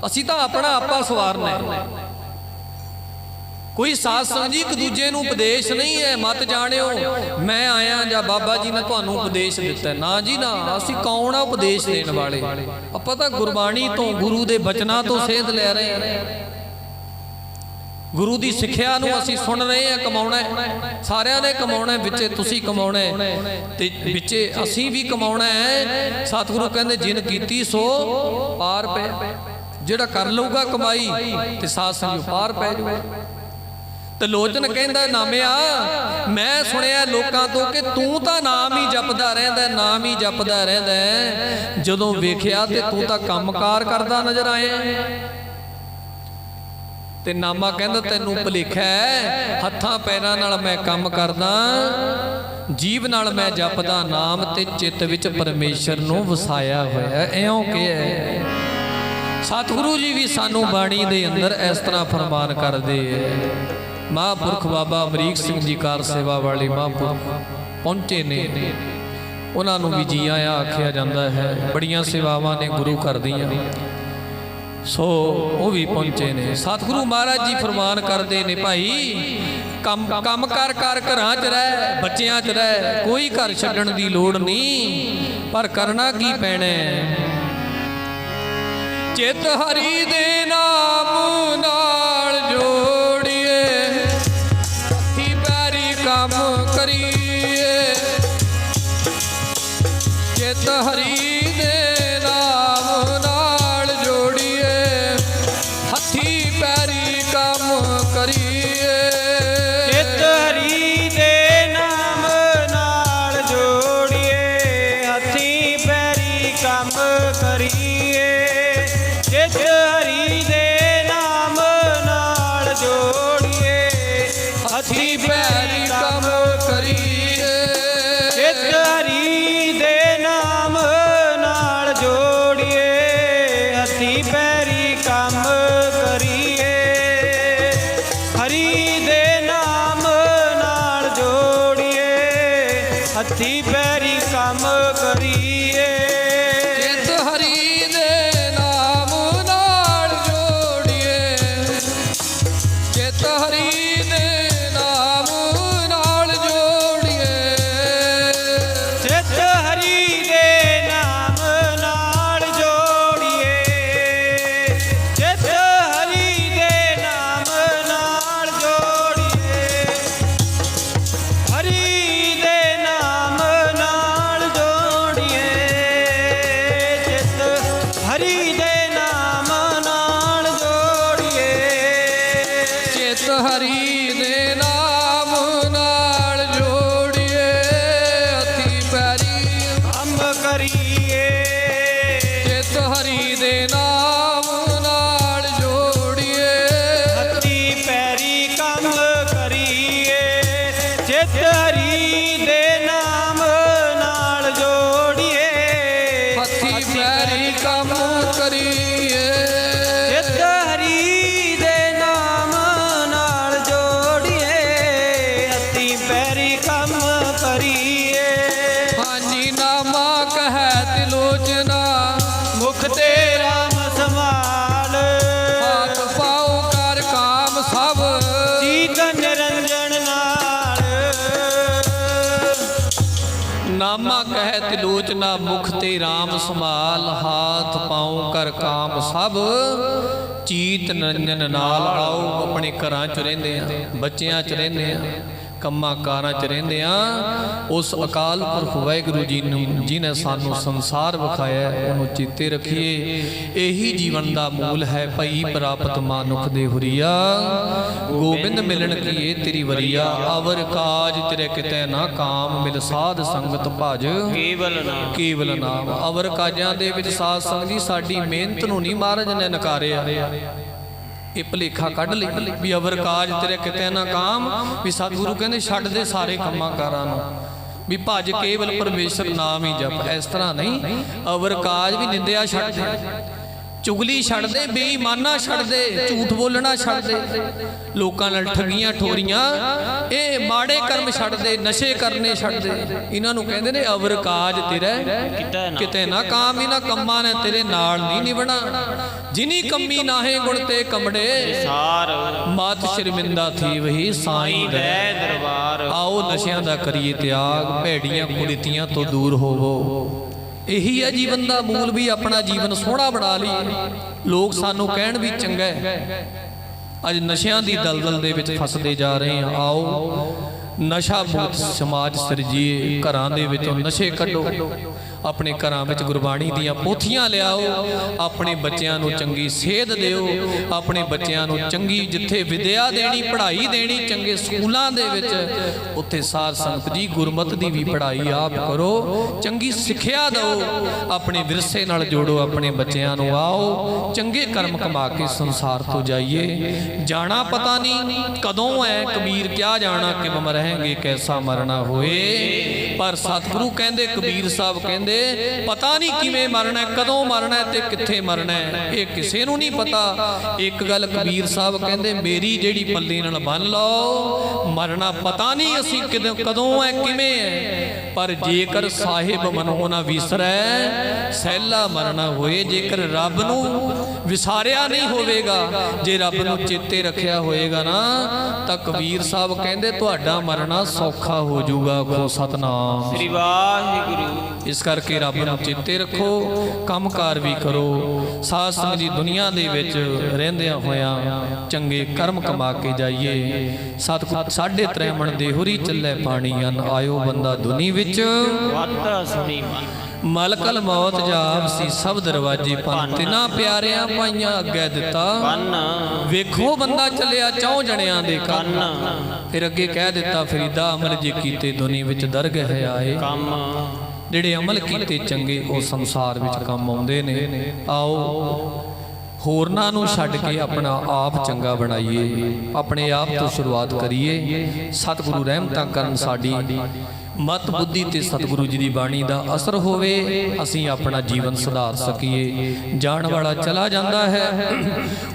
ਅਸੀਂ ਤਾਂ ਆਪਣਾ ਆਪਾ ਸਵਾਰਨਾ ਹੈ। ਕੋਈ ਸਾਧ ਸੰਗਤ ਜੀ ਇੱਕ ਦੂਜੇ ਨੂੰ ਉਪਦੇਸ਼ ਨਹੀਂ ਹੈ, ਮਤ ਜਾਣਿਓ ਮੈਂ ਆਇਆ ਜਾਂ ਬਾਬਾ ਜੀ ਨੇ ਤੁਹਾਨੂੰ ਉਪਦੇਸ਼ ਦਿੱਤਾ, ਨਾ ਜੀ ਨਾ। ਅਸੀਂ ਕੌਣ ਆ ਉਪਦੇਸ਼ ਦੇਣ ਵਾਲੇ? ਆਪਾਂ ਤਾਂ ਗੁਰਬਾਣੀ ਤੋਂ, ਗੁਰੂ ਦੇ ਬਚਨਾਂ ਤੋਂ ਸੇਧ ਲੈ ਰਹੇ ਹਾਂ। ਗੁਰੂ ਦੀ ਸਿੱਖਿਆ ਨੂੰ ਅਸੀਂ ਸੁਣ ਰਹੇ ਹਾਂ। ਕਮਾਉਣਾ ਸਾਰਿਆਂ ਨੇ ਕਮਾਉਣਾ, ਵਿੱਚੇ ਤੁਸੀਂ ਕਮਾਉਣਾ ਤੇ ਵਿੱਚੇ ਅਸੀਂ ਵੀ ਕਮਾਉਣਾ ਹੈ। ਸਤਿਗੁਰੂ ਕਹਿੰਦੇ ਜਿਨ ਕੀਤੀ ਸੋ ਪਾਰ ਪੈ, ਜਿਹੜਾ ਕਰ ਲਊਗਾ ਕਮਾਈ ਤੇ ਸਾਧ ਸੰਗਤ ਪਾਰ ਪੈ ਜਾਊਗਾ। ਤੇ ਲੋਚਨ ਕਹਿੰਦਾ ਨਾਮਿਆ ਮੈਂ ਸੁਣਿਆ ਲੋਕਾਂ ਤੋਂ ਕਿ ਤੂੰ ਤਾਂ ਨਾਮ ਹੀ ਜਪਦਾ ਰਹਿੰਦਾ, ਨਾਮ ਹੀ ਜਪਦਾ ਰਹਿੰਦਾ, ਜਦੋਂ ਵੇਖਿਆ ਤੇ ਤੂੰ ਤਾਂ ਕੰਮਕਾਰ ਕਰਦਾ ਨਜ਼ਰ ਆਇਆ। ਤੇ ਨਾਮਾ ਕਹਿੰਦਾ ਤੈਨੂੰ ਭੁਲੇਖਾ ਹੈ, ਹੱਥਾਂ ਪੈਰਾਂ ਨਾਲ ਮੈਂ ਕੰਮ ਕਰਦਾ, ਜੀਭ ਨਾਲ ਮੈਂ ਜਪਦਾ ਨਾਮ, ਤੇ ਚਿੱਤ ਵਿੱਚ ਪਰਮੇਸ਼ਰ ਨੂੰ ਵਸਾਇਆ ਹੋਇਆ। ਇਉਂ ਕਿਹਾ ਸਤਿਗੁਰੂ ਜੀ ਵੀ ਸਾਨੂੰ ਬਾਣੀ ਦੇ ਅੰਦਰ ਇਸ ਤਰ੍ਹਾਂ ਫਰਮਾਨ ਕਰਦੇ। ਮਹਾਂਪੁਰਖ ਬਾਬਾ ਅਮਰੀਕ ਸਿੰਘ ਜੀ ਕਾਰ ਸੇਵਾ ਵਾਲੇ ਮਹਾਂਪੁਰਖ ਪਹੁੰਚੇ ਨੇ, ਉਹਨਾਂ ਨੂੰ ਵੀ ਜੀ ਆਇਆਂ ਆਖਿਆ ਜਾਂਦਾ ਹੈ। ਬੜੀਆਂ ਸੇਵਾਵਾਂ ਨੇ ਗੁਰੂ ਘਰ ਦੀਆਂ, ਸੋ ਉਹ ਵੀ ਪਹੁੰਚੇ ਨੇ। ਸਤਿਗੁਰੂ ਮਹਾਰਾਜ ਜੀ ਫਰਮਾਨ ਕਰਦੇ ਨੇ, ਭਾਈ ਕੰਮ ਕਰ ਘਰਾਂ 'ਚ ਰਹਿ, ਬੱਚਿਆਂ 'ਚ ਰਹਿ, ਕੋਈ ਘਰ ਛੱਡਣ ਦੀ ਲੋੜ ਨਹੀਂ, ਪਰ ਕਰਨਾ ਕੀ ਪੈਣਾ? ਚਿੱਤ ਹਰੀ ਦੇ ਨਾਮ ਨਾਲ ਜੋੜੀਏ, ਹੱਥੀਂ ਪੈਰੀ ਕੰਮ ਕਰੀਏ। ਚਿੱਤ ਹਰੀ ਦੇ ਨਾਮ ਨਾਲ ਜੋੜੀਏ, ਹੱਥੀਂ ਪੈਰੀ ਕੰਮ ਕਰੀਏ। ਚਿੱਤ ਹਰੀ ਦੇ ਨਾਮ ਨਾਲ ਜੋੜੀਏ, ਹੱਥੀਂ ਪੈਰੀ ਕੰਮ ਕਰੀਏ। ਚਿੱਤ ਹਰੀ ਦੇ ਨਾਮ ਨਾਲ ਜੋੜੀਏ, ਹੱਥੀਂ ਪੈਰੀ ਕੰਮ ਕਰੀਏ। ਚਿੱਤ ਹਰੀ ਦੇ ਨਾਮ ਨਾਲ ਜੋੜੀਏ, ਹੱਥੀਂ ਪੈਰੀ ਪੈਰੀ ਕੰਮ ਕਰੀਏ ਹਰੀ ਦੇ ਨਾਮ ਨਾਲ ਜੋੜੀਏ ਹੱਥੀ ਪੈਰੀ ਕੰਮ ਕਰੀਏ ਚਿਤ ਹਰੀ ਦੇ ਨਾਮ ਨਾਲ ਜੋੜੀਏ ਚਿਤ ਹਰੀ ਦੇ ਨਾਮ ਨਾਲ ਜੋੜੀਏ ਚਿੱਤ ਹਰੀ ਦੇ ਨਾਮ ਨਾਲ ਜੋੜੀਏ ਚਿੱਤ ਹਰੀ ਦੇ ਨਾਮ ਨਾਲ ਜੋੜੀਏ ਹਰੀ ਦੇ ਨਾਮ ਨਾਲ ਜੋੜੀਏ ਚਿੱਤ ਹਰੀ ਦੇ ਨਾਮ ਨਾਲ ਜੋੜੀਏ ਚਿਤ ਹਰੀ ਦੇ ਨਾਮ ਨਾਲ ਜੋੜੀਏ ਹੱਥੀ ਪੈਰੀ ਕੰਮ ਕਰੀਏ ਚਿਤ ਹਰੀ ਦੇ ਨਾਮ ਨਾਲ ਜੋੜੀਏ ਹੱਥੀ ਪੈਰੀ ਕੰਮ ਕਰੀਏ ਚਿੱਤ ਹਰੀ ਦੇ ਨਾਮ ਨਾਲ ਜੋੜੀਏ ਹੱਥੀ ਪੈਰੀ ਕੰਮ ਕਰੀਏ ਚਿੱਤ ਹਰੀ ਦੇ ਨਾਮ ਨਾਲ ਜੋੜੀਏ ਹੱਥੀ ਪੈਰੀ ਕੰਮ ਕਰੀਏ ਹਾਂਜੀ ਨਾਮਾ ਕਹੈ ਤਿਲੋਚਨਾ ਮੁਖ ਤੇ ਰਾਮ ਸੰਭਾਲ ਹੱਥ ਪਾਉ ਕਰ ਕਾਮ ਸਭ ਜੀਤ ਨਿਰੰਜਨ ਨਾਲ ਨਾਮਾ ਕਹਿ ਤਿਲੋਚਨਾ ਮੁਖ ਤੇ RAM ਸੰਭਾਲ ਹਾਥ ਪਾਉ ਕਰ ਕਾਮ ਸਭ ਚੀਤ ਨਿਰੰਜਨ ਨਾਲ ਆਓ ਆਪਣੇ ਘਰਾਂ ਚ ਰਹਿੰਦੇ ਆ ਬੱਚਿਆਂ ਚ ਰਹਿੰਦੇ ਆ ਕੰਮਾਂ ਕਾਰਾਂ ਚ ਰਹਿੰਦੇ ਆ ਉਸ ਅਕਾਲ ਪੁਰਖ ਵਾਹਿਗੁਰੂ ਜੀ ਨੂੰ ਜਿਨੇ ਸਾਨੂੰ ਸੰਸਾਰ ਵਿਖਾਇਆ ਉਹਨੂੰ ਚੇਤੇ ਰੱਖੀਏ ਇਹੀ ਜੀਵਨ ਦਾ ਮੂਲ ਹੈ ਭਈ ਪ੍ਰਾਪਤ ਮਾਨੁਖ ਦੇ ਹੁਰੀਆ ਗੋਬਿੰਦ ਮਿਲਣ ਕੀਏ ਤੇਰੀ ਵਰੀਆ ਅਵਰ ਕਾਜ ਤੇਰੇ ਕਿਤੇ ਨਾ ਕਾਮ ਮਿਲ ਸਾਧ ਸੰਗਤ ਭਜ ਕੇਵਲ ਨਾਮ ਅਵਰ ਕਾਜਾਂ ਦੇ ਵਿੱਚ ਸਾਧ ਸੰਗਤ ਜੀ ਸਾਡੀ ਮਿਹਨਤ ਨੂੰ ਨਹੀਂ ਮਹਾਰਾਜ ਨੇ ਨਕਾਰਿਆ ਇਹ ਭਲੇਖਾ ਕੱਢ ਲਈ ਵੀ ਅਵਰ ਕਾਜ ਤੇਰੇ ਕਿਤੇ ਨਾ ਕਾਮ ਵੀ ਸਤਿਗੁਰੂ ਕਹਿੰਦੇ ਛੱਡ ਦੇ ਸਾਰੇ ਕੰਮਾਂ ਕਾਰਾਂ ਨੂੰ ਵੀ ਭਜ ਕੇਵਲ ਪਰਮੇਸ਼ਰ ਨਾਮ ਹੀ ਜਪ ਇਸ ਤਰ੍ਹਾਂ ਨਹੀਂ ਅਵਰ ਕਾਜ ਵੀ ਨਿੰਦਿਆ ਛੱਡ ਦੇ ਚੁਗਲੀ ਛੱਡ ਦੇ ਬੇਈਮਾਨਾ ਛੱਡ ਦੇ ਝੂਠ ਬੋਲਣਾ ਛੱਡ ਦੇ ਲੋਕਾਂ ਨਾਲ ਠੱਗੀਆਂ ਠੋਰੀਆਂ ਇਹ ਮਾੜੇ ਕਰਮ ਛੱਡ ਦੇ ਨਸ਼ੇ ਕਰਨੇ ਛੱਡ ਦੇ ਇਹਨਾਂ ਨੂੰ ਕਹਿੰਦੇ ਨੇ ਅਵਰ ਕਾਜ ਤੇਰਾ ਕਿਤੇ ਨਾ ਕਾਮ ਇਹਨਾਂ ਕੰਮਾਂ ਨੇ ਤੇਰੇ ਨਾਲ ਨਹੀਂ ਨਿਭਣਾ ਜਿਨੀ ਕੰਮੀ ਨਾਹੇ ਗੁਣ ਤੇ ਕਮੜੇ ਸਾਰ ਮਾਤ ਸ਼ਰਮਿੰਦਾ ਥੀ ਵਹੀ ਸਾਈਂ ਰਹਿ ਦਰਬਾਰ ਆਓ ਨਸ਼ਿਆਂ ਦਾ ਕਰੀਏ ਤਿਆਗ ਭੈੜੀਆਂ ਕੁਰੀਤੀਆਂ ਤੋਂ ਦੂਰ ਹੋਵੋ ਇਹੀ ਹੈ ਜੀਵਨ ਦਾ ਮੂਲ ਵੀ ਆਪਣਾ ਜੀਵਨ ਸੋਹਣਾ ਬਣਾ ਲਈਏ ਲੋਕ ਸਾਨੂੰ ਕਹਿਣ ਵੀ ਚੰਗਾ ਹੈ ਅੱਜ ਨਸ਼ਿਆਂ ਦੀ ਦਲਦਲ ਦੇ ਵਿੱਚ ਫਸਦੇ ਜਾ ਰਹੇ ਆ ਆਓ ਨਸ਼ਾ ਮੁਕਤ ਸਮਾਜ ਸਿਰਜੀਏ ਘਰਾਂ ਦੇ ਵਿੱਚੋਂ ਨਸ਼ੇ ਕੱਢੋ ਆਪਣੇ ਘਰਾਂ ਵਿੱਚ ਗੁਰਬਾਣੀ ਦੀਆਂ ਪੋਥੀਆਂ ਲਿਆਓ ਆਪਣੇ ਬੱਚਿਆਂ ਨੂੰ ਚੰਗੀ ਸੇਧ ਦਿਓ ਆਪਣੇ ਬੱਚਿਆਂ ਨੂੰ ਚੰਗੀ ਜਿੱਥੇ ਵਿਦਿਆ ਦੇਣੀ ਪੜ੍ਹਾਈ ਦੇਣੀ ਚੰਗੇ ਸਕੂਲਾਂ ਦੇ ਵਿੱਚ ਉੱਥੇ ਸਾਧ ਸੰਗਤ ਜੀ ਗੁਰਮਤਿ ਦੀ ਵੀ ਪੜ੍ਹਾਈ ਆਪ ਕਰੋ ਚੰਗੀ ਸਿੱਖਿਆ ਦਿਓ ਆਪਣੇ ਵਿਰਸੇ ਨਾਲ ਜੋੜੋ ਆਪਣੇ ਬੱਚਿਆਂ ਨੂੰ ਆਓ ਚੰਗੇ ਕਰਮ ਕਮਾ ਕੇ ਸੰਸਾਰ ਤੋਂ ਜਾਈਏ ਜਾਣਾ ਪਤਾ ਨਹੀਂ ਕਦੋਂ ਹੈ ਕਬੀਰ ਕਿਆ ਜਾਣਾ ਕਿ ਮਰਹਾਂਗੇ ਕੈਸਾ ਮਰਨਾ ਹੋਏ ਪਰ ਸਤਿਗੁਰੂ ਕਹਿੰਦੇ ਕਬੀਰ ਸਾਹਿਬ ਕਹਿੰਦੇ ਪਤਾ ਨਹੀਂ ਕਿਵੇਂ ਮਰਨਾ ਕਦੋਂ ਮਰਨਾ ਤੇ ਕਿੱਥੇ ਮਰਨਾ ਇਹ ਕਿਸੇ ਨੂੰ ਨਹੀਂ ਪਤਾ ਇੱਕ ਗੱਲ ਕਬੀਰ ਸਾਹਿਬ ਕਹਿੰਦੇ ਮੇਰੀ ਜਿਹੜੀ ਪੱਲੀ ਨਾਲ ਬੰਨ ਲਓ ਮਰਨਾ ਪਤਾ ਨਹੀਂ ਅਸੀਂ ਕਦੋਂ ਹੈ ਕਿਵੇਂ ਹੈ ਪਰ ਜੇਕਰ ਸਾਹਿਬ ਮਨੋ ਨਾ ਵਿਸਰੈ ਸਹਿਲਾ ਮਰਨਾ ਹੋਏ ਜੇਕਰ ਰੱਬ ਨੂੰ ਵਿਸਾਰਿਆ ਨਹੀਂ ਹੋਵੇਗਾ ਜੇ ਰੱਬ ਨੂੰ ਚੇਤੇ ਰੱਖਿਆ ਹੋਏਗਾ ਨਾ ਤਾਂ ਕਬੀਰ ਸਾਹਿਬ ਕਹਿੰਦੇ ਤੁਹਾਡਾ ਮਰਨਾ ਸੌਖਾ ਹੋ ਜਾਊਗਾ ਖੋ ਸਤਨਾਮ ਸ੍ਰੀ ਵਾਹਿਗੁਰੂ ਇਸ ਕਰਕੇ ਰੱਬ ਨੂੰ ਚੇਤੇ ਰੱਖੋ ਕੰਮਕਾਰ ਵੀ ਕਰੋ ਸਾਧ ਸੰਗਤ ਦੀ ਦੁਨੀਆ ਦੇ ਵਿੱਚ ਰਹਿੰਦਿਆਂ ਹੋਇਆਂ ਚੰਗੇ ਕਰਮ ਕਮਾ ਕੇ ਜਾਈਏ ਸਤਿਗੁਰ ਸਾਢੇ ਤ੍ਰੈਮਣ ਦੇ ਹੁਰੀ ਚੱਲੇ ਪਾਣੀ ਅਨ ਆਇਓ ਬੰਦਾ ਦੁਨੀ ਵਿੱਚ ਵਾਤਾ ਸੁਣੀ ਮਨ ਮਲਕਲ ਮੌਤ ਜਾਪ ਸੀ ਸਭ ਦਰਵਾਜੇ ਪੰਨ ਤਿਨਾ ਪਿਆਰਿਆਂ ਪਾਈਆਂ ਅੱਗੇ ਦਿੱਤਾ ਕੰਨ ਵੇਖੋ ਬੰਦਾ ਚੱਲਿਆ ਚੌਂ ਜਣਿਆਂ ਦੇ ਕੰਨ ਫਿਰ ਅੱਗੇ ਕਹਿ ਦਿੱਤਾ ਫਰੀਦਾ ਅਮਲ ਜੇ ਕੀਤੇ ਦੁਨੀ ਵਿੱਚ ਦਰਗਹ ਆਏ ਕੰਮ ਜਿਹੜੇ ਅਮਲ ਕੀਤੇ ਚੰਗੇ ਉਹ ਸੰਸਾਰ ਵਿੱਚ ਕੰਮ ਆਉਂਦੇ ਨੇ ਆਓ ਹੋਰਨਾਂ ਨੂੰ ਛੱਡ ਕੇ ਆਪਣਾ ਆਪ ਚੰਗਾ ਬਣਾਈਏ ਆਪਣੇ ਆਪ ਤੋਂ ਸ਼ੁਰੂਆਤ ਕਰੀਏ ਸਤਿਗੁਰੂ ਰਹਿਮਤਾਂ ਕਰਨ ਸਾਡੀ ਮਤ ਬੁੱਧੀ ਤੇ ਸਤਿਗੁਰੂ ਜੀ ਦੀ ਬਾਣੀ ਦਾ ਅਸਰ ਹੋਵੇ, ਅਸੀਂ ਆਪਣਾ ਜੀਵਨ ਸੁਧਾਰ ਸਕੀਏ। ਜਾਣ ਵਾਲਾ ਚਲਾ ਜਾਂਦਾ ਹੈ,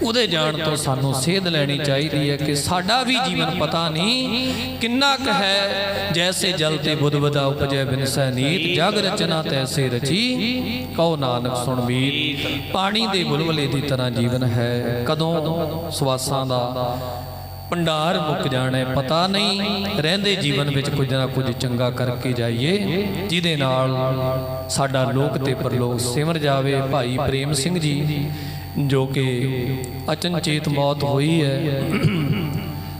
ਉਹਦੇ ਜਾਣ ਤੋਂ ਸਾਨੂੰ ਸੇਧ ਲੈਣੀ ਚਾਹੀਦੀ ਹੈ ਕਿ ਸਾਡਾ ਵੀ ਜੀਵਨ ਪਤਾ ਨਹੀਂ ਕਿੰਨਾ ਕੁ ਹੈ। ਜੈਸੇ ਜਲ ਤੇ ਬੁੱਧ ਬਦਾ ਉਪਜੈ ਬਿਨਸੈ ਨੀਤ, ਜਗ ਰਚਨਾ ਤੈਸੇ ਰਚੀ ਕਹੋ ਨਾਨਕ ਸੁਣ ਮੀਤ। ਪਾਣੀ ਦੇ ਬੁਲਬੁਲੇ ਦੀ ਤਰ੍ਹਾਂ ਜੀਵਨ ਹੈ, ਕਦੋਂ ਸਵਾਸਾਂ ਦਾ ਭੰਡਾਰ ਮੁੱਕ ਜਾਣਾ ਪਤਾ ਨਹੀਂ। ਰਹਿੰਦੇ ਜੀਵਨ ਵਿੱਚ ਕੁਝ ਨਾ ਕੁਝ ਚੰਗਾ ਕਰਕੇ ਜਾਈਏ, ਜਿਹਦੇ ਨਾਲ ਸਾਡਾ ਲੋਕ ਤੇ ਪਰਲੋਕ ਸਿਮਰ ਜਾਵੇ। ਭਾਈ ਪ੍ਰੇਮ ਸਿੰਘ ਜੀ ਜੋ ਕਿ ਅਚਨਚੇਤ ਮੌਤ ਹੋਈ ਹੈ,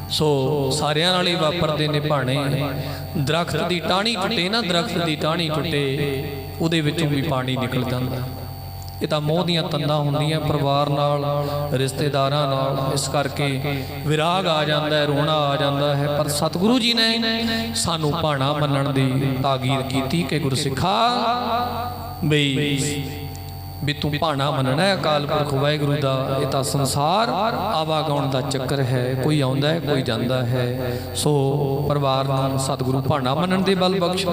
ਸੋ ਸਾਰਿਆਂ ਨਾਲ ਹੀ ਵਾਪਰਦੇ ਨੇ ਭਾਣੇ। ਦਰਖਤ ਦੀ ਟਾਹਣੀ ਟੁੱਟੇ ਨਾ, ਦਰਖਤ ਦੀ ਟਾਹਣੀ ਟੁੱਟੇ, ਉਹਦੇ ਵਿੱਚੋਂ ਵੀ ਪਾਣੀ ਨਿਕਲ ਜਾਂਦਾ। ਇਹ ਤਾਂ ਮੋਹ ਦੀਆਂ ਤੰਦਾਂ ਹੁੰਦੀਆਂ ਪਰਿਵਾਰ ਨਾਲ, ਰਿਸ਼ਤੇਦਾਰਾਂ ਨਾਲ, ਇਸ ਕਰਕੇ ਵਿਰਾਗ ਆ ਜਾਂਦਾ ਹੈ, ਰੋਣਾ ਆ ਜਾਂਦਾ ਹੈ। ਪਰ ਸਤਿਗੁਰੂ ਜੀ ਨੇ ਸਾਨੂੰ ਭਾਣਾ ਮੰਨਣ ਦੀ ਤਾਕੀਦ ਕੀਤੀ ਕਿ ਗੁਰਸਿੱਖਾ ਵੀ ਤੂੰ ਭਾਣਾ ਮੰਨਣਾ ਹੈ ਅਕਾਲ ਪੁਰਖ ਵਾਹਿਗੁਰੂ ਦਾ। ਇਹ ਤਾਂ ਸੰਸਾਰ ਆਵਾਗਾਉਣ ਦਾ ਚੱਕਰ ਹੈ, ਕੋਈ ਆਉਂਦਾ ਹੈ ਕੋਈ ਜਾਂਦਾ ਹੈ। ਸੋ ਪਰਿਵਾਰ ਨੂੰ ਸਤਿਗੁਰੂ ਭਾਣਾ ਮੰਨਣ ਦੇ ਬਲ ਬਖਸ਼।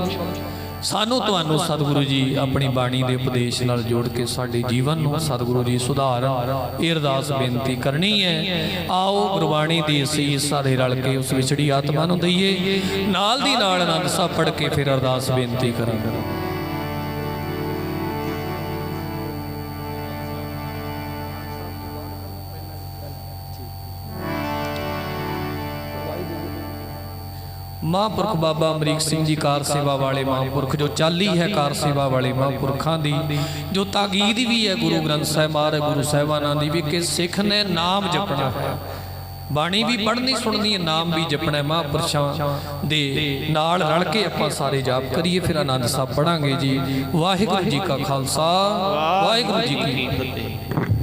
ਸਾਨੂੰ ਤੁਹਾਨੂੰ ਸਤਿਗੁਰੂ ਜੀ ਆਪਣੀ ਬਾਣੀ ਦੇ ਉਪਦੇਸ਼ ਨਾਲ ਜੋੜ ਕੇ ਸਾਡੇ ਜੀਵਨ ਨੂੰ ਸਤਿਗੁਰੂ ਜੀ ਸੁਧਾਰਨ, ਇਹ ਅਰਦਾਸ ਬੇਨਤੀ ਕਰਨੀ ਹੈ। ਆਓ ਗੁਰਬਾਣੀ ਦੀ ਅਸੀਸ ਸਾਰੇ ਰਲ ਕੇ ਉਸ ਵਿਛੜੀ ਆਤਮਾ ਨੂੰ ਦਈਏ। ਨਾਲ ਦੀ ਨਾਲ ਆਨੰਦ ਸਾਹਿਬ ਪੜ੍ਹ ਕੇ ਫਿਰ ਅਰਦਾਸ ਬੇਨਤੀ ਕਰਾਂਗੇ। ਮਹਾਂਪੁਰਖ ਬਾਬਾ ਅਮਰੀਕ ਸਿੰਘ ਜੀ ਕਾਰ ਸੇਵਾ ਵਾਲੇ ਮਹਾਂਪੁਰਖ, ਜੋ ਚਾਲੀ ਹੈ ਕਾਰ ਸੇਵਾ ਵਾਲੇ ਮਹਾਂਪੁਰਖਾਂ ਦੀ, ਜੋ ਤਾਕੀਦ ਵੀ ਹੈ ਗੁਰੂ ਗ੍ਰੰਥ ਸਾਹਿਬ ਮਹਾਰਾਜ ਗੁਰੂ ਸਾਹਿਬਾਨਾਂ ਦੀ ਵੀ ਕਿ ਸਿੱਖ ਨੇ ਨਾਮ ਜਪਣਾ ਹੈ। ਬਾਣੀ ਵੀ ਪੜ੍ਹਨੀ ਸੁਣਨੀ ਹੈ, ਨਾਮ ਵੀ ਜਪਣਾ ਹੈ। ਮਹਾਂਪੁਰਸ਼ਾਂ ਦੇ ਨਾਲ ਰਲ ਕੇ ਆਪਾਂ ਸਾਰੇ ਜਾਪ ਕਰੀਏ, ਫਿਰ ਆਨੰਦ ਸਾਹਿਬ ਪੜਾਂਗੇ ਜੀ। ਵਾਹਿਗੁਰੂ ਜੀ ਕਾ ਖਾਲਸਾ, ਵਾਹਿਗੁਰੂ ਜੀ ਕੀ ਫਤਿਹ।